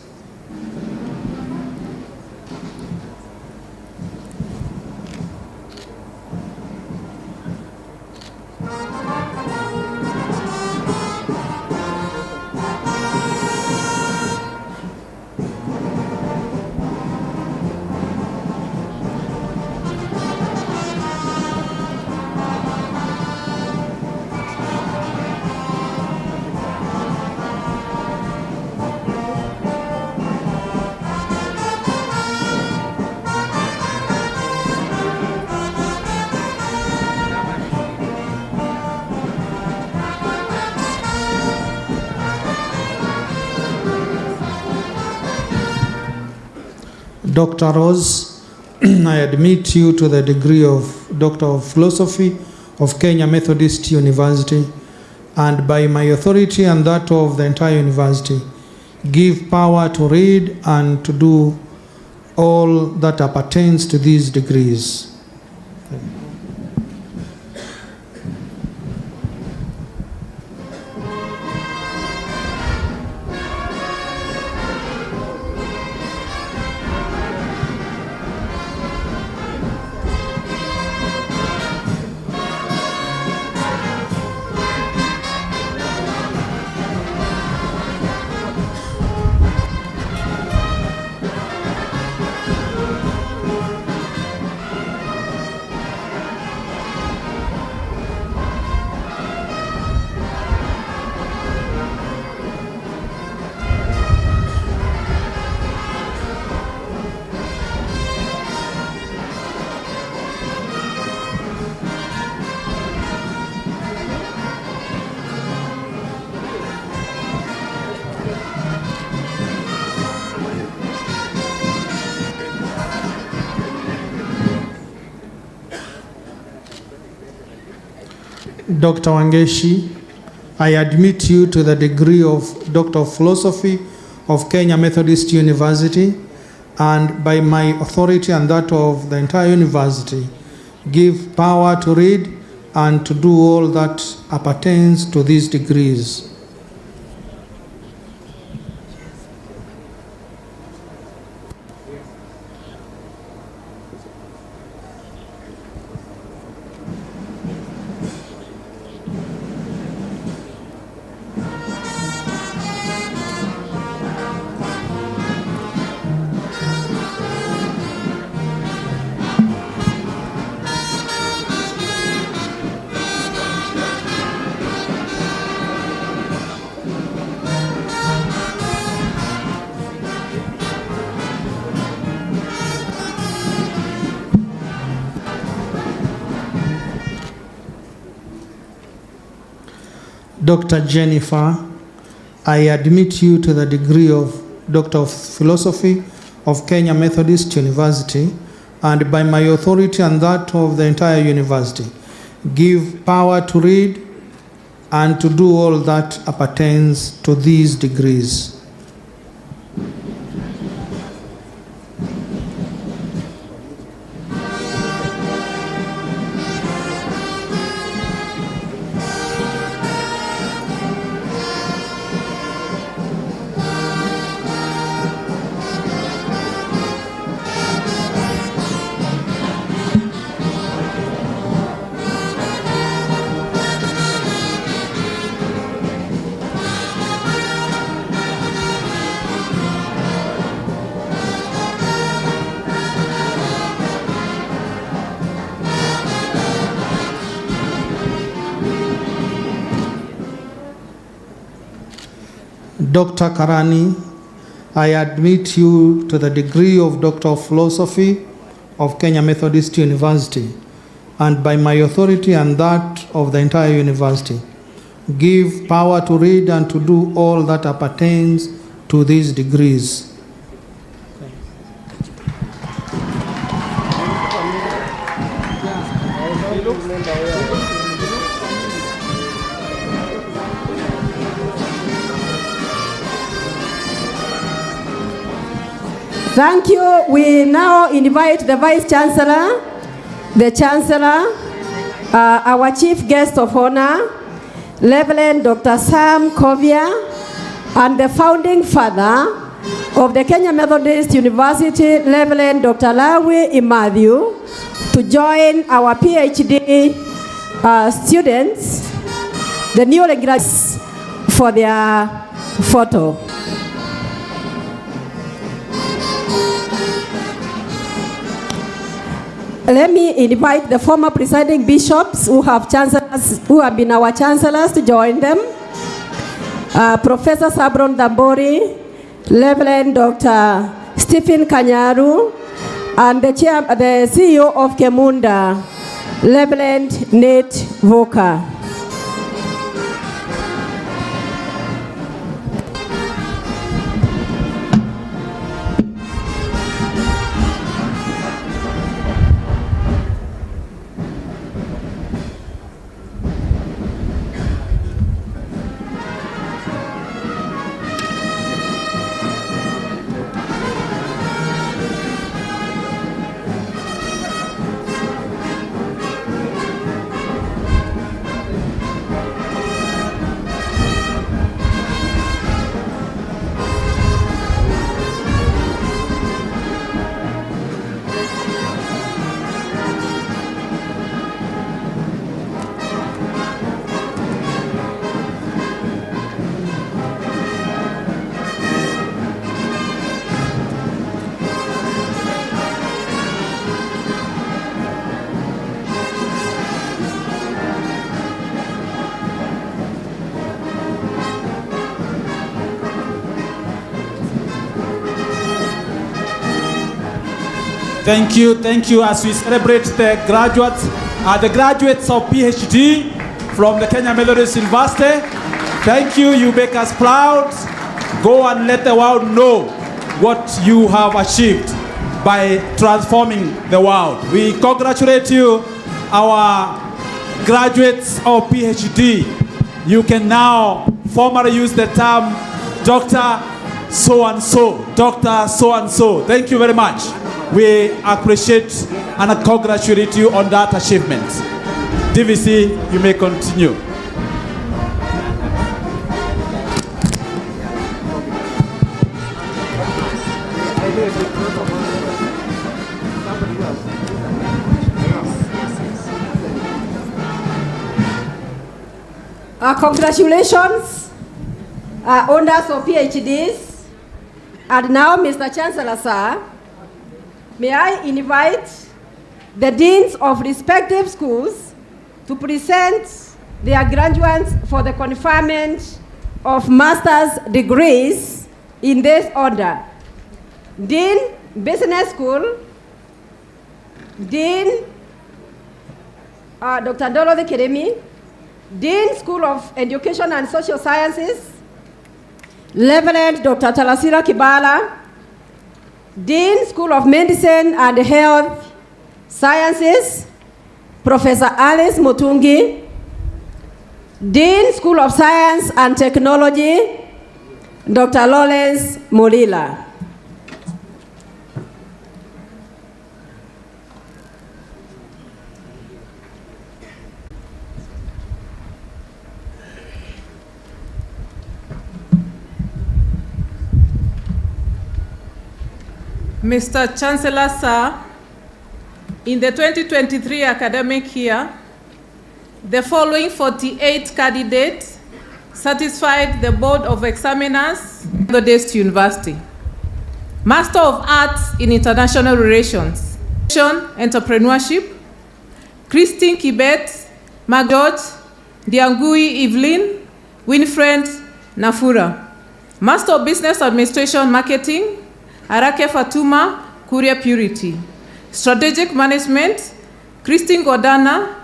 Dr. Rose, I admit you to the degree of Doctor of Philosophy of Kenya Methodist University, and by my authority and that of the entire university, give power to read and to do all that appertains to these degrees. Dr. Wangeshi, I admit you to the degree of Doctor of Philosophy of Kenya Methodist University, and by my authority and that of the entire university, give power to read and to do all that appertains to these degrees. Dr. Jennifer, I admit you to the degree of Doctor of Philosophy of Kenya Methodist University, and by my authority and that of the entire university, give power to read and to do all that appertains to these degrees. Dr. Karani, I admit you to the degree of Doctor of Philosophy of Kenya Methodist University, and by my authority and that of the entire university, give power to read and to do all that appertains to these degrees. Thank you. We now invite the Vice Chancellor, the Chancellor, our Chief Guest of Honor, Reverend Dr. Sam Kovia, and the founding father of the Kenya Methodist University, Reverend Dr. Lawi Imathiu, to join our PhD students, the newly graduates, for their photo. Let me invite the former presiding bishops who have been our chancellors to join them. Professor Sabron Dambori, Reverend Dr. Stephen Kanyaru, and the CEO of Kemunda, Reverend Nate Voka. Thank you, as we celebrate the graduates of PhD from the Kenya Methodist University. Thank you, you make us proud. Go and let the world know what you have achieved by transforming the world. We congratulate you, our graduates of PhD. You can now formally use the term Dr. So-and-so, Dr. So-and-so. Thank you very much. We appreciate and congratulate you on that achievement. DVC, you may continue. Congratulations, owners of PhDs. And now, Mr. Chancellor, sir, may I invite the deans of respective schools to present their graduates for the conferment of master's degrees in this order. Dean, Business School, Dean Dr. Dorothy Keremi, Dean, School of Education and Social Sciences, Reverend Dr. Talasira Kibala, Dean, School of Medicine and Health Sciences, Professor Alice Mutungi, Dean, School of Science and Technology, Dr. Lawrence Molila. Mr. Chancellor, sir, in the 2023 academic year, the following 48 candidates satisfied the Board of Examiners, Methodist University. Master of Arts in International Relations, Entrepreneurship, Christine Kibet, Margot, Diangui Evelyn, Winfred Nafura. Master of Business Administration, Marketing, Arake Fatuma, Kuria Purity. Strategic Management, Christine Godana,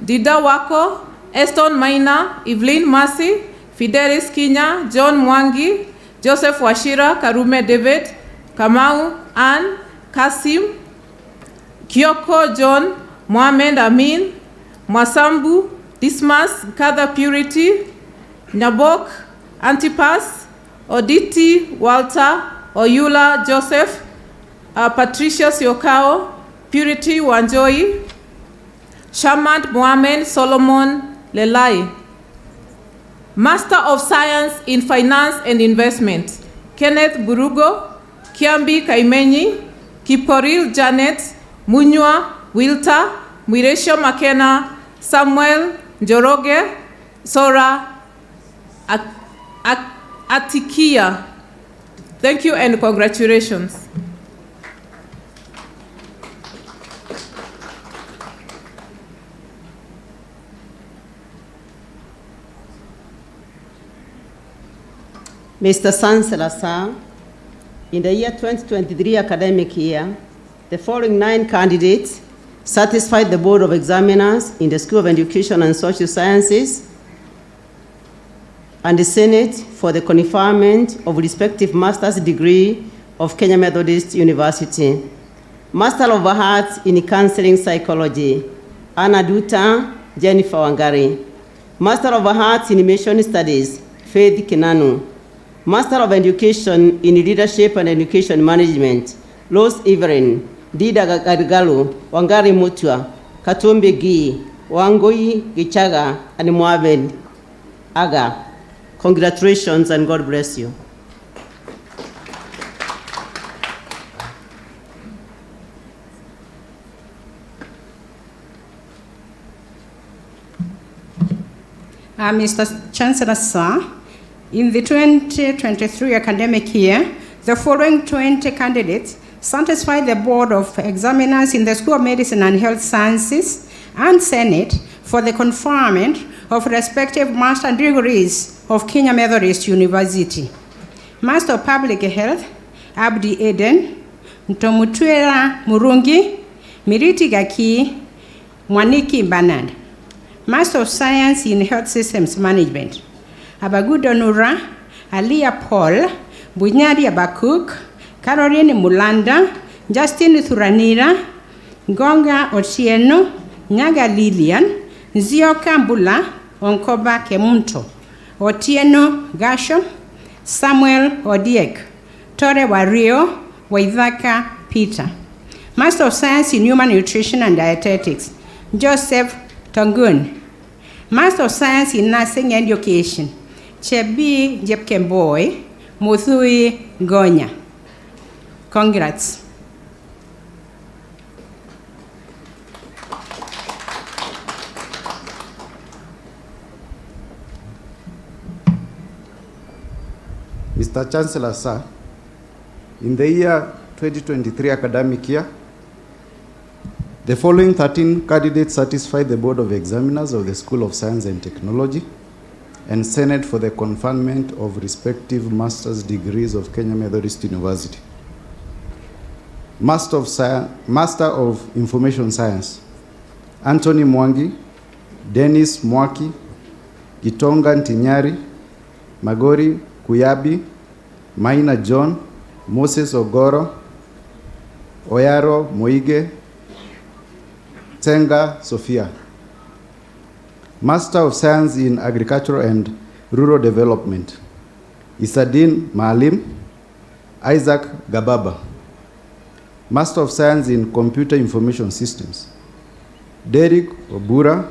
Dida Wako, Eston Maina, Evelyn Masi, Fidelis Kinya, John Mwangi, Joseph Washira, Karume David, Kamau Ann, Kasim, Kyoko John, Mohamed Amin, Mwasambu, Dismas, Kada Purity, Nyabok, Antipas, Oditi Walter, Oyula Joseph, Patricia Siokao, Purity Wanjoi, Shamant Mohamed Solomon Lelai. Master of Science in Finance and Investment, Kenneth Burugo, Kiambi Kaimenyi, Kiporil Janet, Munywa Wilta, Mwiresho Makena, Samuel Njoroge, Sora Atikia. Thank you and congratulations. Mr. Chancellor, sir, in the year 2023 academic year, the following 9 candidates satisfied the Board of Examiners in the School of Education and Social Sciences and the Senate for the conferment of respective master's degree of Kenya Methodist University. Master of Arts in Counseling Psychology, Anna Duta, Jennifer Wangari. Master of Arts in Mission Studies, Faith Kinanu. Master of Education in Leadership and Education Management, Rose Evelyn, Dida Gargalu, Wangari Mutua, Katumbi Gi, Wangui Gichaga, and Mohamed Aga. Congratulations and God bless you. Mr. Chancellor, sir, in the 2023 academic year, the following 20 candidates satisfied the Board of Examiners in the School of Medicine and Health Sciences and Senate for the conferment of respective master degrees of Kenya Methodist University. Master of Public Health, Abdi Eden, Ntomutwera Murungi, Miriti Gaki, Mwaniki Bernard, Master of Science in Health Systems Management. Abagudo Nura, Alia Paul, Bunyari Abakuk, Caroline Mulanda, Justin Thuranira, Gonga Otieno, Nyaga Lilian, Nzioka Mbula, Onkoba Kemunto, Otieno Gasho, Samuel Odiek, Tore Wario, Waithaka Peter. Master of Science in Human Nutrition and Dietetics, Joseph Tongun. Master of Science in Nursing Education, Chebi Jepkemboy, Muthui Gonya. Congrats. Mr. Chancellor, sir, in the year 2023 academic year, the following 13 candidates satisfied the Board of Examiners of the School of Science and Technology and Senate for the conferment of respective master's degrees of Kenya Methodist University. Master of Information Science, Anthony Mwangi, Dennis Mwaki, Gitonga Ntinyari, Magori Kuyabi, Maina John, Moses Ogoro, Oyaro Moige, Tenga Sophia. Master of Science in Agriculture and Rural Development, Isadin Maalim, Isaac Gababa. Master of Science in Computer Information Systems, Derek Obura,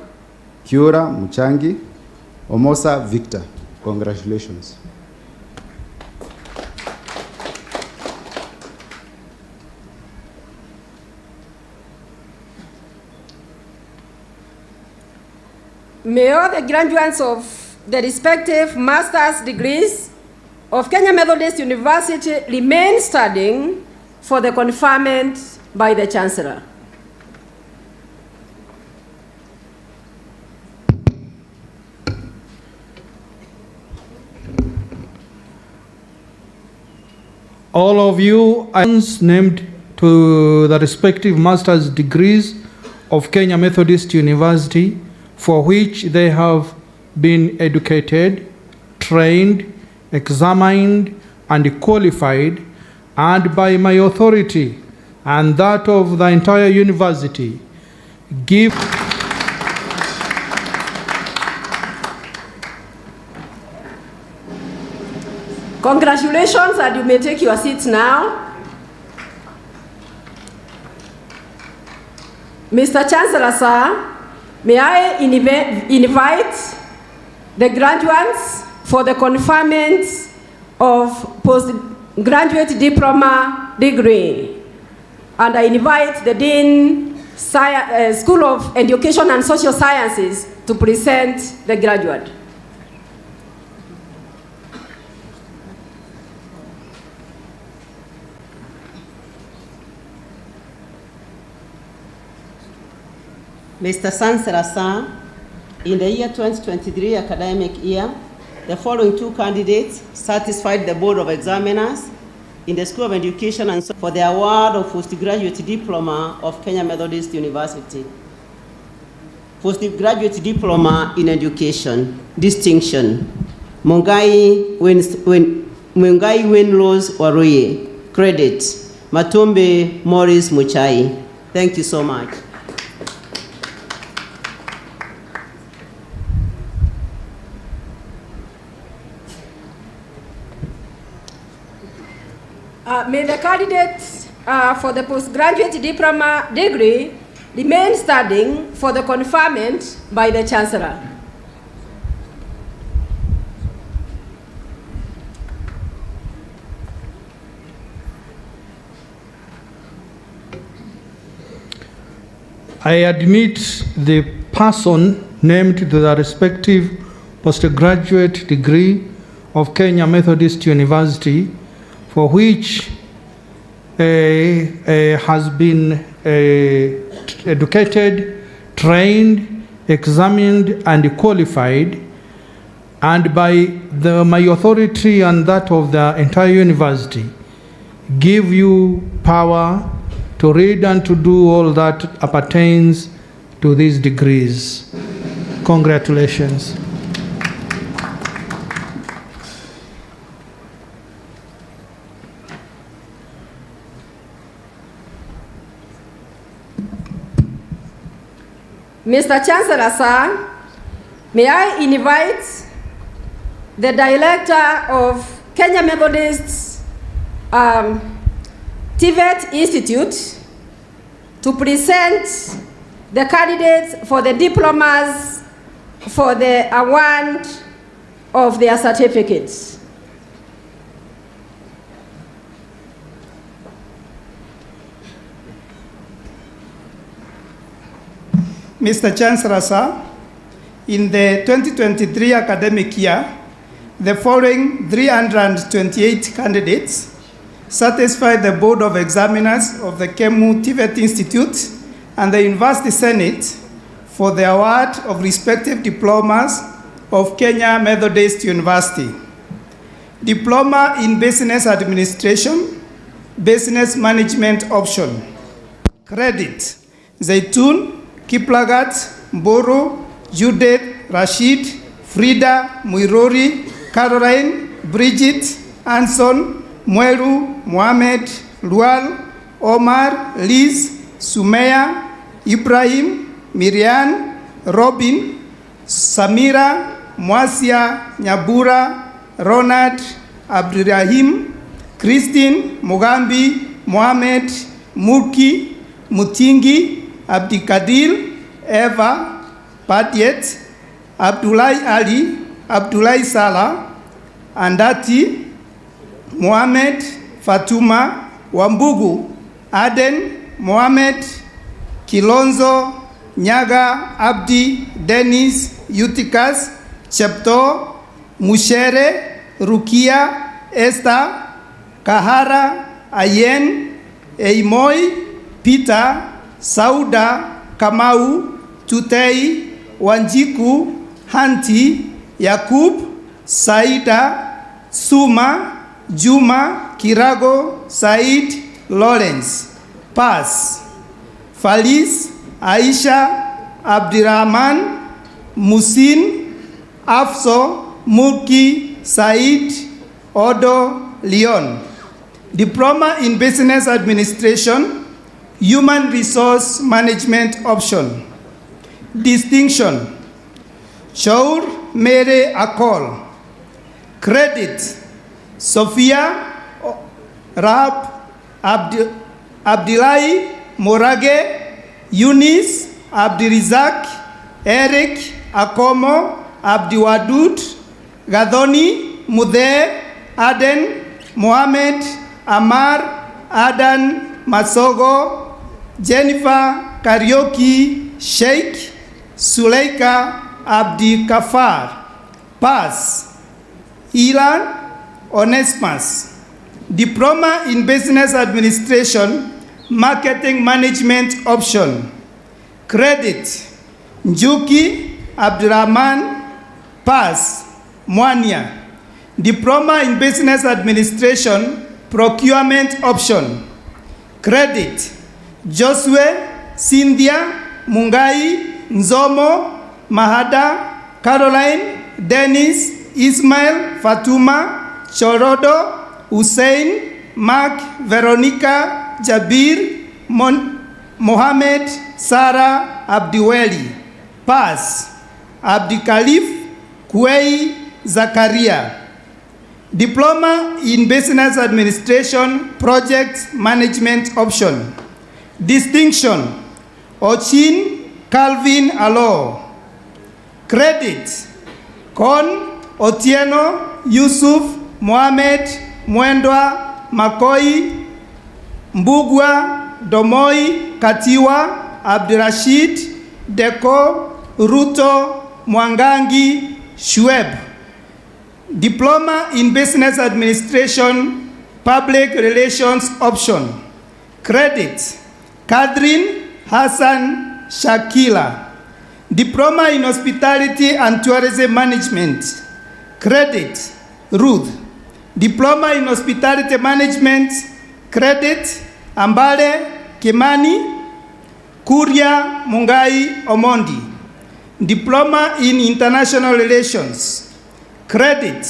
Kiora Muchangi, Omosa Victor. Congratulations. May all the graduates of the respective master's degrees of Kenya Methodist University remain studying for the conferment by the Chancellor. All of you are named to the respective master's degrees of Kenya Methodist University, for which they have been educated, trained, examined, and qualified, and by my authority and that of the entire university, give Congratulations, and you may take your seats now. Mr. Chancellor, sir, may I invite the graduates for the conferment of postgraduate diploma degree. And I invite the Dean, School of Education and Social Sciences to present the graduate. Mr. Chancellor, sir, in the year 2023 academic year, the following two candidates satisfied the Board of Examiners in the School of Education and for the award of Postgraduate Diploma of Kenya Methodist University. Postgraduate Diploma in Education, Distinction, Mungai Wenlos Waroye, Credit, Matumbe Morris Muchai. Thank you so much. May the candidates for the postgraduate diploma degree remain studying for the conferment by the Chancellor. I admit the person named to the respective postgraduate degree of Kenya Methodist University, for which has been educated, trained, examined, and qualified, and by my authority and that of the entire university, give you power to read and to do all that appertains to these degrees. Congratulations. Mr. Chancellor, sir, may I invite the Director of Kenya Methodist TVET Institute to present the candidates for the diplomas for the award of their certificates. Mr. Chancellor, sir, in the 2023 academic year, the following 328 candidates satisfied the Board of Examiners of the KEMU TVET Institute and the University Senate for the award of respective diplomas of Kenya Methodist University. Diploma in Business Administration, Business Management option. Credit, Zaitun, Kiplagat, Mboro, Judith, Rashid, Frida, Muirori, Caroline, Bridget, Anson, Mweru, Mohamed, Lual, Omar, Liz, Sumeya, Ibrahim, Miriam, Robin, Samira, Mwasia, Nyabura, Ronald, Abdurrahim, Christine, Mugambi, Mohamed, Murki, Mutingi, Abdikadir, Eva, Patiet, Abdullah Ali, Abdullah Salah, Andati, Mohamed, Fatuma, Wambugu, Aden, Mohamed, Kilonzo, Nyaga, Abdi, Dennis, Utikas, Chepto, Mushere, Rukia, Esther, Kahara, Ayen, Eimoi, Peter, Sauda, Kamau, Tutei, Wanjiku, Hanti, Yakub, Saida, Suma, Juma, Kirago, Said, Lawrence. Pass. Falis, Aisha, Abdirahman, Musin, Afso, Mulki, Said, Odo, Leon. Diploma in Business Administration, Human Resource Management option. Distinction, Shaur Mere Akol. Credit, Sophia Rab Abdillahi Morage, Eunice Abdirizak, Eric Akomo, Abdiwadud, Gadoni Mude, Aden, Mohamed, Amar, Adan, Masogo, Jennifer Karaoke, Sheikh, Suleika Abdi Kafar. Pass. Ilan Onesmus. Diploma in Business Administration, Marketing Management option. Credit, Njuki Abdurrahman. Pass. Mwania. Diploma in Business Administration, Procurement option. Credit, Josue, Cynthia, Mungai, Nzomo, Mahada, Caroline, Dennis, Ismail, Fatuma, Chorodo, Hussein, Mark, Veronica, Jabir, Mohammed, Sarah, Abdiweli. Pass. Abdi Khalif, Kuei, Zakaria. Diploma in Business Administration, Project Management option. Distinction, Ochin Calvin Alo. Credit, Kon Otieno, Yusuf, Mohamed, Mwendwa, Makoi, Mbugwa, Domoi, Katiwa, Abdirashid, Deko, Ruto, Mwangangi, Shueb. Diploma in Business Administration, Public Relations option. Credit, Kadrin Hassan Shakila. Diploma in Hospitality and Tourism Management. Credit, Ruth. Diploma in Hospitality Management, Credit, Ambale Kimani, Kuria Mungai Omondi. Diploma in International Relations. Credit,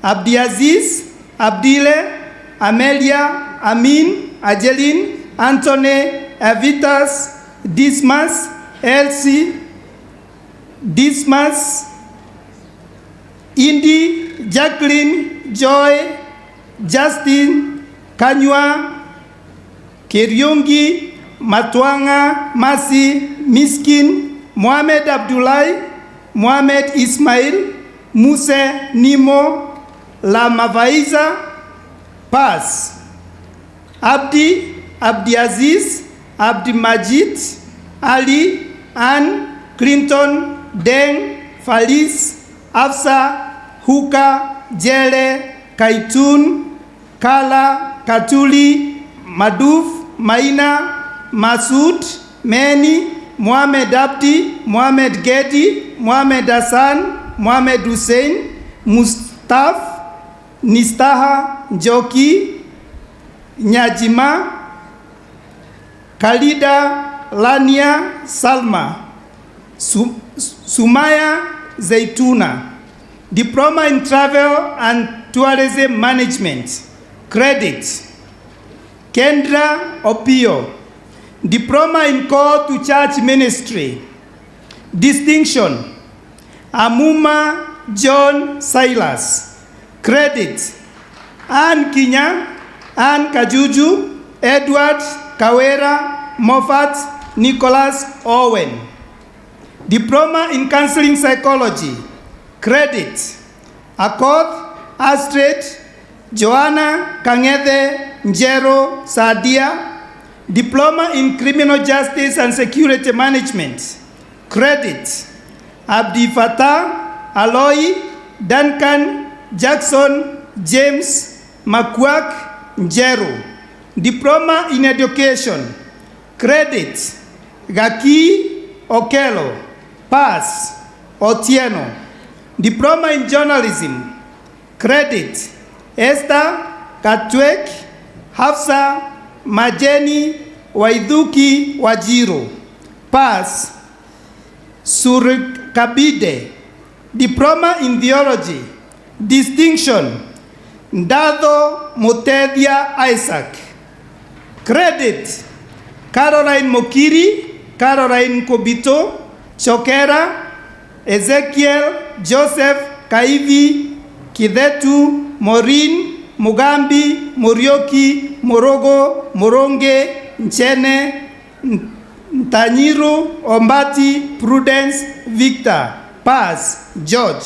Abdiaziz, Abdile, Amelia, Amin, Ajelin, Anthony, Evitas, Dismas, Elsie, Dismas, Indy, Jacqueline, Joy, Justin, Kanywa, Keriungi, Matwanga, Masi, Miskin, Mohamed Abdullahi, Mohamed Ismail, Muse, Nimo, Lamavaiza, Pass. Abdi, Abdiaziz, Abdi Majid, Ali, Ann, Clinton, Deng, Falis, Afsa, Huka, Jele, Kaitun, Kala, Katuli, Maduf, Maina, Masud, Meni, Mohamed Abdi, Mohamed Gedi, Mohamed Hassan, Mohamed Hussein, Mustaf, Nistaha, Njoki, Nyajima, Khalida, Lania, Salma, Sumaya, Zaituna. Diploma in Travel and Tourism Management. Credit, Kendra Opio. Diploma in Call to Church Ministry. Distinction, Amuma John Silas. Credit, Ann Kinya, Ann Kajuju, Edward Kawera, Moffat, Nicholas Owen. Diploma in Counseling Psychology. Credit, Akoth Astrid, Joanna Kangede Njero Sadia. Diploma in Criminal Justice and Security Management. Credit, Abdi Fatah, Aloy, Duncan, Jackson, James, Makwak, Njero. Diploma in Education. Credit, Gaki, Okelo. Pass, Otieno. Diploma in Journalism. Credit, Esther, Katwek, Hafsa, Majeni, Waidhuki, Wajiro. Pass, Surikabide. Diploma in Theology. Distinction, Ndado Mutedia Isaac. Credit, Caroline Mokiri, Caroline Kobito, Chokera, Ezekiel, Joseph, Kaivi, Kidetu, Maureen, Mugambi, Morioki, Morogo, Moronge, Nchene, Ntanyiru, Ombati, Prudence, Victor. Pass, George.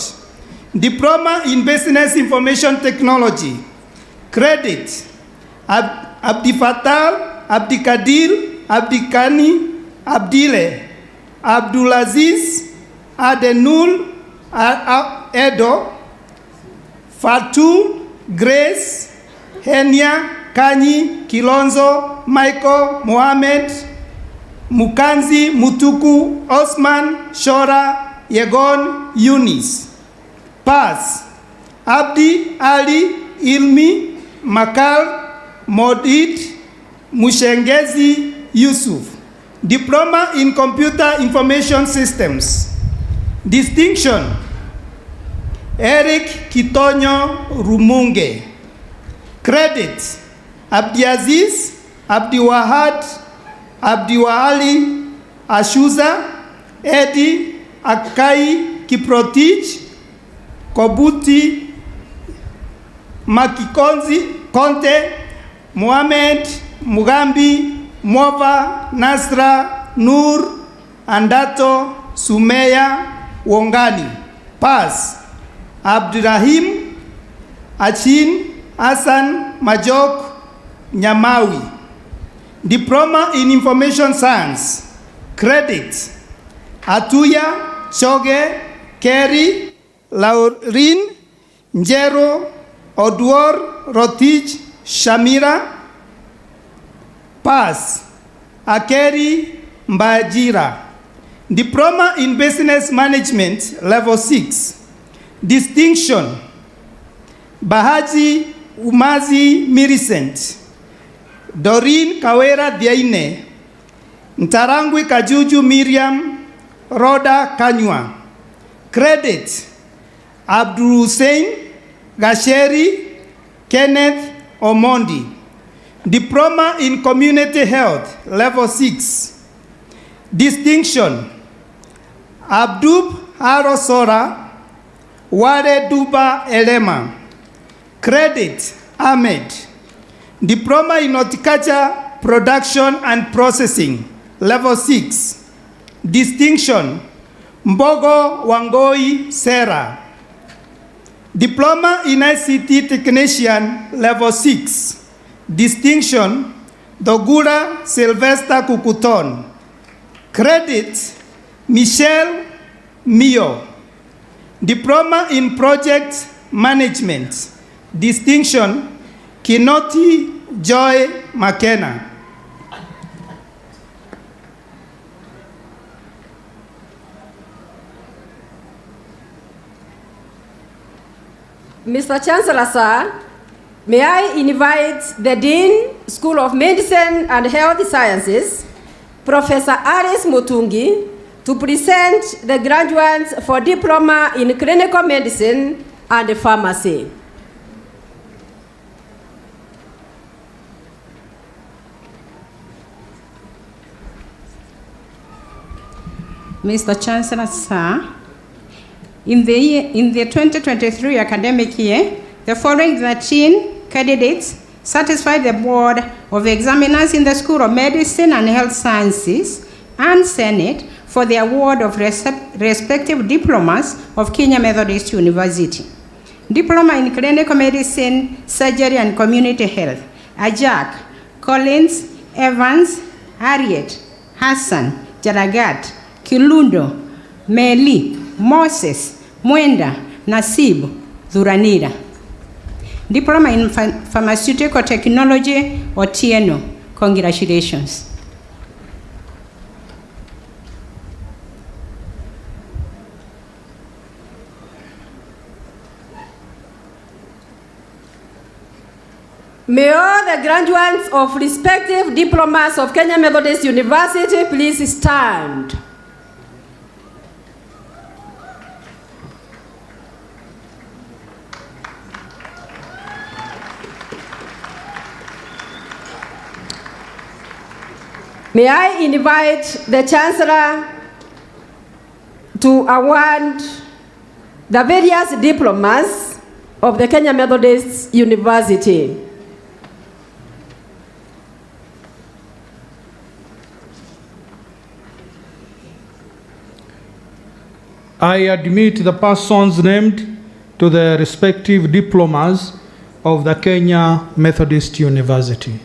Diploma in Business Information Technology. Credit, Abdi Fatal, Abdi Kadir, Abdi Kani, Abdile, Abdulaziz, Adenul, Edo, Fatu, Grace, Henia, Kanyi, Kilonzo, Michael, Mohamed, Mukanzi, Mutuku, Osman, Shora, Yegon, Eunice. Pass, Abdi, Ali, Ilmi, Makal, Modid, Mushengezi, Yusuf. Diploma in Computer Information Systems. Distinction, Eric Kitonyo Rumunge. Credit, Abdiaziz, Abdiwahad, Abdiwahali, Ashuza, Eddie, Akai Kiprotich, Kobuti, Makikonzi, Conte, Mohamed, Mugambi, Mova, Nasra, Nur, Andato, Sumeya, Wongani. Pass, Abdirahim, Achin, Hassan, Majok, Nyamawi. Diploma in Information Science. Credit, Atuya, Choge, Kerry, Laurin, Njero, Odwor, Rotich, Shamira. Pass, Akeri Mbajira. Diploma in Business Management, Level 6. Distinction, Bahaji Umazi Millicent. Doreen Kawera Diaine, Ntarangwi Kajuju Miriam Roda Kanywa. Credit, Abdul Hussein Gasheri Kenneth Omondi. Diploma in Community Health, Level 6. Distinction, Abdub Harosora Ware Duba Elema. Credit, Ahmed. Diploma in Horticulture, Production and Processing, Level 6. Distinction, Mbogo Wangoi Sarah. Diploma in ICT Technician, Level 6. Distinction, Dogura Sylvester Kukuton. Credit, Michelle Mio. Diploma in Project Management. Distinction, Kinoti Joy McKenna. Mr. Chancellor, sir, may I invite the Dean, School of Medicine and Health Sciences, Professor Aris Mutungi, to present the graduates for Diploma in Clinical Medicine and Pharmacy. Mr. Chancellor, sir, in the 2023 academic year, the following 13 candidates satisfied the Board of Examiners in the School of Medicine and Health Sciences and Senate for the award of respective diplomas of Kenya Methodist University. Diploma in Clinical Medicine, Surgery and Community Health, Ajak, Collins, Evans, Harriet, Hassan, Jaragat, Kilundo, Meli, Moses, Mwenda, Nasib, Dhuranira. Diploma in Pharmaceutical Technology, Otieno. Congratulations. May all the graduates of respective diplomas of Kenya Methodist University please stand. May I invite the Chancellor to award the various diplomas of the Kenya Methodist University. I admit the persons named to the respective diplomas of the Kenya Methodist University.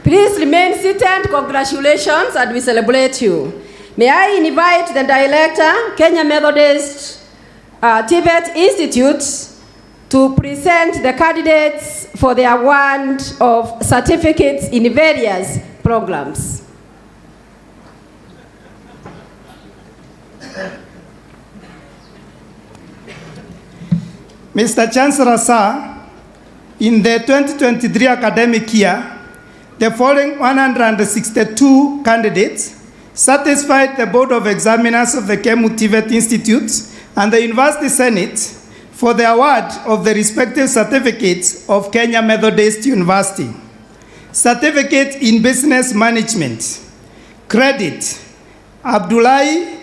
Please remain seated. Congratulations, and we celebrate you. May I invite the Director, Kenya Methodist Tibet Institute, to present the candidates for the award of certificates in various programs. Mr. Chancellor, sir, in the 2023 academic year, the following 162 candidates satisfied the Board of Examiners of the Kemu Tibet Institute and the University Senate for the award of the respective certificates of Kenya Methodist University. Certificate in Business Management. Credit, Abdullahi,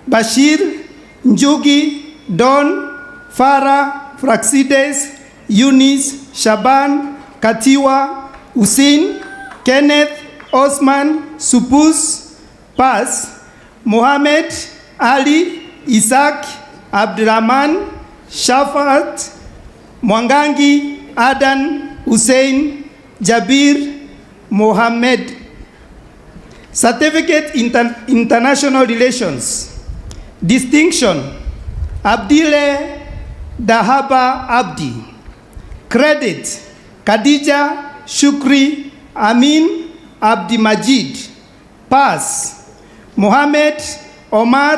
Bashir, Njugi, Don, Farah, Fraxides, Eunice, Shaban, Katiwa, Hussein, Kenneth, Osman, Supus, Paz, Mohammed, Ali, Isaac, Abdurrahman, Shafat, Mwangangi, Adan, Hussein, Jabir, Mohammed. Certificate in International Relations. Distinction, Abdile Dahaba Abdi. Credit, Khadija Shukri Amin Abdi Majid. Pass, Mohammed Omar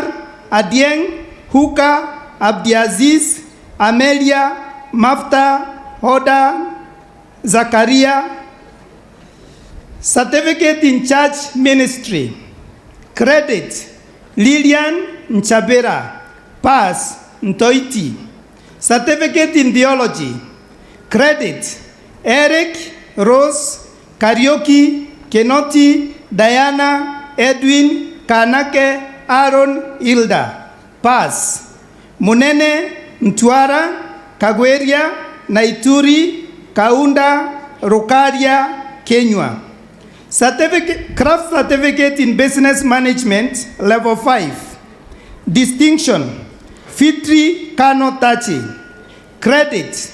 Adieng Huka Abdiaziz Amelia, Mafta, Hoda, Zakaria. Certificate in Church Ministry. Credit, Lilian Nchabera, Pass, Ntoiti. Certificate in Theology. Credit, Eric, Rose, Karaoke, Kenoti, Diana, Edwin, Kanake, Aaron, Hilda. Pass. Munene, Mtwara, Kagweria, Naituri, Kaunda, Rokaria, Kenywa. Craft Certificate in Business Management, Level 5. Distinction, Fitri Kano Tachi. Credit,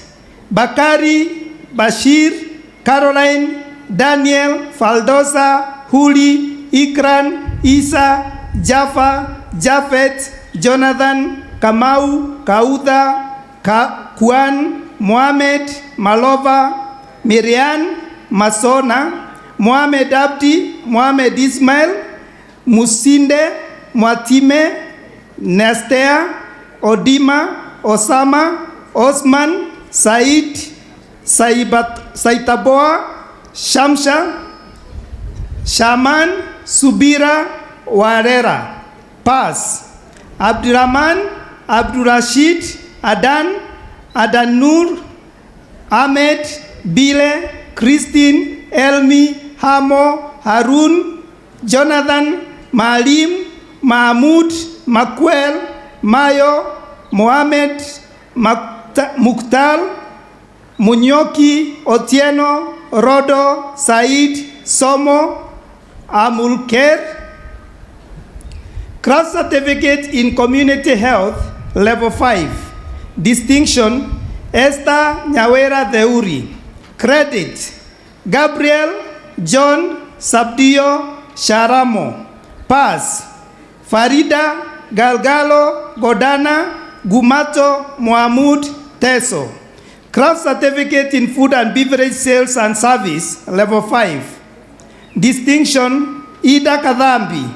Bakari, Bashir, Caroline, Daniel, Faldosa, Huli, Ikran, Isa, Jaffa, Jafet, Jonathan, Kamau, Kauda, Kuan, Mohamed, Malova, Miriam, Masona, Mohamed Abdi, Mohamed Ismail, Musinde, Mwatime, Nestea, Odima, Osama, Osman, Said, Saitaboa, Shamsha, Shaman, Subira, Warera. Pass. Abdurrahman, Abdurrashid, Adan, Adanur, Ahmed, Bile, Christine, Elmi, Hamo, Harun, Jonathan, Maalim, Mahmud, Makwel, Mayo, Mohamed, Mukhtar, Munyoki, Otieno, Rodo, Said, Somo, Amulker. Craft Certificate in Community Health, Level 5. Distinction, Esther Nyawera Theuri. Credit, Gabriel John Sabdio Sharamo. Pass. Farida Galgalo Godana Gumato Mohamud Teso. Craft Certificate in Food and Beverage Sales and Service, Level 5. Distinction, Ida Kadhambi.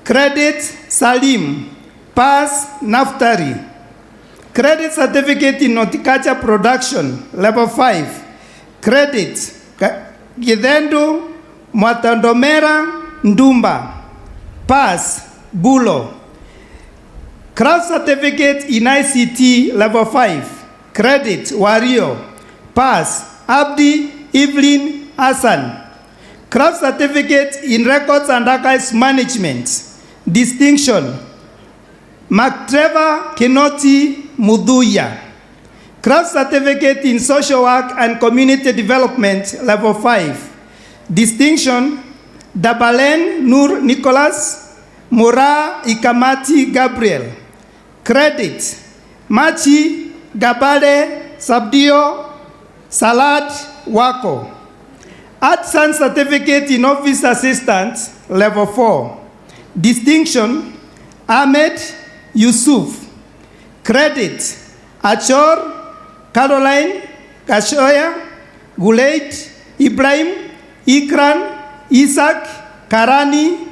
Credit, Salim. Pass, Naftari. Credit Certificate in Horticulture Production, Level 5. Credit, Gidendo Mwatandomera Ndumba. Pass, Bulo. Craft Certificate in ICT, Level 5. Credit, Wario. Pass, Abdi Evelyn Hassan. Craft Certificate in Records and Archives Management. Distinction, McTrevor Kenoti Muduya. Craft Certificate in Social Work and Community Development, Level 5. Distinction, Dabalen Nur Nicholas, Mura Ikamati Gabriel. Credit, Machi Gabale Sabdio Salad Wako. Arts and Certificate in Office Assistant, Level 4. Distinction, Ahmed Yusuf. Credit, Achor, Caroline, Kashoya, Guleit, Ibrahim, Ikran, Isaac, Karani,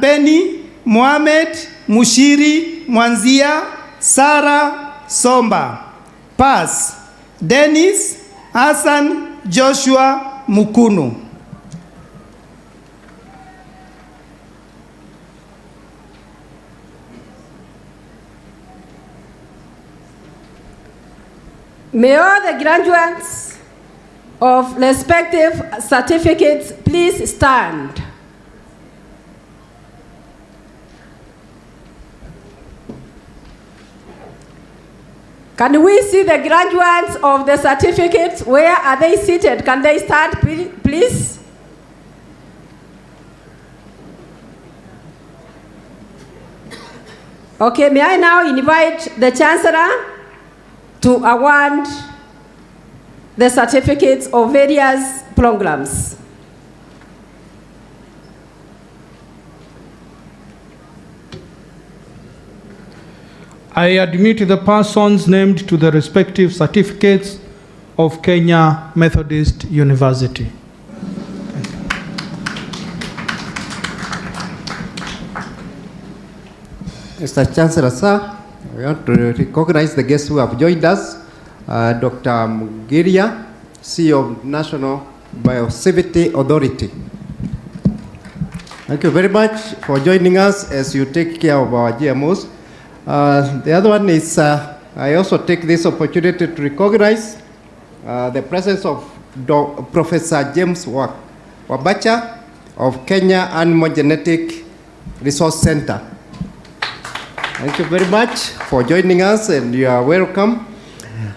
Beni, Mohamed, Mushiri, Mwanzia, Sarah, Somba. Pass. Dennis, Hassan, Joshua, Mukunu. May all the graduates of respective certificates please stand. Can we see the graduates of the certificates? Where are they seated? Can they stand, please? Okay, may I now invite the Chancellor to award the certificates of various programs. I admit the persons named to the respective certificates of Kenya Methodist University. Mr. Chancellor, sir, I want to recognize the guests who have joined us. Dr. Mugiria, CEO of National Biosafety Authority. Thank you very much for joining us as you take care of our GMOs. The other one is, I also take this opportunity to recognize the presence of Professor James Wabacha of Kenya Animal Genetic Resource Center. Thank you very much for joining us, and you are welcome.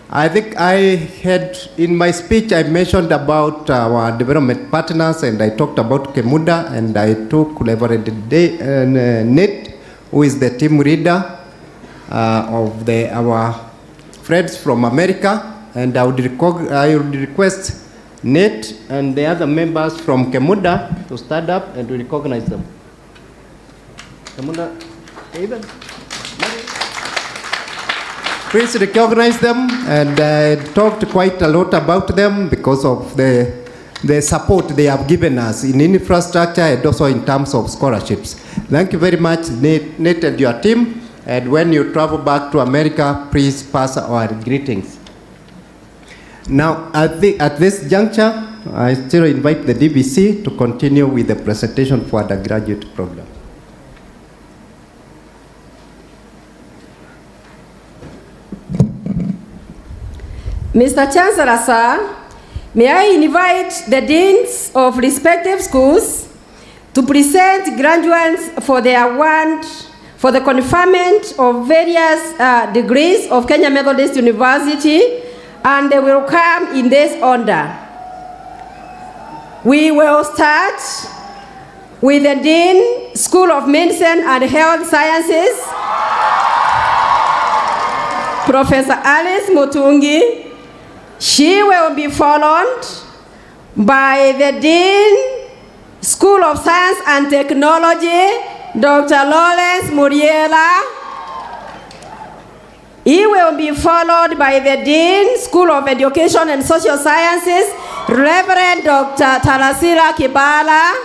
I think I had, in my speech, I mentioned about our development partners, and I talked about Kemuda, and I took Reverend Nate, who is the team leader of our friends from America, and I would request Nate and the other members from Kemuda to stand up and to recognize them. Kemuda, David? Please recognize them, and I talked quite a lot about them because of the support they have given us in infrastructure and also in terms of scholarships. Thank you very much, Nate and your team. And when you travel back to America, please pass our greetings. Now, at this juncture, I still invite the DVC to continue with the presentation for the graduate program. Mr. Chancellor, sir, may I invite the deans of respective schools to present graduates for their award for the conferment of various degrees of Kenya Methodist University, and they will come in this order. We will start with the Dean, School of Medicine and Health Sciences, Professor Alice Mutungi. She will be followed by the Dean, School of Science and Technology, Dr. Lawrence Muriela. He will be followed by the Dean, School of Education and Social Sciences, Reverend Dr. Talasila Kibala.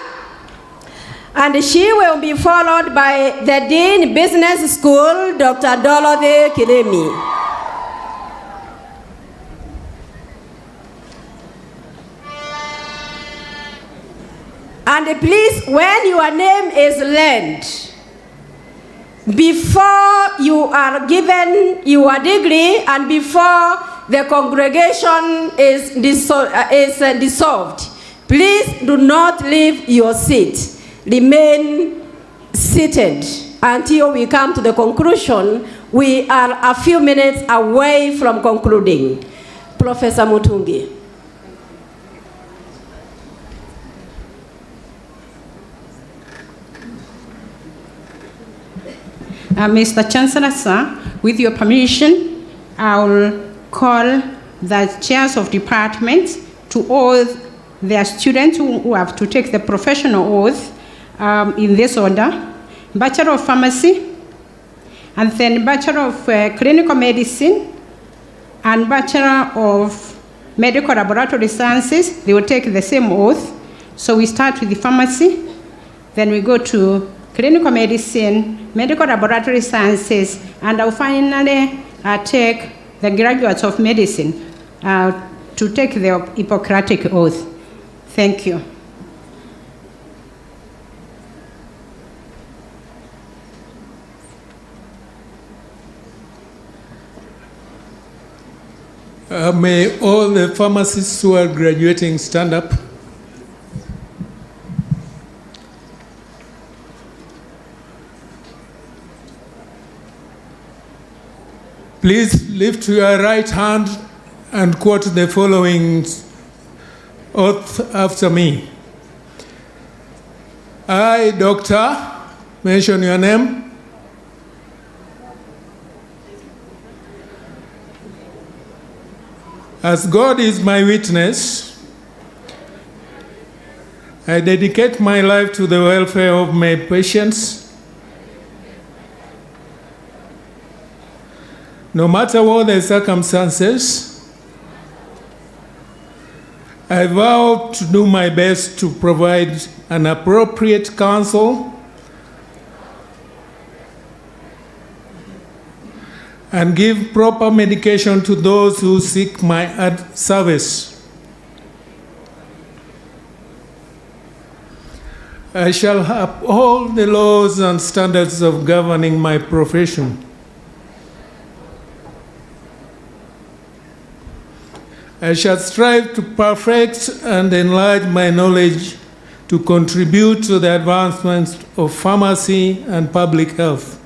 And she will be followed by the Dean, Business School, Dr. Dorothy Kilemi. And please, when your name is learned, before you are given your degree and before the congregation is dissolved, please do not leave your seat. Remain seated until we come to the conclusion. We are a few minutes away from concluding. Professor Mutungi. Mr. Chancellor, sir, with your permission, I will call the chairs of departments to oath their students who have to take the professional oath in this order. Bachelor of Pharmacy, and then Bachelor of Clinical Medicine, and Bachelor of Medical Laboratory Sciences. They will take the same oath. So we start with the pharmacy, then we go to clinical medicine, medical laboratory sciences, and I'll finally take the graduates of medicine to take the Hippocratic oath. Thank you. May all the pharmacists who are graduating stand up. Please lift your right hand and quote the following oath after me. I, Doctor, mention your name. As God is my witness, I dedicate my life to the welfare of my patients. No matter what the circumstances, I vow to do my best to provide an appropriate counsel and give proper medication to those who seek my service. I shall uphold the laws and standards of governing my profession. I shall strive to perfect and enlarge my knowledge to contribute to the advancement of pharmacy and public health.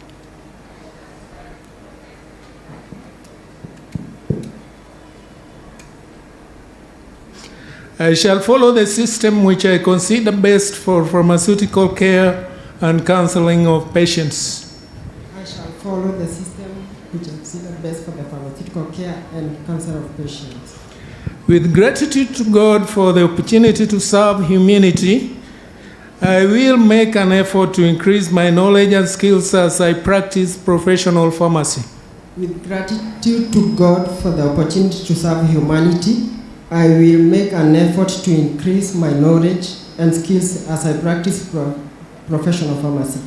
I shall follow the system which I consider best for pharmaceutical care and counseling of patients. I shall follow the system which I consider best for the pharmaceutical care and counseling of patients. With gratitude to God for the opportunity to serve humanity, I will make an effort to increase my knowledge and skills as I practice professional pharmacy. With gratitude to God for the opportunity to serve humanity, I will make an effort to increase my knowledge and skills as I practice professional pharmacy.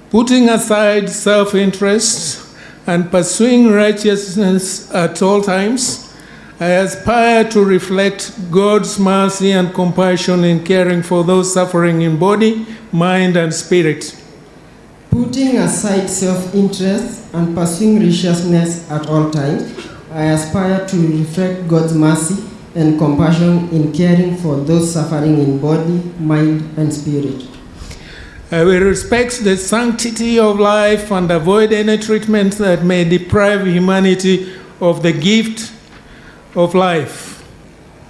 Putting aside self-interest and pursuing righteousness at all times, I aspire to reflect God's mercy and compassion in caring for those suffering in body, mind, and spirit. Putting aside self-interest and pursuing righteousness at all times, I aspire to reflect God's mercy and compassion in caring for those suffering in body, mind, and spirit. I will respect the sanctity of life and avoid any treatment that may deprive humanity of the gift of life.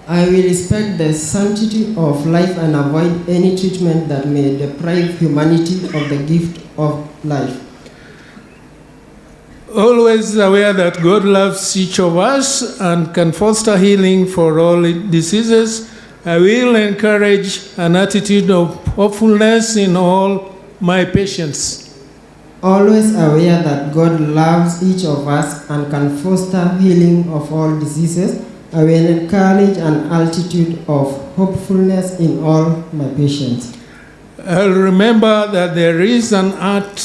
I will respect the sanctity of life and avoid any treatment that may deprive humanity of the gift of life. Always aware that God loves each of us and can foster healing for all diseases, I will encourage an attitude of hopefulness in all my patients. Always aware that God loves each of us and can foster healing of all diseases, I will encourage an attitude of hopefulness in all my patients. I'll remember that there is an art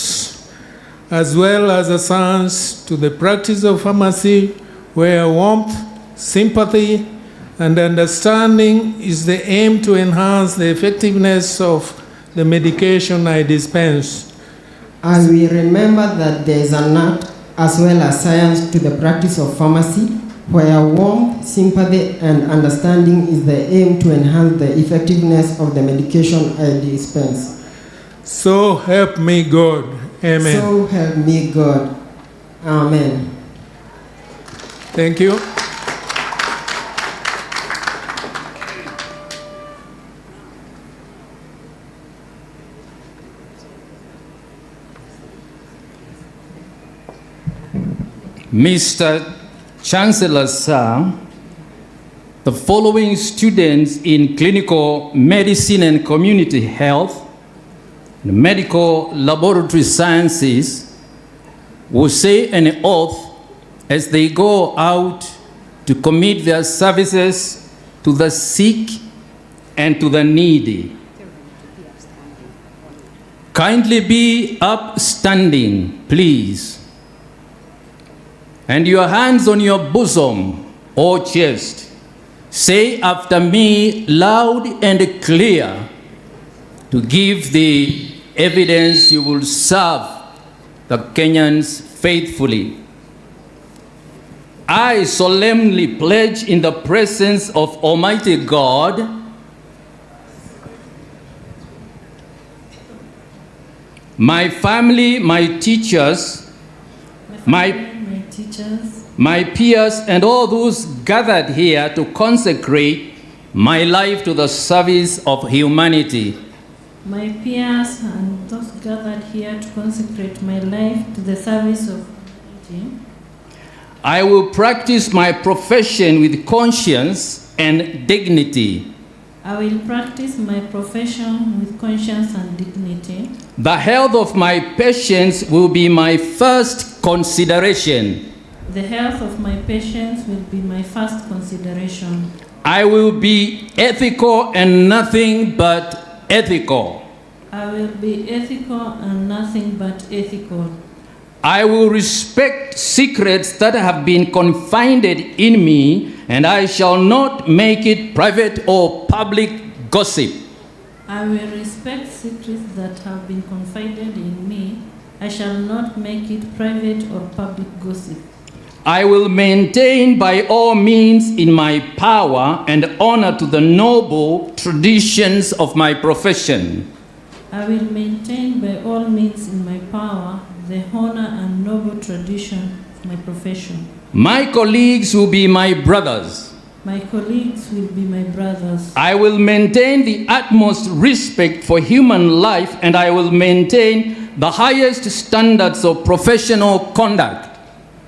as well as a science to the practice of pharmacy where warmth, sympathy, and understanding is the aim to enhance the effectiveness of the medication I dispense. As we remember that there is an art as well as science to the practice of pharmacy, where warmth, sympathy, and understanding is the aim to enhance the effectiveness of the medication I dispense. So help me God. Amen. So help me God. Amen. Thank you. Mr. Chancellor, sir, the following students in clinical medicine and community health, medical laboratory sciences will say an oath as they go out to commit their services to the sick and to the needy. Kindly be upstanding, please. And your hands on your bosom or chest. Say after me loud and clear to give the evidence you will serve the Kenyans faithfully. I solemnly pledge in the presence of Almighty God my family, my teachers, my peers, and all those gathered here to consecrate my life to the service of humanity. My peers and those gathered here to consecrate my life to the service of humanity. I will practice my profession with conscience and dignity. I will practice my profession with conscience and dignity. The health of my patients will be my first consideration. The health of my patients will be my first consideration. I will be ethical and nothing but ethical. I will be ethical and nothing but ethical. I will respect secrets that have been confided in me, and I shall not make it private or public gossip. I will respect secrets that have been confided in me. I shall not make it private or public gossip. I will maintain by all means in my power and honor to the noble traditions of my profession. I will maintain by all means in my power the honor and noble tradition of my profession. My colleagues will be my brothers. My colleagues will be my brothers. I will maintain the utmost respect for human life, and I will maintain the highest standards of professional conduct.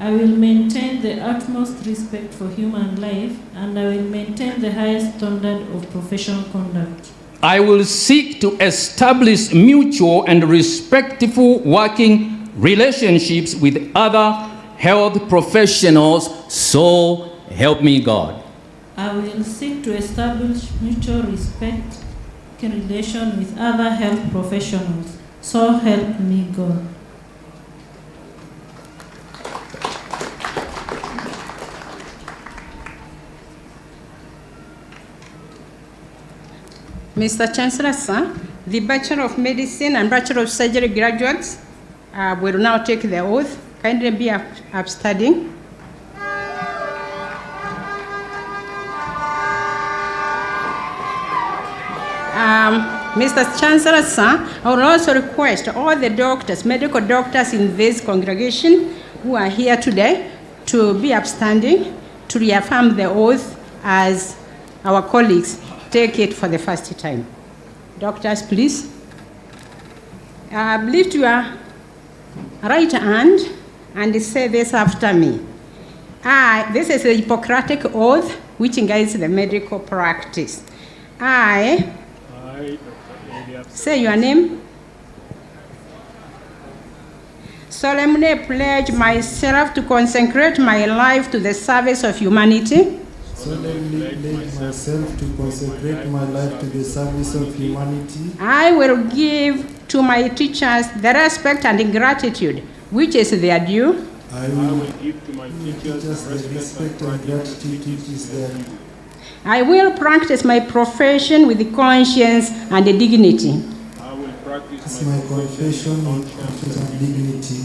I will maintain the utmost respect for human life, and I will maintain the highest standard of professional conduct. I will seek to establish mutual and respectful working relationships with other health professionals, so help me God. I will seek to establish mutual respect in relation with other health professionals, so help me God. Mr. Chancellor, sir, the Bachelor of Medicine and Bachelor of Surgery graduates will now take the oath. Kindly be upstanding. Mr. Chancellor, sir, I will also request all the doctors, medical doctors in this congregation who are here today to be upstanding, to reaffirm the oath as our colleagues take it for the first time. Doctors, please. Lift your right hand and say this after me. This is a Hippocratic oath which guides the medical practice. Say your name. Solemnly pledge myself to consecrate my life to the service of humanity. Solemnly pledge myself to consecrate my life to the service of humanity. I will give to my teachers the respect and gratitude which is their due. I will give to my teachers the respect and gratitude which is their due. I will practice my profession with conscience and dignity. I will practice my confession with conscience and dignity.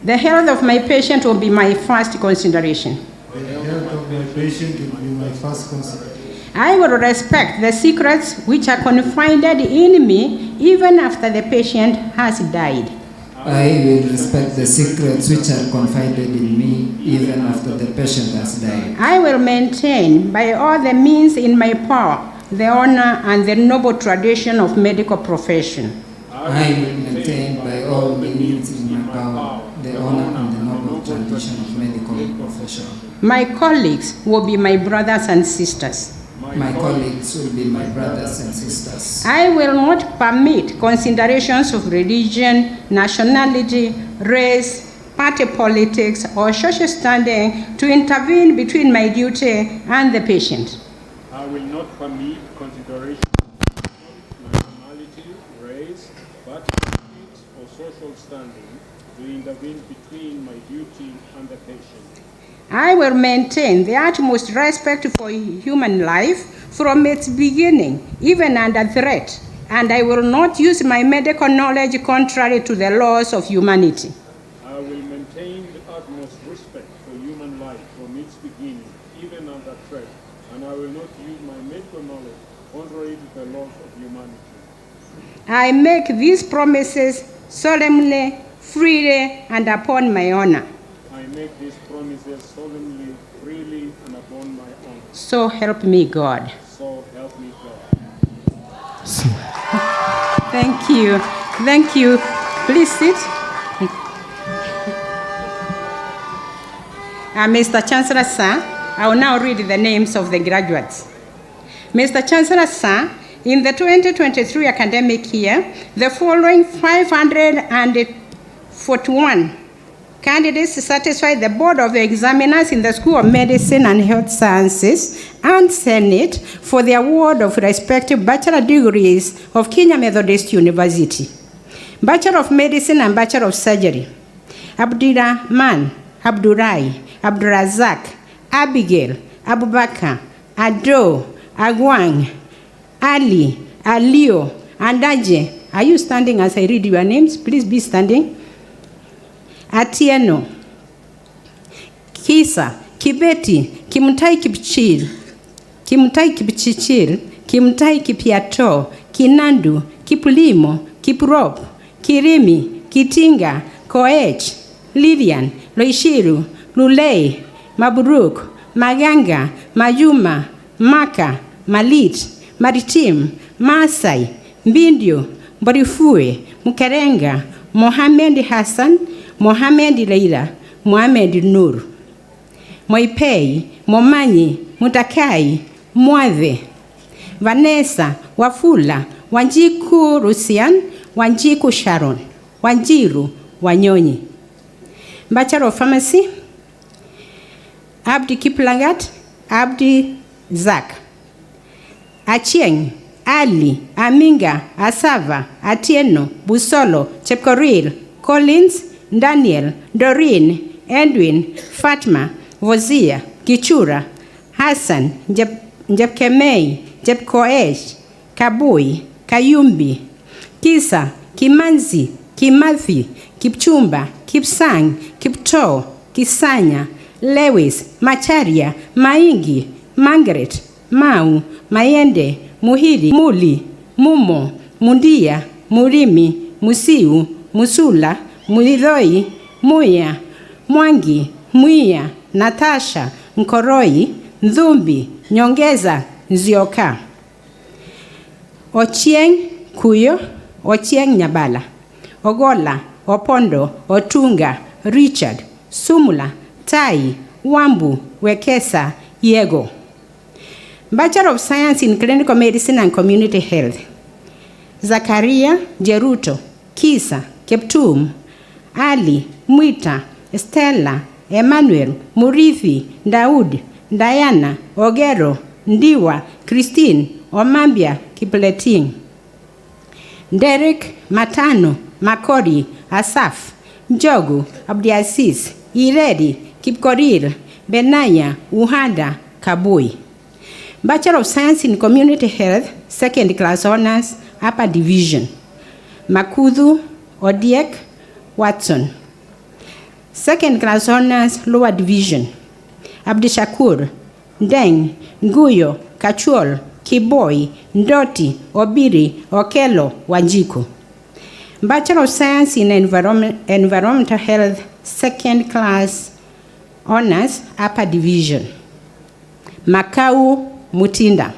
The health of my patient will be my first consideration. The health of my patient will be my first consideration. I will respect the secrets which are confided in me even after the patient has died. I will respect the secrets which are confided in me even after the patient has died. I will maintain by all the means in my power the honor and the noble tradition of medical profession. I will maintain by all the means in my power the honor and the noble tradition of medical profession. My colleagues will be my brothers and sisters. My colleagues will be my brothers and sisters. I will not permit considerations of religion, nationality, race, party politics, or social standing to intervene between my duty and the patient. I will not permit considerations of nationality, race, party politics, or social standing to intervene between my duty and the patient. I will maintain the utmost respect for human life from its beginning, even under threat, and I will not use my medical knowledge contrary to the laws of humanity. I will maintain the utmost respect for human life from its beginning, even under threat, and I will not use my medical knowledge contrary to the laws of humanity. I make these promises solemnly, freely, and upon my honor. I make these promises solemnly, freely, and upon my honor. So help me God. So help me God. Thank you. Thank you. Please sit. Mr. Chancellor, sir, I will now read the names of the graduates. Mr. Chancellor, sir, in the 2023 academic year, the following 541 candidates satisfied the Board of Examiners in the School of Medicine and Health Sciences and Senate for the award of respective bachelor degrees of Kenya Methodist University, Bachelor of Medicine and Bachelor of Surgery. Abdirahman, Abdurai, Abdurazak, Abigail, Abubakar, Ado, Agwang, Ali, Alio, Andaje. Are you standing as I read your names? Please be standing. Atieno, Kisa, Kibeti, Kimutai Kipchil, Kimutai Kipchichil, Kimutai Kipiato, Kinandu, Kipulimo, Kiprop, Kirimi, Kitinga, Koech, Lilian, Loishiru, Lulei, Maburuk, Maganga, Mayuma, Maka, Malit, Maritim, Masai, Mbindio, Borifue, Mukarenga, Mohamed Hassan, Mohamed Leila, Mohamed Nur, Moipei, Momanyi, Mutakai, Mwathe, Vanessa, Wafula, Wanjiku Rusian, Wanjiku Sharon, Wanjiru, Wanyonyi. Bachelor of Pharmacy, Abdi Kiplangat, Abdi Zak. Achieng, Ali, Aminga, Asava, Atieno, Busolo, Chepkoril, Collins, Daniel, Doreen, Edwin, Fatma, Vozia, Kichura, Hassan, Jepkemei, Jepkoesh, Kabui, Kayumbi, Kisa, Kimanzi, Kimathi, Kipchumba, Kipsang, Kipto, Kisanya, Lewis, Macharia, Maingi, Margaret, Mau, Mayende, Muhiri, Muli, Mumo, Mundia, Murimi, Musiu, Musula, Muridhoi, Muya, Mwangi, Muia, Natasha, Nkoroi, Ndhumbi, Nyongeza, Nzioka. Ochieng Kuyo, Ochieng Nyabala, Ogola, Opondo, Otunga, Richard, Sumula, Tai, Wambu, Wekesa, Yego. Bachelor of Science in Clinical Medicine and Community Health. Zakaria, Jeruto, Kisa, Keptum, Ali, Mwita, Stella, Emmanuel, Murithi, Daud, Diana, Ogero, Ndiwa, Christine, Omambia, Kipleting. Derek, Matano, Makori, Asaf, Jogu, Abdiasis, Iredi, Kipkorir, Benaya, Uhada, Kabui. Bachelor of Science in Community Health, Second Class Honors, Upper Division. Makudhu, Odiek, Watson. Second Class Honors, Lower Division. Abdishakur, Deng, Nguyo, Kachuol, Kiboi, Ndoti, Obiri, Okelo, Wanjiku. Bachelor of Science in Environmental Health, Second Class Honors, Upper Division. Makau Mutinda.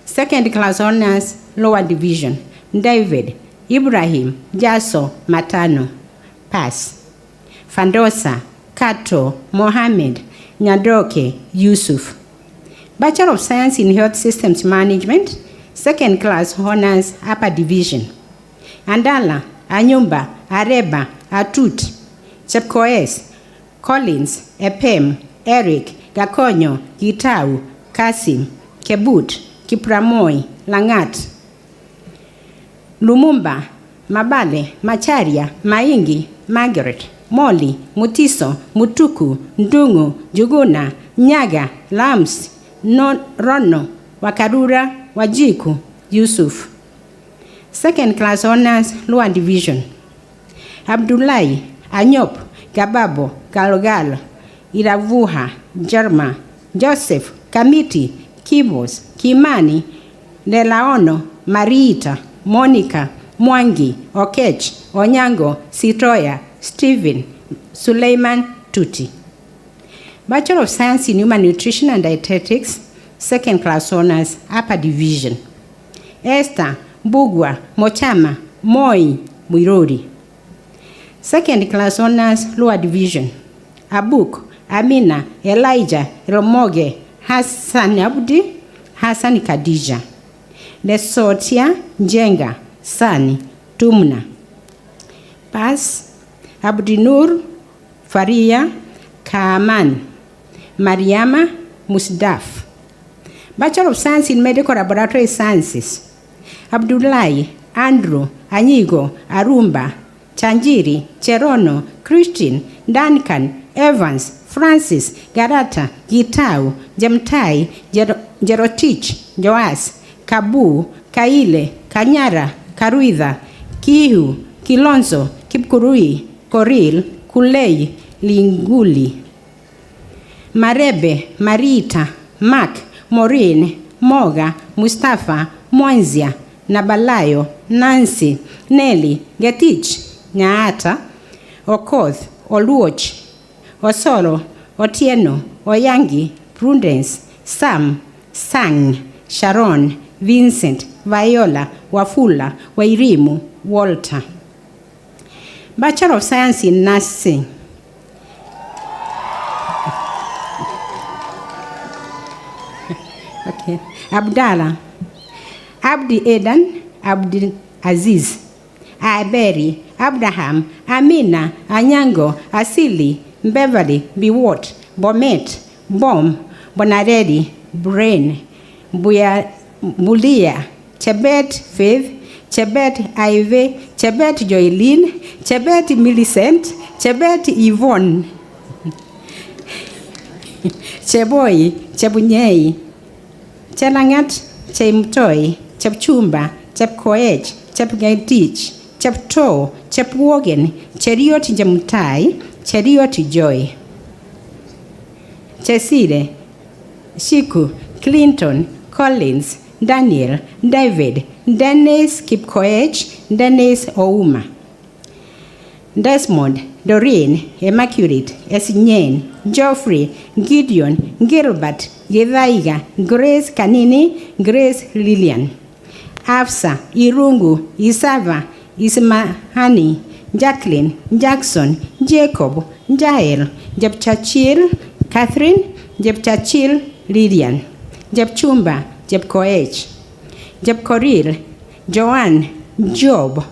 Second Class Honors, Lower Division. David, Ibrahim, Jaso, Matano. Pass. Fandosa, Kato, Mohammed, Nyadoke, Yusuf. Bachelor of Science in Health Systems Management, Second Class Honors, Upper Division. Andala, Anyumba, Areba, Atut, Chepkoes, Collins, Epem, Eric, Gakonyo, Gitau, Kasim, Kebut, Kipramoi, Langat. Lumumba, Mabale, Macharia, Maingi, Margaret, Molly, Mutiso, Mutuku, Ndungu, Juguna, Nyaga, Lams, Rono, Wakarura, Wajiku, Yusuf. Second Class Honors, Lower Division. Abdullahi, Anyop, Gababo, Galogalo, Iravuha, Jerma, Joseph, Kamiti, Kibos, Kimani, Nelaono, Marita, Monica, Mwangi, Okech, Onyango, Sitoya, Stephen, Suleiman, Tuti. Bachelor of Science in Human Nutrition and Dietetics, Second Class Honors, Upper Division. Esther, Bugwa, Mochama, Moi, Mwirori. Second Class Honors, Lower Division. Abuk, Amina, Elijah, Romoge, Hassan Abdi, Hassan Khadija. Lesotia, Jenga, Sani, Tumna. Pass. Abdinur, Faria, Kaaman. Mariama, Musdaf. Bachelor of Science in Medical Laboratory Sciences. Abdullahi, Andrew, Anyigo, Arumba, Chanjiri, Cherono, Christine, Duncan, Evans, Francis, Garata, Gitau, Jemtai, Jerotich, Joas, Kabu, Kaile, Kanyara, Karuidha, Kihu, Kilonzo, Kipkurui, Koril, Kulei, Linguli, Marebe, Marita, Mark, Maureen, Moga, Mustafa, Mwanzia, Nabalayo, Nancy, Nelly, Getich, Nyaata, Okoth, Oluoch, Osoro, Otieno, Oyangi, Prudence, Sam, Sang, Sharon, Vincent, Viola, Wafula, Wairimu, Walter. Bachelor of Science in Nursing. Okay. Abdallah, Abdi Edan, Abdi Aziz, Aberi, Abraham, Amina, Anyango, Asili, Beverly, Biwot, Bomet, Bom, Bonaredi, Brain, Bulia, Chebet Faith, Chebet Ive, Chebet Joylene, Chebet Millicent, Chebet Yvonne, Cheboy, Chebunyei, Chelangat, Chemtoy, Chepchumba, Chepkoech, Chepgaitich, Chepto, Chepwogen, Cheriot Jamutai, Cheriot Joy, Chesire, Shiku, Clinton, Collins, Daniel, David, Dennis Kipkoech, Dennis Ouma, Desmond, Doreen, Immaculate, Esinyen, Geoffrey, Gideon, Gilbert, Githaiga, Grace Kanini, Grace Lillian, Afsa, Irungu, Isava, Ismahani, Jacqueline, Jackson, Jacob, Jael, Jepchachil, Catherine, Jepchachil, Lydian, Jepchumba, Jepkoech, Jepkoril, Joanne, Job,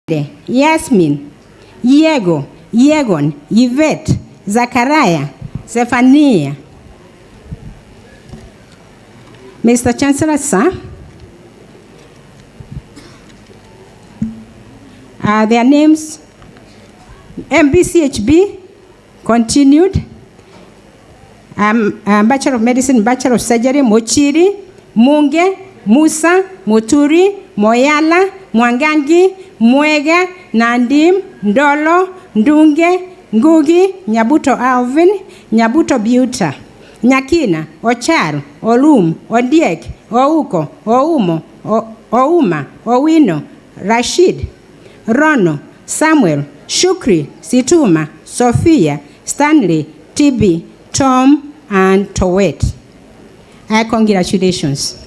Yasmin, Diego, Yegon, Yvette, Zachariah, Zephaniah. Mr. Chancellor, sir, their names, MBCHB, continued, Bachelor of Medicine, Bachelor of Surgery, Mochiri, Munge, Musa, Muturi, Moyala, Mwangangi, Mwega, Nandim, Ndolo, Ndunge, Ngugi, Nyabuto Alvin, Nyabuto Buta, Nyakina, Ochar, Olum, Odiek, Ouko, Oumo, Ouma, Owino, Rashid, Rono, Samuel, Shukri, Situma, Sophia, Stanley, TB, Tom, and Towet. Congratulations.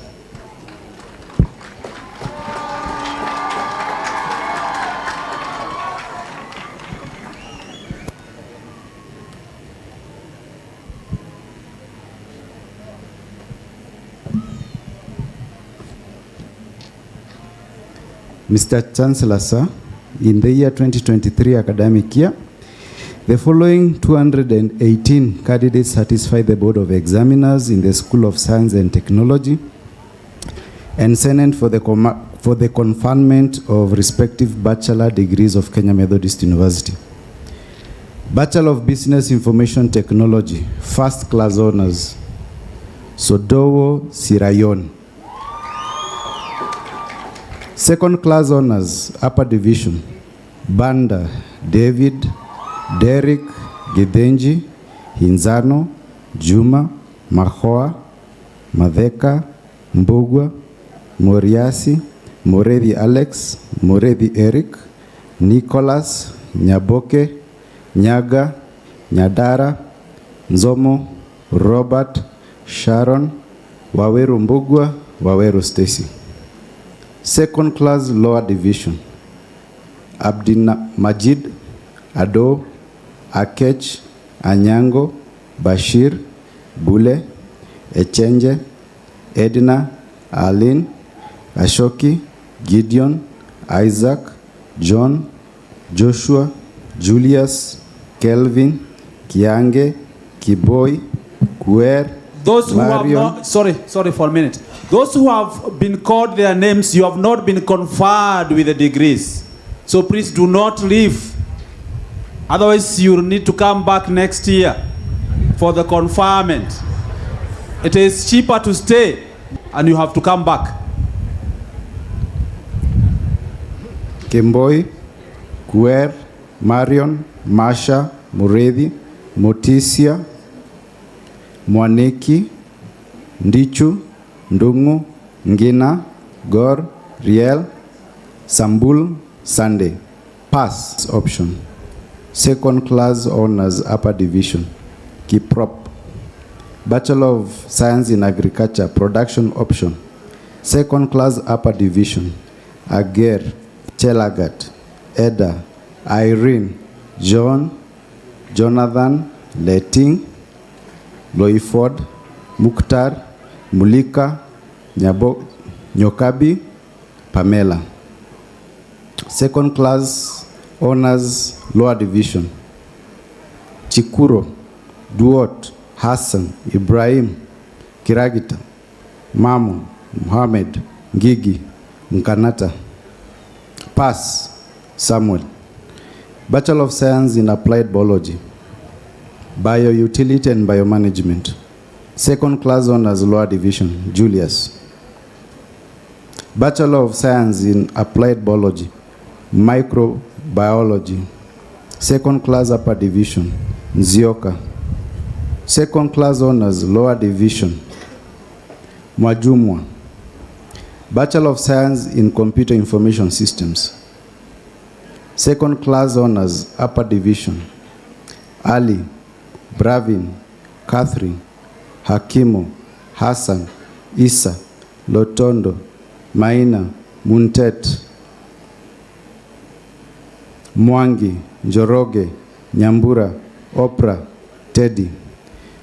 Mr. Chancellor, sir, in the year 2023 academic year, the following 218 candidates satisfy the Board of Examiners in the School of Science and Technology and Senate for the conferment of respective bachelor degrees of Kenya Methodist University. Bachelor of Business Information Technology, first class honors, Sodowo Sirayon. Second class honors, upper division, Banda David, Derek Gidenji, Hinzano, Juma, Mahoa, Madheka, Mbugwa, Moriasi, Moredi Alex, Moredi Eric, Nicholas, Nyaboke, Nyaga, Nyadara, Nzomo, Robert, Sharon, Waweru Mbugwa, Waweru Stacy. Second class lower division, Abdina Majid, Ado, Akech, Anyango, Bashir, Bule, Echenje, Edna, Alin, Ashoki, Gideon, Isaac, John, Joshua, Julius, Kelvin, Kiange, Kiboy, Kuer, Those who Marion. have not, sorry for a minute. Those who have been called their names, you have not been conferred with the degrees. So please do not leave. Otherwise, you need to come back next year for the conferment. It is cheaper to stay and you have to come back. Kemboi, Kuer, Marion, Masha, Muredi, Motisia, Mwaneki, Ndichu, Ndungu, Ngina, Gor, Riel, Sambul, Sunday. Pass option. Second class honors upper division, Kiprop. Bachelor of Science in Agriculture, production option. Second class upper division, Ager, Chelagat, Eda, Irene, John, Jonathan, Leting, Loiford, Mukhtar, Mulika, Nyokabi, Pamela. Second class honors lower division, Chikuro, Duot, Hassan, Ibrahim, Kiragita, Mamu, Muhammad, Ngigi, Mkanata. Pass, Samuel. Bachelor of Science in Applied Biology, Bioutility and Biomanagement. Second class honors lower division, Julius. Bachelor of Science in Applied Biology, Microbiology. Second class upper division, Nzioka. Second class honors lower division, Mwajumwa. Bachelor of Science in Computer Information Systems. Second class honors upper division, Ali, Bravin, Catherine, Hakimo, Hassan, Isa, Lotondo, Maina, Muntet, Mwangi, Njoroge, Nyambura, Oprah, Teddy.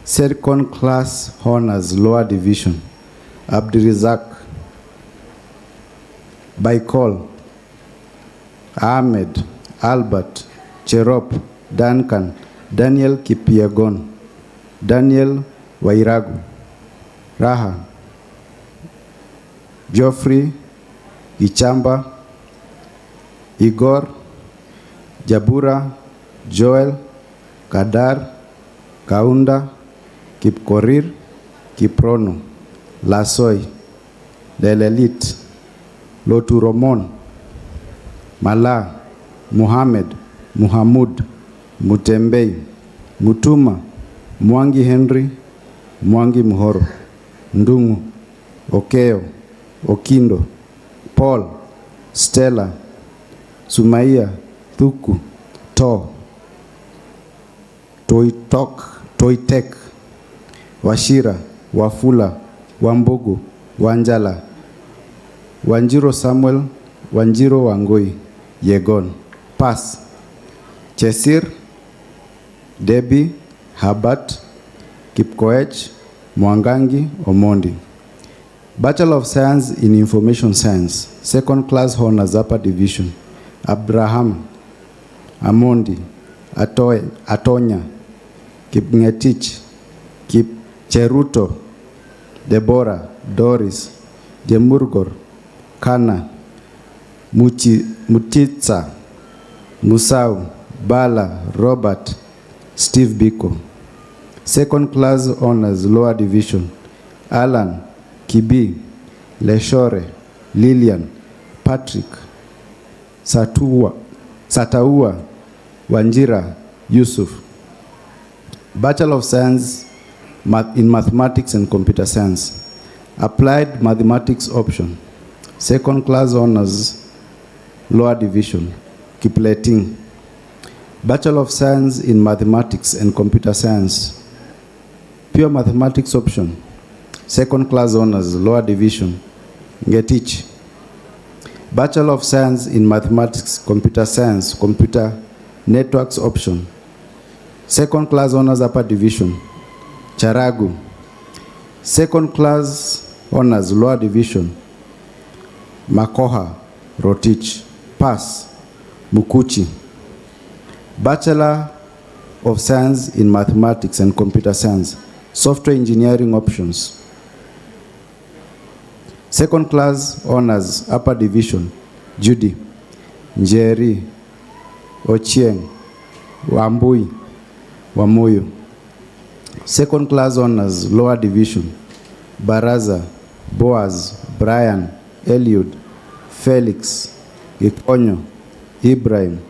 Second class honors lower division, Abdirizak, Baikol, Ahmed, Albert, Cherop, Duncan, Daniel Kipiegon, Daniel Wairagu, Raha, Geoffrey, Ichamba, Igor, Jabura, Joel, Kadar, Kaunda, Kipkorir, Kiprono, Lasoy, Lelelit, Loturomon, Mala, Muhammad, Muhammad, Mutembei, Mutuma, Mwangi Henry, Mwangi Muhoro, Ndungu, Okeo, Okindo, Paul, Stella, Sumaia, Thuku, To, Toitek, Washira, Wafula, Wambugu, Wanjala, Wanjiro Samuel, Wanjiro Wangui, Yegon, Pass, Chesir, Debbie, Habat, Kipkoech, Mwangangi, Omondi. Bachelor of Science in Information Science, second class honors upper division, Abraham, Amondi, Atonya, Kipngetich, Kipcheruto, Deborah, Doris, Jemurgor, Kana, Mutitsa, Musau, Bala, Robert, Steve Biko. Second class honors lower division, Alan, Kibi, Leshore, Lillian, Patrick, Sataua, Wanjira, Yusuf. Bachelor of Science in Mathematics and Computer Science, Applied Mathematics option, second class honors lower division, Kipleting. Bachelor of Science in Mathematics and Computer Science, pure mathematics option, second class honors lower division, Ngetich. Bachelor of Science in Mathematics, Computer Science, Computer Networks option, second class honors upper division, Charagu. Second class honors lower division, Makoha, Rotich. Pass, Mukuchi. Bachelor of Science in Mathematics and Computer Science, Software Engineering options, second class honors upper division, Judy, Njeri, Ochieng, Wambui, Wamuyu. Second class honors lower division, Baraza, Boaz, Brian, Eliud, Felix, Gikonyo, Ibrahim,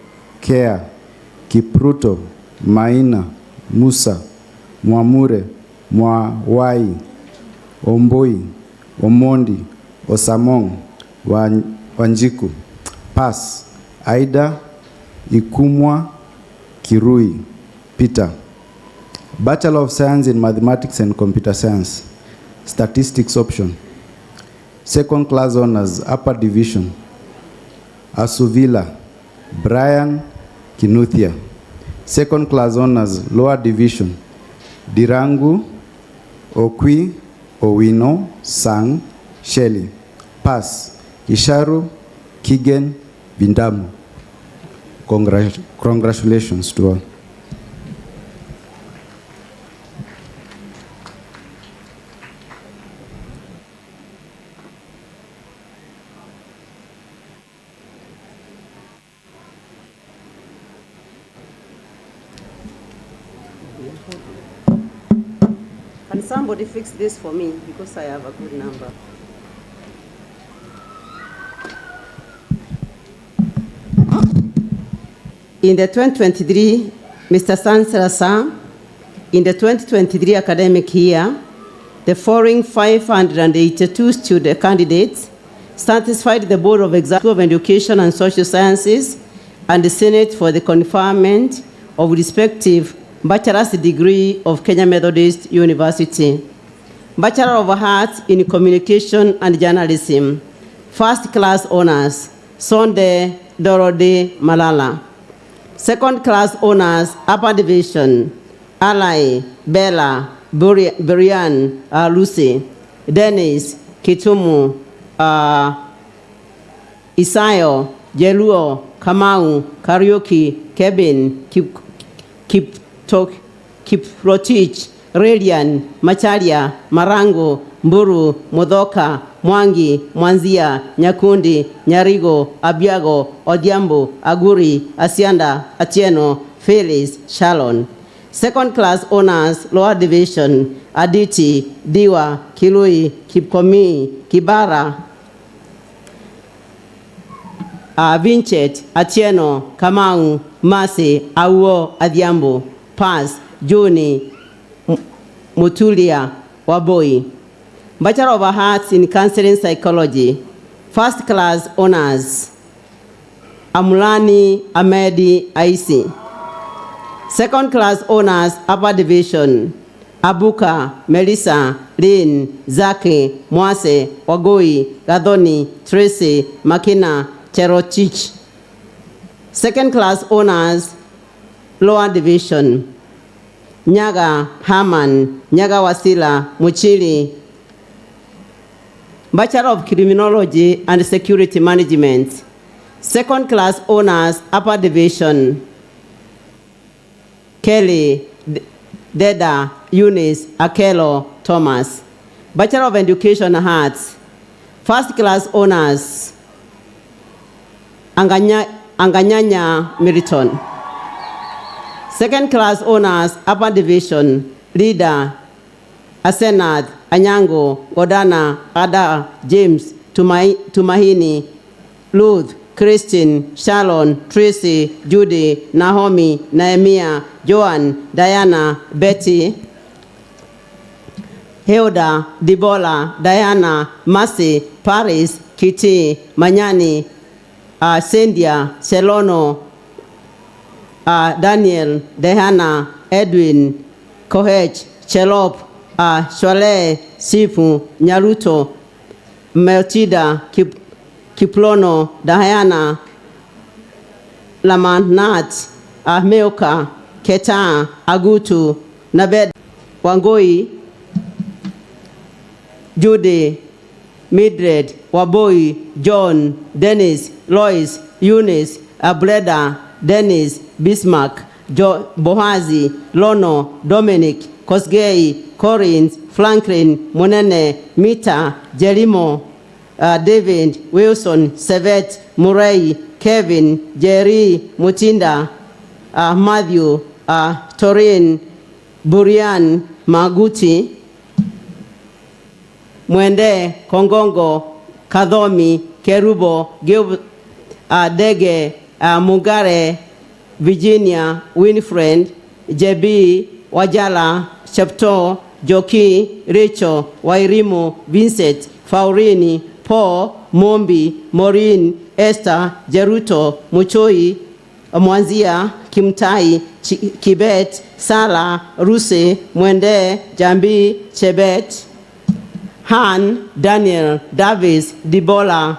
Kea, Kipruto, Maina, Musa, Mwamure, Mwawai, Omboi, Omondi, Osamong, Wanjiku. Pass, Aida, Ikumwa, Kirui, Peter. Bachelor of Science in Mathematics and Computer Science, Statistics option, second class honors upper division, Asuvila, Brian Kinuthia. Second class honors lower division, Dirangu, Okwi, Owino, Sang, Shelley. Pass, Isharu, Kigen, Bindamu. Congratulations to all. Can somebody fix this for me because I have a good number? In the 2023, Mr. Chancellor, in the 2023 academic year, the following 582 student candidates satisfied the Board of Education and Social Sciences and the Senate for the conferment of respective bachelor's degree of Kenya Methodist University, Bachelor of Arts in Communication and Journalism, first class honors, Sonde Dorode Malala. Second class honors, upper division, Alai, Bella, Burian, Lucy, Dennis, Kitumu, Isayo, Jeluo, Kamau, Karaoke, Kevin, Kiprotich, Radian, Macharia, Marango, Mburu, Modhoka, Mwangi, Mwanzia, Nyakundi, Nyarigo, Abiago, Odhiambo, Aguri, Asianda, Atieno, Felix, Shalon. Second class honors, lower division, Aditi, Diwa, Kilui, Kipkomi, Kibara, Vincent, Atieno, Kamau, Masi, Auo, Adhiambo, Paz, Juni, Mutulia, Waboi. Bachelor of Arts in Counseling Psychology. First class honors, Amulani Ahmedi Aisi. Second class honors, upper division, Abuka, Melissa, Lynn, Zaki, Mwase, Wagoi, Gadoni, Tracy, Makina, Cherotich. Second class honors, lower division, Nyaga, Haman, Nyaga Wasila, Muchili. Bachelor of Criminology and Security Management. Second class honors, upper division, Kelly, Deda, Eunice, Akelo, Thomas. Bachelor of Education Arts. First class honors, Anganyanya Meriton. Second class honors, upper division, Leader, Asenad, Anyango, Godana, Ada, James, Tumahini, Ruth, Christine, Shalon, Tracy, Judy, Naomi, Nehemiah, Joan, Diana, Betty, Hilda, Debola, Diana, Mercy, Paris, Kitty, Manyani, Cynthia, Selono, Daniel, Dehana, Edwin, Kohech, Chelop, Shwale, Sifu, Nyaruto, Melchida, Kiplono, Diana, Lamanat, Meoka, Keta, Agutu, Nabed, Wangoi, Judy, Mildred, Waboi, John, Dennis, Lois, Eunice, Ableda, Dennis, Bismarck, Bohazi, Lono, Dominic, Kosgei, Corinne, Franklin, Monene, Mita, Jerimo, David, Wilson, Sevet, Murray, Kevin, Jerry, Mutinda, Matthew, Torin, Burian, Maguti, Mwende, Kongongo, Kadhomi, Kerubo, Dege, Mugare, Virginia, Winfred, JB, Wajala, Shepto, Joki, Rachel, Wairimu, Vincent, Faurini, Paul, Mombi, Maureen, Esther, Jeruto, Muchoi, Mwanzia, Kimtai, Kibet, Sala, Ruse, Mwende, Jambi, Chebet, Han, Daniel, Davis, Debola,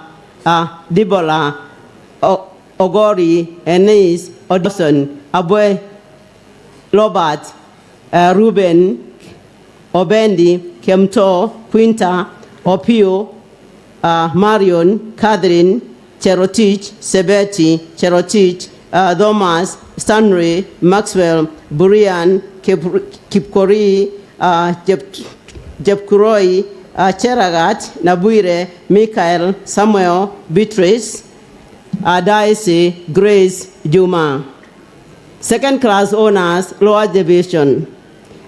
Ogori, Ennis, Odson, Abwe, Robert, Ruben, Obendi, Kemto, Quinta, Opio, Marion, Catherine, Cherotich, Sebeti, Cherotich, Thomas, Stanley, Maxwell, Burian, Kipkori, Jepkuroi, Cheragat, Nabuire, Michael, Samuel, Beatrice, Daisy, Grace, Juma. Second class honors, lower division,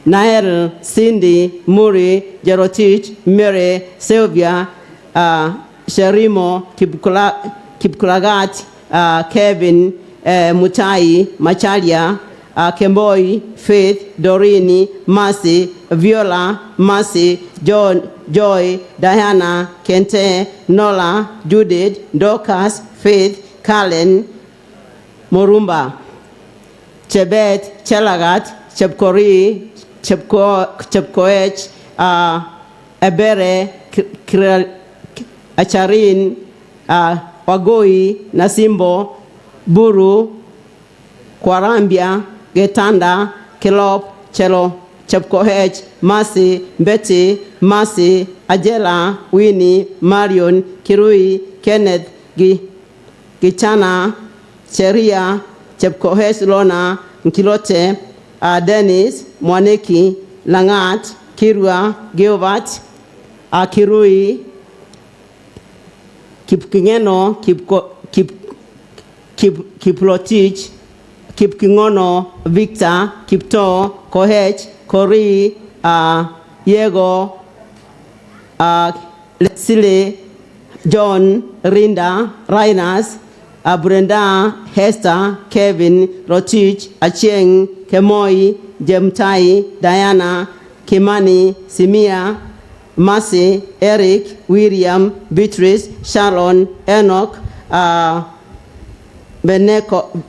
Nael, Cindy, Muri, Jerotich, Mary, Sylvia, Sherimo, Kipkulagat, Kevin, Mutai, Machalia, Kemboi, Faith, Dorini, Mercy, Viola, Mercy, John, Joy, Diana, Kente, Nola, Judith, Dorcas, Faith, Kalen, Morumba, Chebet, Chelagat, Chepkori, Chepkoech, Ebere, Acharin, Wagoi, Nasimbo, Buru, Kwarambia, Getanda, Kelop, Chelo, Chepkoech, Mercy, Betty, Mercy, Ajela, Winnie, Marion, Kirui, Kenneth, Gichana, Cheria, Chepkohes Lona, Nkilote, Dennis, Mwaneki, Langat, Kirwa, Geovat, Kirui, Kipkingeno, Kiplotich, Kipkingono, Victor, Kipto, Kohech, Kori, Yego, Lesile, John, Rinda, Rhinas, Brenda, Hester, Kevin, Rotich, Acheng, Kemoi, Jemtai, Diana, Kimani, Simia, Mercy, Eric, William, Beatrice, Sharon, Enoch, Beneko,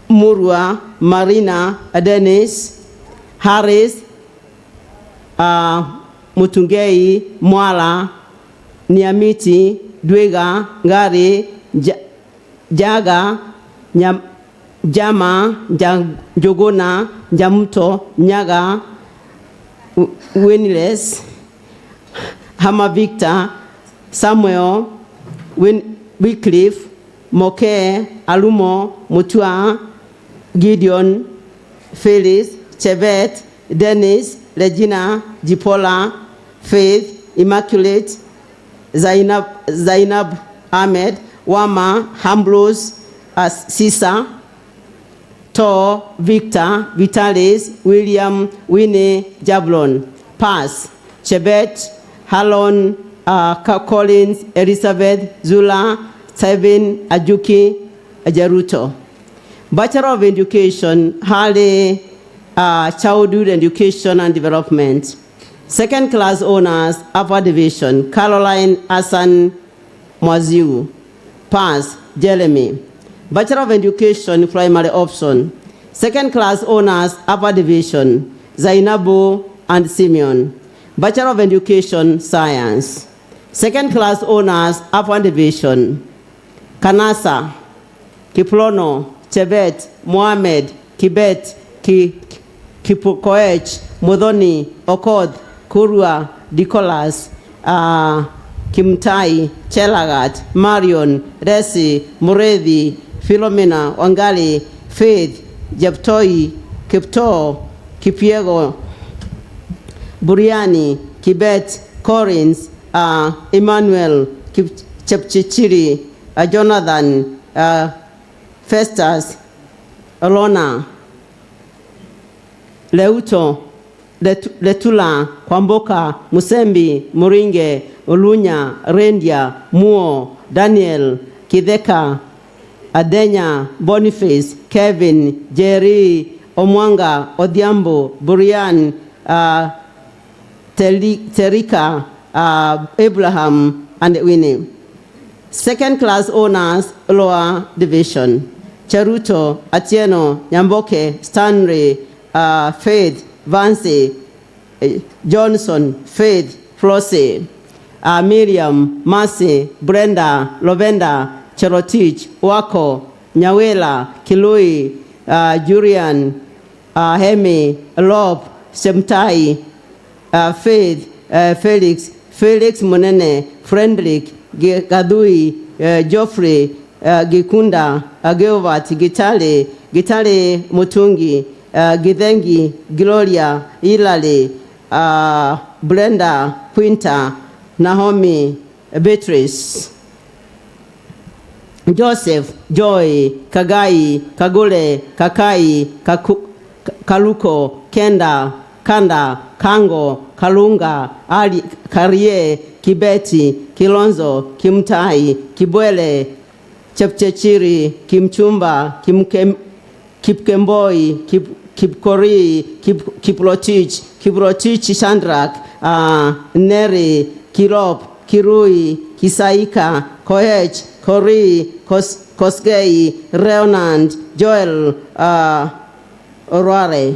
Murua, Marina, Dennis, Harris, Mutungei, Mwala, Niamiti, Dwega, Ngari, Jaga, Jama, Jogona, Jamuto, Nyaga, Winless, Hama Victor, Samuel, Wycliffe, Moke, Alumo, Mutua, Gideon, Felix, Chevet, Dennis, Regina, Jipola, Faith, Immaculate, Zainab Ahmed, Wama, Ambrose, Sisa, Tor, Victor, Vitalis, William, Winnie, Jablon, Pass, Chebet, Halon, Collins, Elizabeth, Zula, Sevin, Ajuki, Ajaruto. Bachelor of Education, Hale, Childhood Education and Development. Second class honors, Upper Division, Caroline Hassan Mwaziu. Pass, Jeremy. Bachelor of Education, primary option. Second class honors, Upper Division, Zainabu and Simeon. Bachelor of Education, Science. Second class honors, Upper Division, Kanasa, Kiplono, Chebet, Mohamed, Kibet, Kipukoech, Mudhoni, Okoth, Kurwa, Nicholas, Kimtai, Chelagat, Marion, Resi, Muredhi, Philomena, Wangali, Faith, Jeptoi, Kipto, Kipiego, Buriani, Kibet, Corins, Emmanuel, Chepchichiri, Jonathan, Festus, Alona, Leuto, Letula, Kwamboka, Musembi, Muringe, Olunya, Rendia, Muo, Daniel, Kideka, Adenya, Boniface, Kevin, Jerry, Omwanga, Odhiambo, Burian, Terika, Abraham, and Winnie. Second class honors, lower division. Charuto, Atieno, Nyamboke, Stanley, Faith, Vance, Johnson, Faith, Flossie, Miriam, Mercy, Brenda, Lovenda, Cherotich, Wako, Nyawela, Kilui, Jurian, Hemi, Lob, Semtai, Faith, Felix Munene, Friendrick, Gadui, Geoffrey, Gikunda, Geovat, Gitale Mutungi, Githengi, Gloria, Ilali, Brenda, Quinta, Naomi, Beatrice, Joseph, Joy, Kagai, Kagule, Kakai, Kaluko, Kenda, Kanda, Kango, Kalunga, Ali, Karie, Kibeti, Kilonzo, Kimtai, Kibwele, Chepchechiri, Kimchumba, Kipkemboi, Kipkori, Kiprotich, Shandrak, Neri, Kirop, Kirui, Kisaika, Koech, Kori, Koskei, Reonand, Joel, Orare,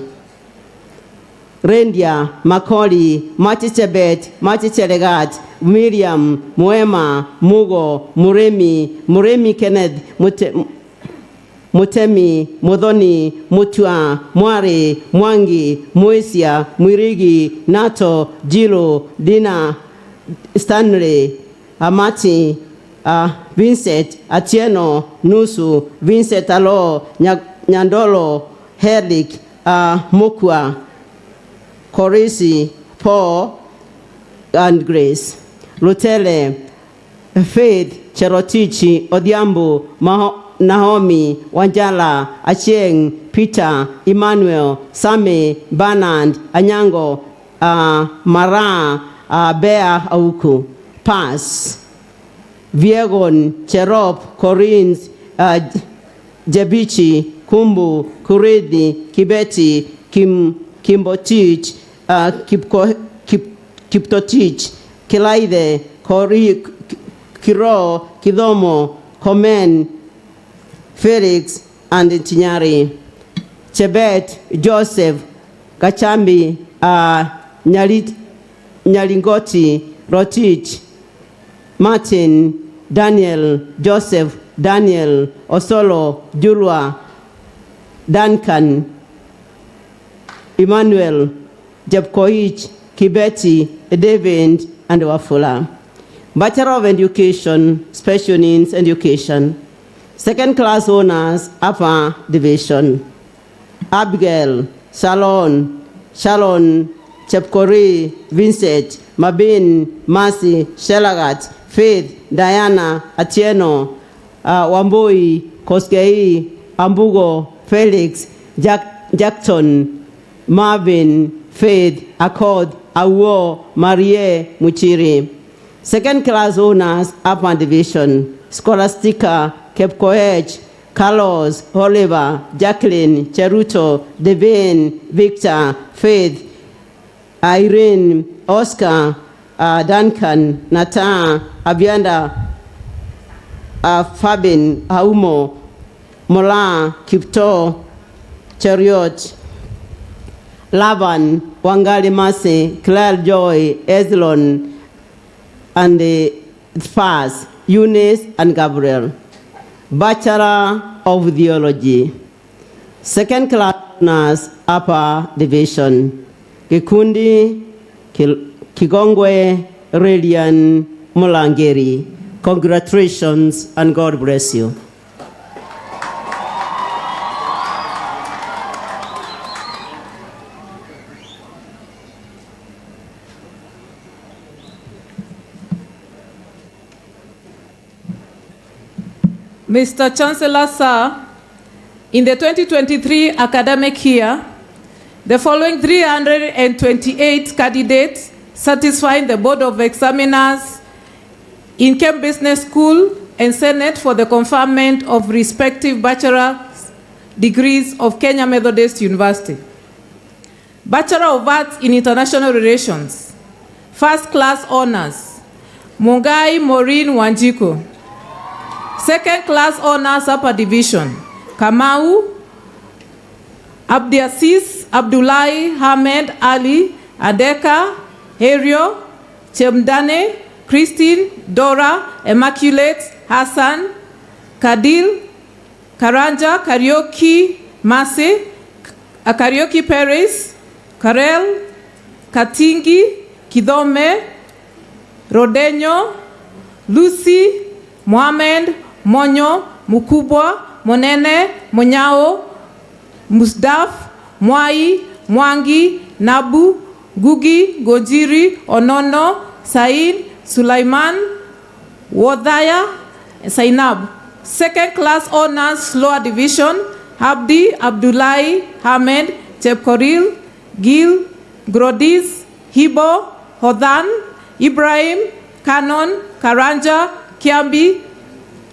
Rendia, Makoli, Matichebet, Matichelegat, Miriam, Moema, Mugo, Muremi Kenneth, Mutemi, Modhoni, Mutua, Mwari, Mwangi, Muisia, Mwirigi, Nato, Jilo, Dina, Stanley, Amati, Vincent Atieno Nusu, Vincent Alo Nyandolo, Herlik Mukwa, Korisi Paul and Grace, Lutele Faith Cherotichi Odiambu Naomi Wanjala Acheng Peter Emmanuel Same Bernard Anyango Mara Bea Auku Pass Viegon Cherop Corins Jebichi Kumbu Kuridi Kibeti Kimbotich Kiptotich Kilaide Kiro Kidomo Komen Felix and Tinyari Chebet Joseph Kachambi Nyalingoti Rotich Martin Daniel Joseph Daniel Osolo Julwa Duncan Emmanuel Jebkoich Kibeti David and Wafula. Bachelor of Education, Special Needs Education. Second class honors, Upper Division. Abigail, Shalon, Chepkori, Vincent, Mabin, Mercy, Shelagat, Faith, Diana, Atieno, Wambui, Koskei, Ambugo, Felix, Jackson, Marvin, Faith, Accord, Awo, Marie, Muchiri. Second class honors, Upper Division. Scholastica, Kepkoech, Carlos, Oliver, Jacqueline, Cheruto, Devane, Victor, Faith, Irene, Oscar, Duncan, Nata, Abianda, Fabin, Aumo, Mola, Kipto, Chariot, Lavan, Wangali Masi, Claire Joy, Eslon, and the Spas, Eunice and Gabriel. Bachelor of Theology. Second class honors, Upper Division. Kikundi, Kigongwe, Radian, Mulangeri. Congratulations and God bless you. Mr. Chancellor, sir, in the 2023 academic year, the following 328 candidates satisfying the Board of Examiners in Cambridge Business School and Senate for the conferment of respective bachelor degrees of Kenya Methodist University. Bachelor of Arts in International Relations, first class honors, Mungai Maureen Wanjiku. Second class honors, Upper Division, Kamau Abdiasis Abdullahi Hamed Ali Adeka Herio Chemdane Christine Dora Immaculate Hassan Kadil Karanja Karaoke Mase Karaoke Paris Karel Katingi Kidome Rodeño Lucy Mohamed Monyo Mukubwa Monene Monyao Musdaf Mwai Mwangi Nabu Gugi Gojiri Onono Said Sulaiman Wodhaya Sainab. Second class honors, lower division, Abdi Abdullahi Hamed Chepkoril Gil Grodis Hibo Hodan Ibrahim Kanon Karanja Kiambi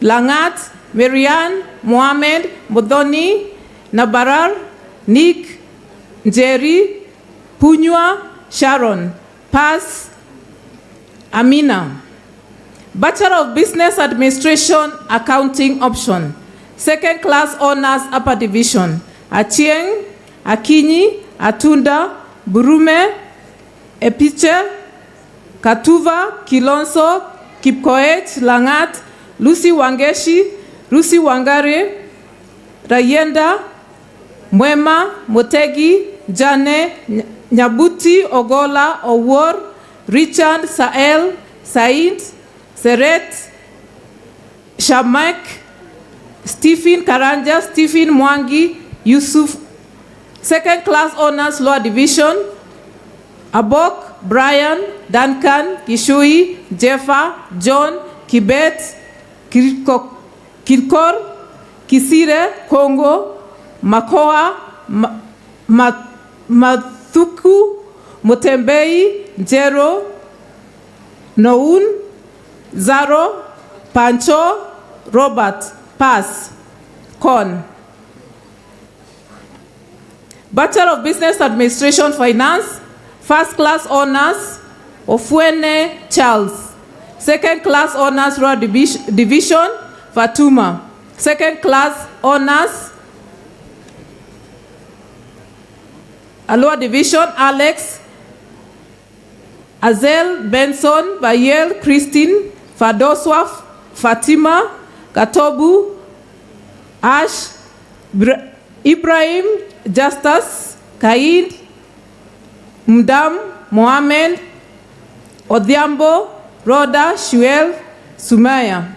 Langat Marian Mohamed Bodoni Nabarar Nick Jerry Punywa Sharon Pass Amina. Bachelor of Business Administration Accounting option. Second class honors, Upper Division, Achieng Akinyi Atunda Burume Epiche Katuva Kilonso Kipkoech Langat Lucy Wangeshi Lucy Wangare Rayenda Mwema Motegi Jane Nyabuti Ogola Owor Richard Sael Said Seret Shamak, Stephen Karanja, Stephen Mwangi, Yusuf. Second class honors lower division, Abok, Brian, Duncan, Kishui, Jeffa, John, Kibet, Kirkor, Kisire, Kongo, Makoa, Mathuku, Mutembei, Jero, Noun, Zaro, Pancho, Robert, Pass, Con. Bachelor of Business Administration Finance, first class honors, Ofuene Charles. Second class honors, Royal Division, Fatuma. Second class honors, Lower Division, Alex, Azel, Benson, Bayel, Christine, Fadoswaf, Fatima, Katobu, Ash, Ibrahim, Justus, Kaid, Mdam, Mohamed, Odhiambo, Rhoda, Shuel, Sumaya.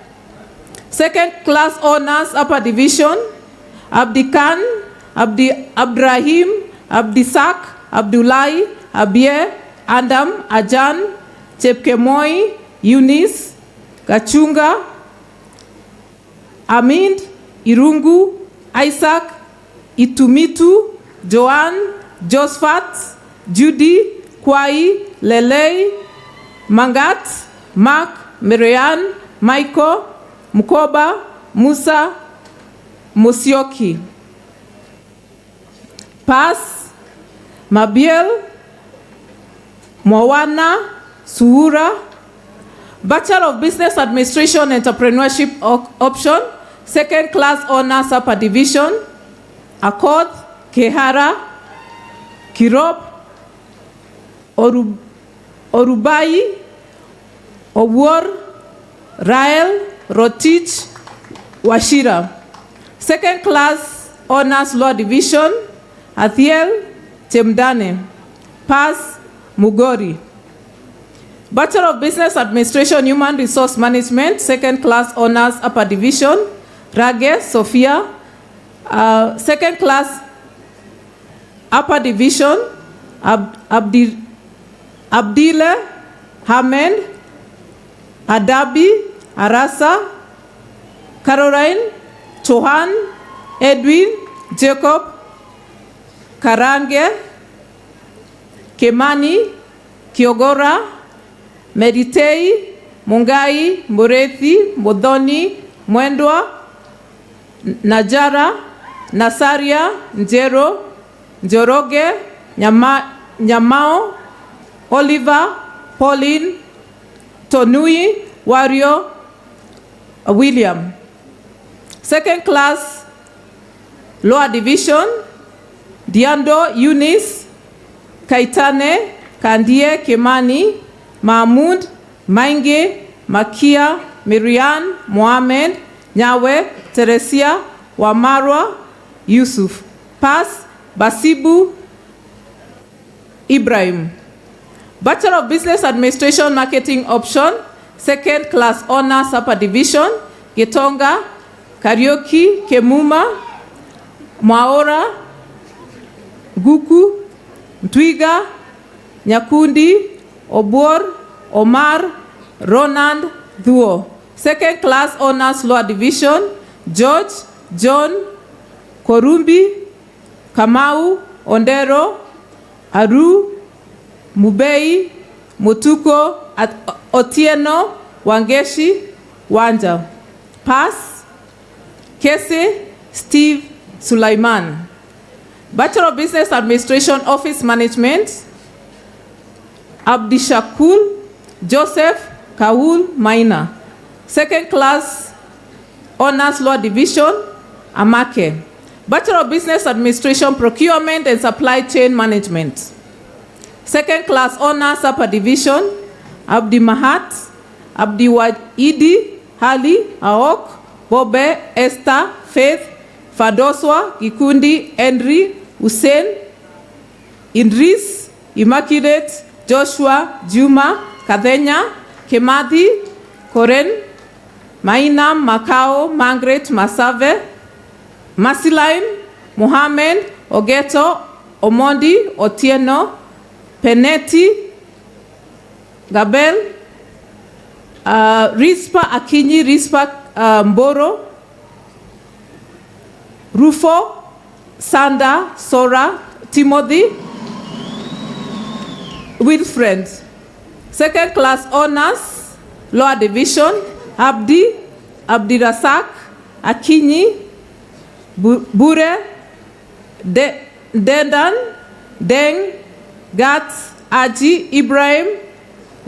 Second class honors, Upper Division, Abdikan, Abdrahim, Abdisak, Abdullahi, Abie, Adam, Ajan, Chepkemoi, Eunice, Kachunga, Amid, Irungu, Isaac, Itumitu, Joan, Josephat, Judy, Kwai, Lelei, Mangat, Mark, Miriam, Michael, Mukoba, Musa, Musioki. Pass, Mabiel, Mwawana, Suura. Bachelor of Business Administration Entrepreneurship option, second class honors upper division, Accord, Kehara, Kirop, Orubai, Owor, Rael, Rotich, Washira. Second class honors lower division, Athiel, Temdane. Pass, Mugori. Bachelor of Business Administration, Human Resource Management, second class honors upper division, Rage, Sophia. Second class upper division, Abdile, Hamed, Adabi, Arasa, Caroline, Chohan, Edwin, Jacob, Karange, Kemani, Kiogora, Meritei, Mungai, Murethi, Modoni, Mwendwa, Najara, Nasaria, Njero, Njoroge, Nyamao, Oliver, Pauline, Tonui, Wario, William. Second class lower division, Diando, Eunice, Kaitane, Kandie, Kemani, Mahmud, Mainge, Makia, Miriam, Mohamed, Nyawe, Teresia, Wamarwa, Yusuf. Pass, Basibu, Ibrahim. Bachelor of Business Administration Marketing option, second class honors upper division, Getonga, Karaoke, Kemuma, Mwaora, Guku, Mtwiga, Nyakundi, Obor, Omar, Ronald, Duo. Second class honors lower division, George, John, Korumbi, Kamau, Ondero, Aru, Mubei, Mutuko, Otieno, Wangeshi, Wanja. Pass, Kese, Steve, Sulaiman. Bachelor of Business Administration Office Management, Abdishakul, Joseph, Kaul, Maina. Second class honors lower division, Amake. Bachelor of Business Administration Procurement and Supply Chain Management. Second class honors upper division, Abdi Mahat, Abdi Waidi, Hali, Aok, Bobe, Esther, Faith, Fadoswa, Gikundi, Henry, Hussein, Idris, Immaculate, Joshua, Juma, Kadenya, Kemadi, Koren, Mainam, Macau, Margaret, Masave, Masiline, Mohammed, Ogeto, Omondi, Otieno, Peneti, Gabel, Rispa Akinyi, Rispa Mboro, Rufo, Sanda, Sora, Timothy, Wilfred. Second class honors, lower division, Abdi, Abdirasak, Akinyi, Bure, Dedan, Deng, Gat, Aji, Ibrahim,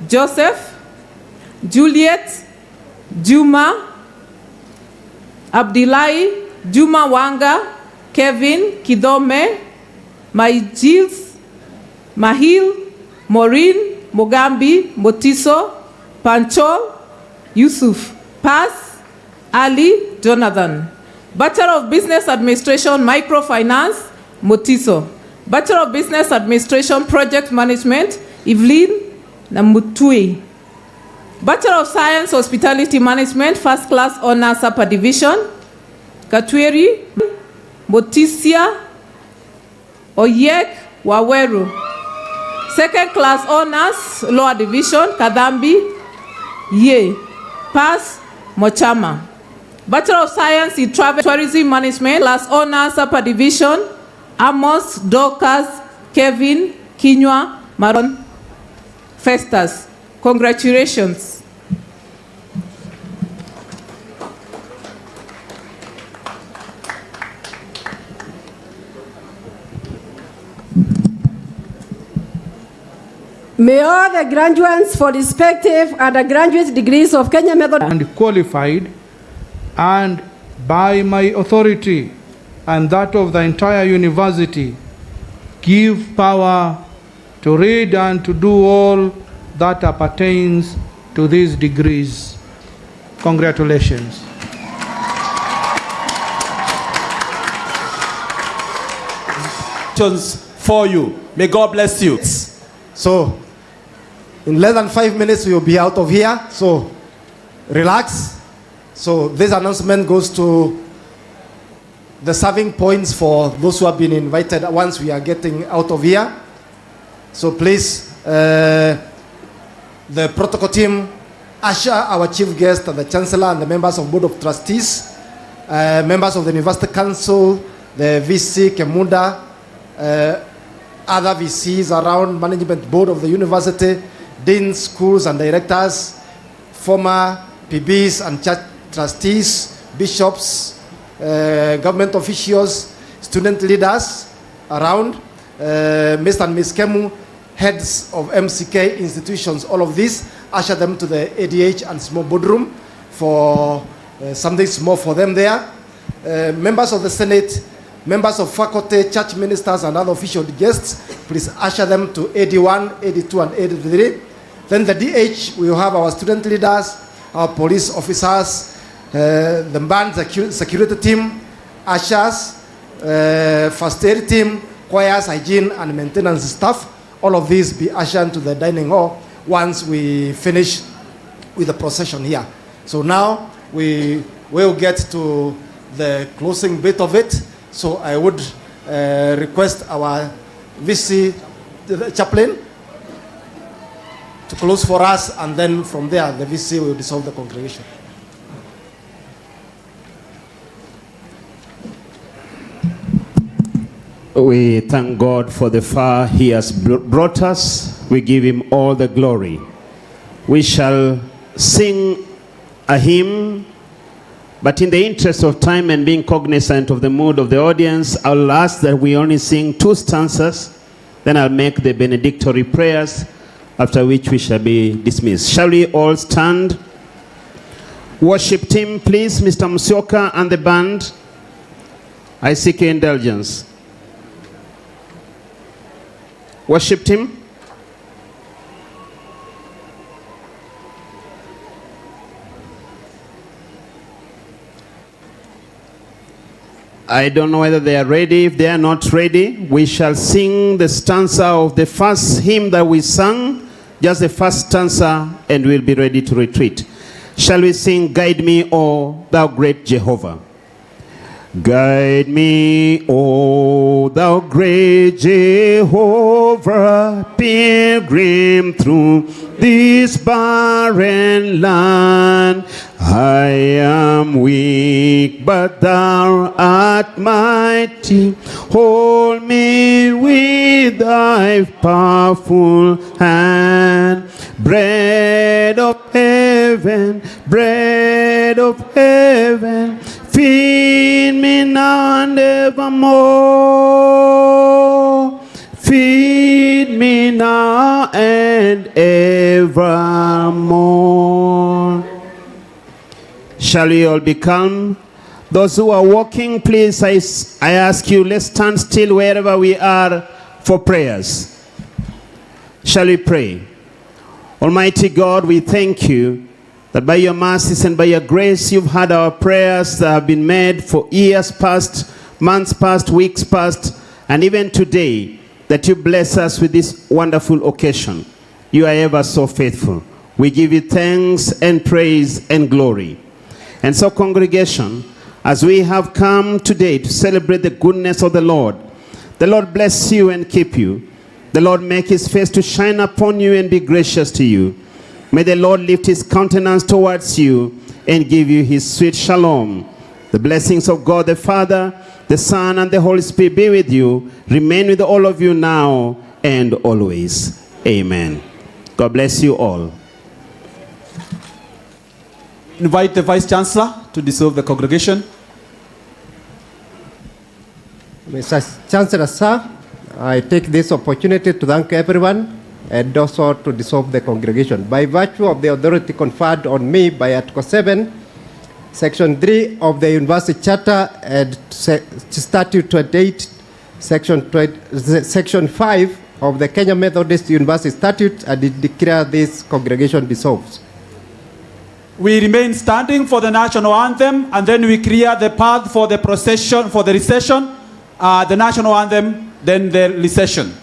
Joseph, Juliet, Juma, Abdillahi, Juma Wanga, Kevin, Kidome, Maijils, Mahil, Maureen, Mogambi, Motiso, Panchol, Yusuf, Paz, Ali, Jonathan. Bachelor of Business Administration, Microfinance, Motiso. Bachelor of Business Administration, Project Management, Evelyn Namutui. Bachelor of Science, Hospitality Management, First Class Honors Upper Division, Katweri, Motisia, Oyek, Waweru. Second Class Honors, Lower Division, Kadambi, Ye, Pass, Mochama. Bachelor of Science in Travel Tourism Management, Class Honors Upper Division, Amos, Dorcas, Kevin, Kinywa, Maron, Festus. Congratulations. May all the graduates for respective undergraduate degrees of Kenya Methodist and qualified, and by my authority and that of the entire university, give power to read and to do all that appertains to these degrees. Congratulations. For you. May God bless you. So, in less than 5 minutes, we will be out of here. So, relax. So, this announcement goes to the serving points for those who have been invited once we are getting out of here. So, please, the protocol team, usher our chief guest, the Chancellor, and the members of Board of Trustees, members of the University Council, the VC, Kemuda, other VCs around, Management Board of the University, deans, schools, and directors, former PBs and church trustees, bishops, government officials, student leaders around, Mr. and Ms. Kemu, heads of MCK institutions, all of these, usher them to the ADH and small boardroom for something small for them there. Members of the Senate, members of faculty, church ministers, and other official guests, please usher them to AD1, AD2, and AD3. Then the DH, we will have our student leaders, our police officers, the band security team, ushers, first aid team, choirs, hygiene, and maintenance staff. All of these be ushered to the dining hall once we finish with the procession here. So now we will get to the closing bit of it. So I would request our VC chaplain to close for us, and then from there the VC will dissolve the congregation. We thank God for the far He has brought us. We give Him all the glory. We shall sing a hymn, but in the interest of time and being cognizant of the mood of the audience, I'll ask that we only sing 2 stanzas, then I'll make the benedictory prayers, after which we shall be dismissed. Shall we all stand? Worship team, please, Mr. Musyoka and the band. I seek your indulgence. Worship team. I don't know whether they are ready. If they are not ready, we shall sing the stanza of the first hymn that we sang, just the first stanza, and we'll be ready to retreat. Shall we sing, Guide Me, O Thou Great Jehovah? Guide me, O Thou great Jehovah, pilgrim through this barren land. I am weak, but Thou art mighty. Hold me with Thy powerful hand. Bread of heaven, feed me now and evermore. Feed me now and evermore. Shall we all be calm? Those who are walking, please, I ask you, let's stand still wherever we are for prayers. Shall we pray? Almighty God, we thank you that by your mercies and by your grace, you've heard our prayers that have been made for years past, months past, weeks past, and even today, that you bless us with this wonderful occasion. You are ever so faithful. We give you thanks and praise and glory. And so, congregation, as we have come today to celebrate the goodness of the Lord bless you and keep you. The Lord make his face to shine upon you and be gracious to you. May the Lord lift his countenance towards you and give you his sweet shalom. The blessings of God the Father, the Son, and the Holy Spirit be with you, remain with all of you now and always. Amen. God bless you all. Invite the Vice Chancellor to dissolve the congregation. Mr. Chancellor, sir, I take this opportunity to thank everyone and also to dissolve the congregation. By virtue of the authority conferred on me by Article 7, Section 3 of the University Charter and Statute 28, Section 5 of the Kenya Methodist University Statute, I declare this congregation dissolved. We remain standing for the national anthem, and then we clear the path for the procession, for the recession, the national anthem, then the recession.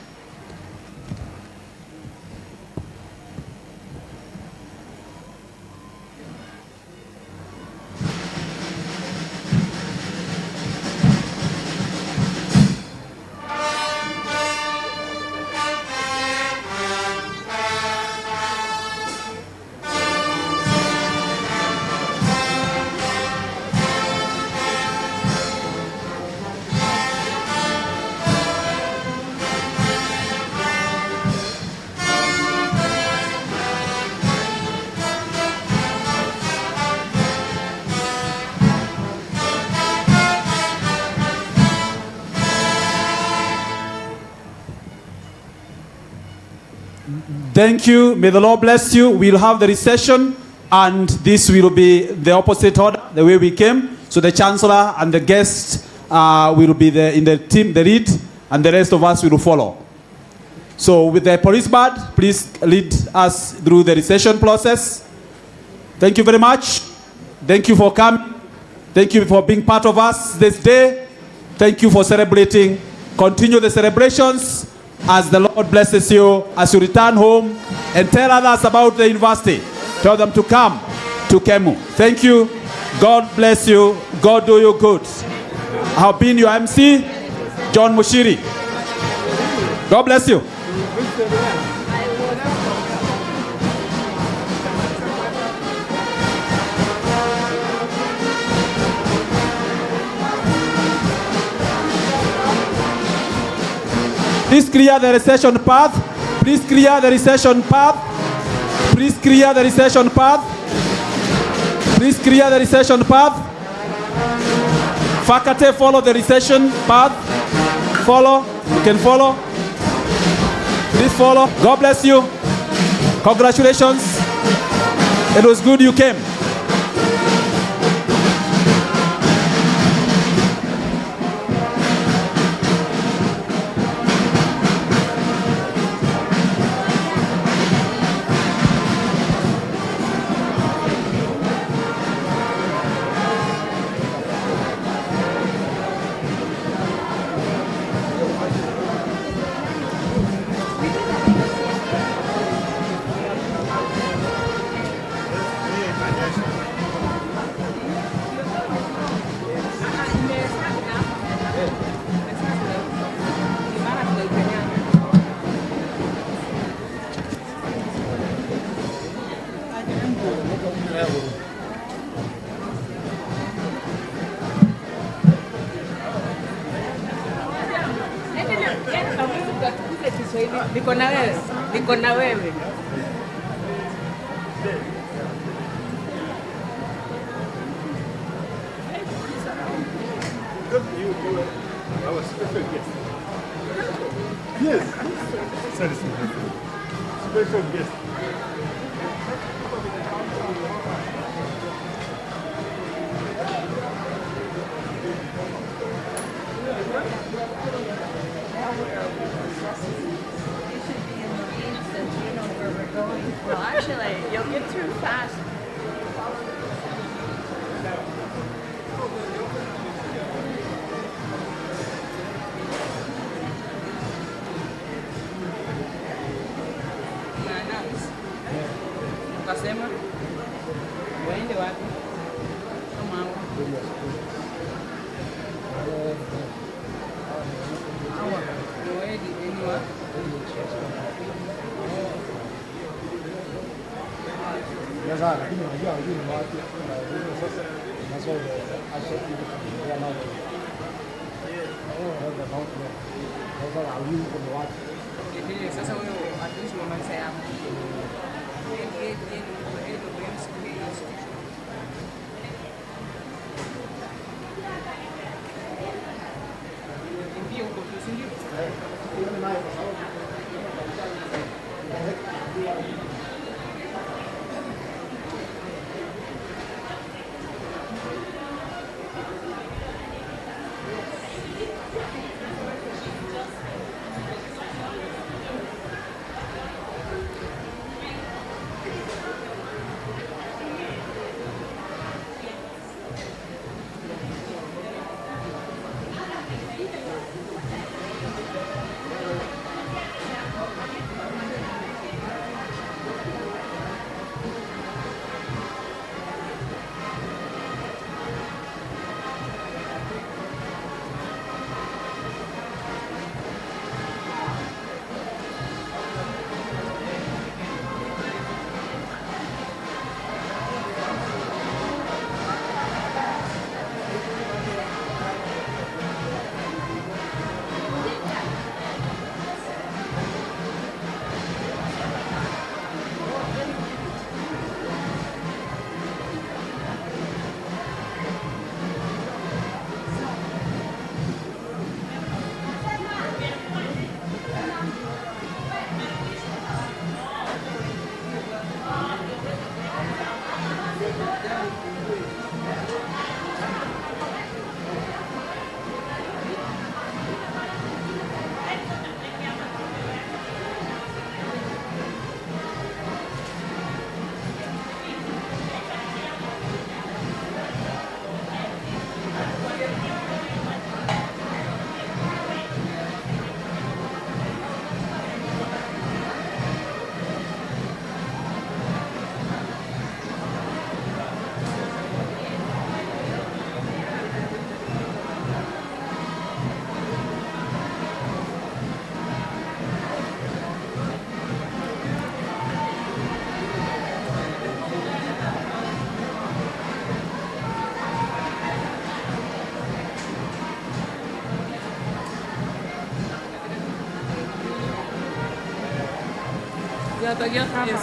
Thank you. May the Lord bless you. We'll have the recession, and this will be the opposite order, the way we came. So the Chancellor and the guests will be in the team, the lead, and the rest of us will follow. So with the police guard, please lead us through the recession process. Thank you very much. Thank you for coming. Thank you for being part of us this day. Thank you for celebrating. Continue the celebrations as the Lord blesses you as you return home, and tell others about the university. Tell them to come to Kemu. Thank you. God bless you. God do you good. I have been your MC, John Mushiri. God bless you. Please clear the recession path. Please clear the recession path. Please clear the recession path. Please clear the recession path. Faculty, follow the recession path. Follow. You can follow. Please follow. God bless you. Congratulations. It was good you came. Niko na wewe. Our special guest. Yes. Special guest. Well, actually, you'll get through fast. Ukasema waende wapi? Kama hawa waende enwa Sasa lakini unajua wengine ni watu sasa masomo ashaki ya nao. Sasa hawezi kwa watu. Ndio sasa wewe atuishi wa maisha yako.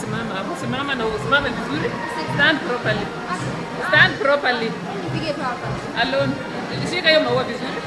Simama hapo, simama na usimame vizuri. Stand properly. Stand properly. Alone. Shika hiyo maua vizuri.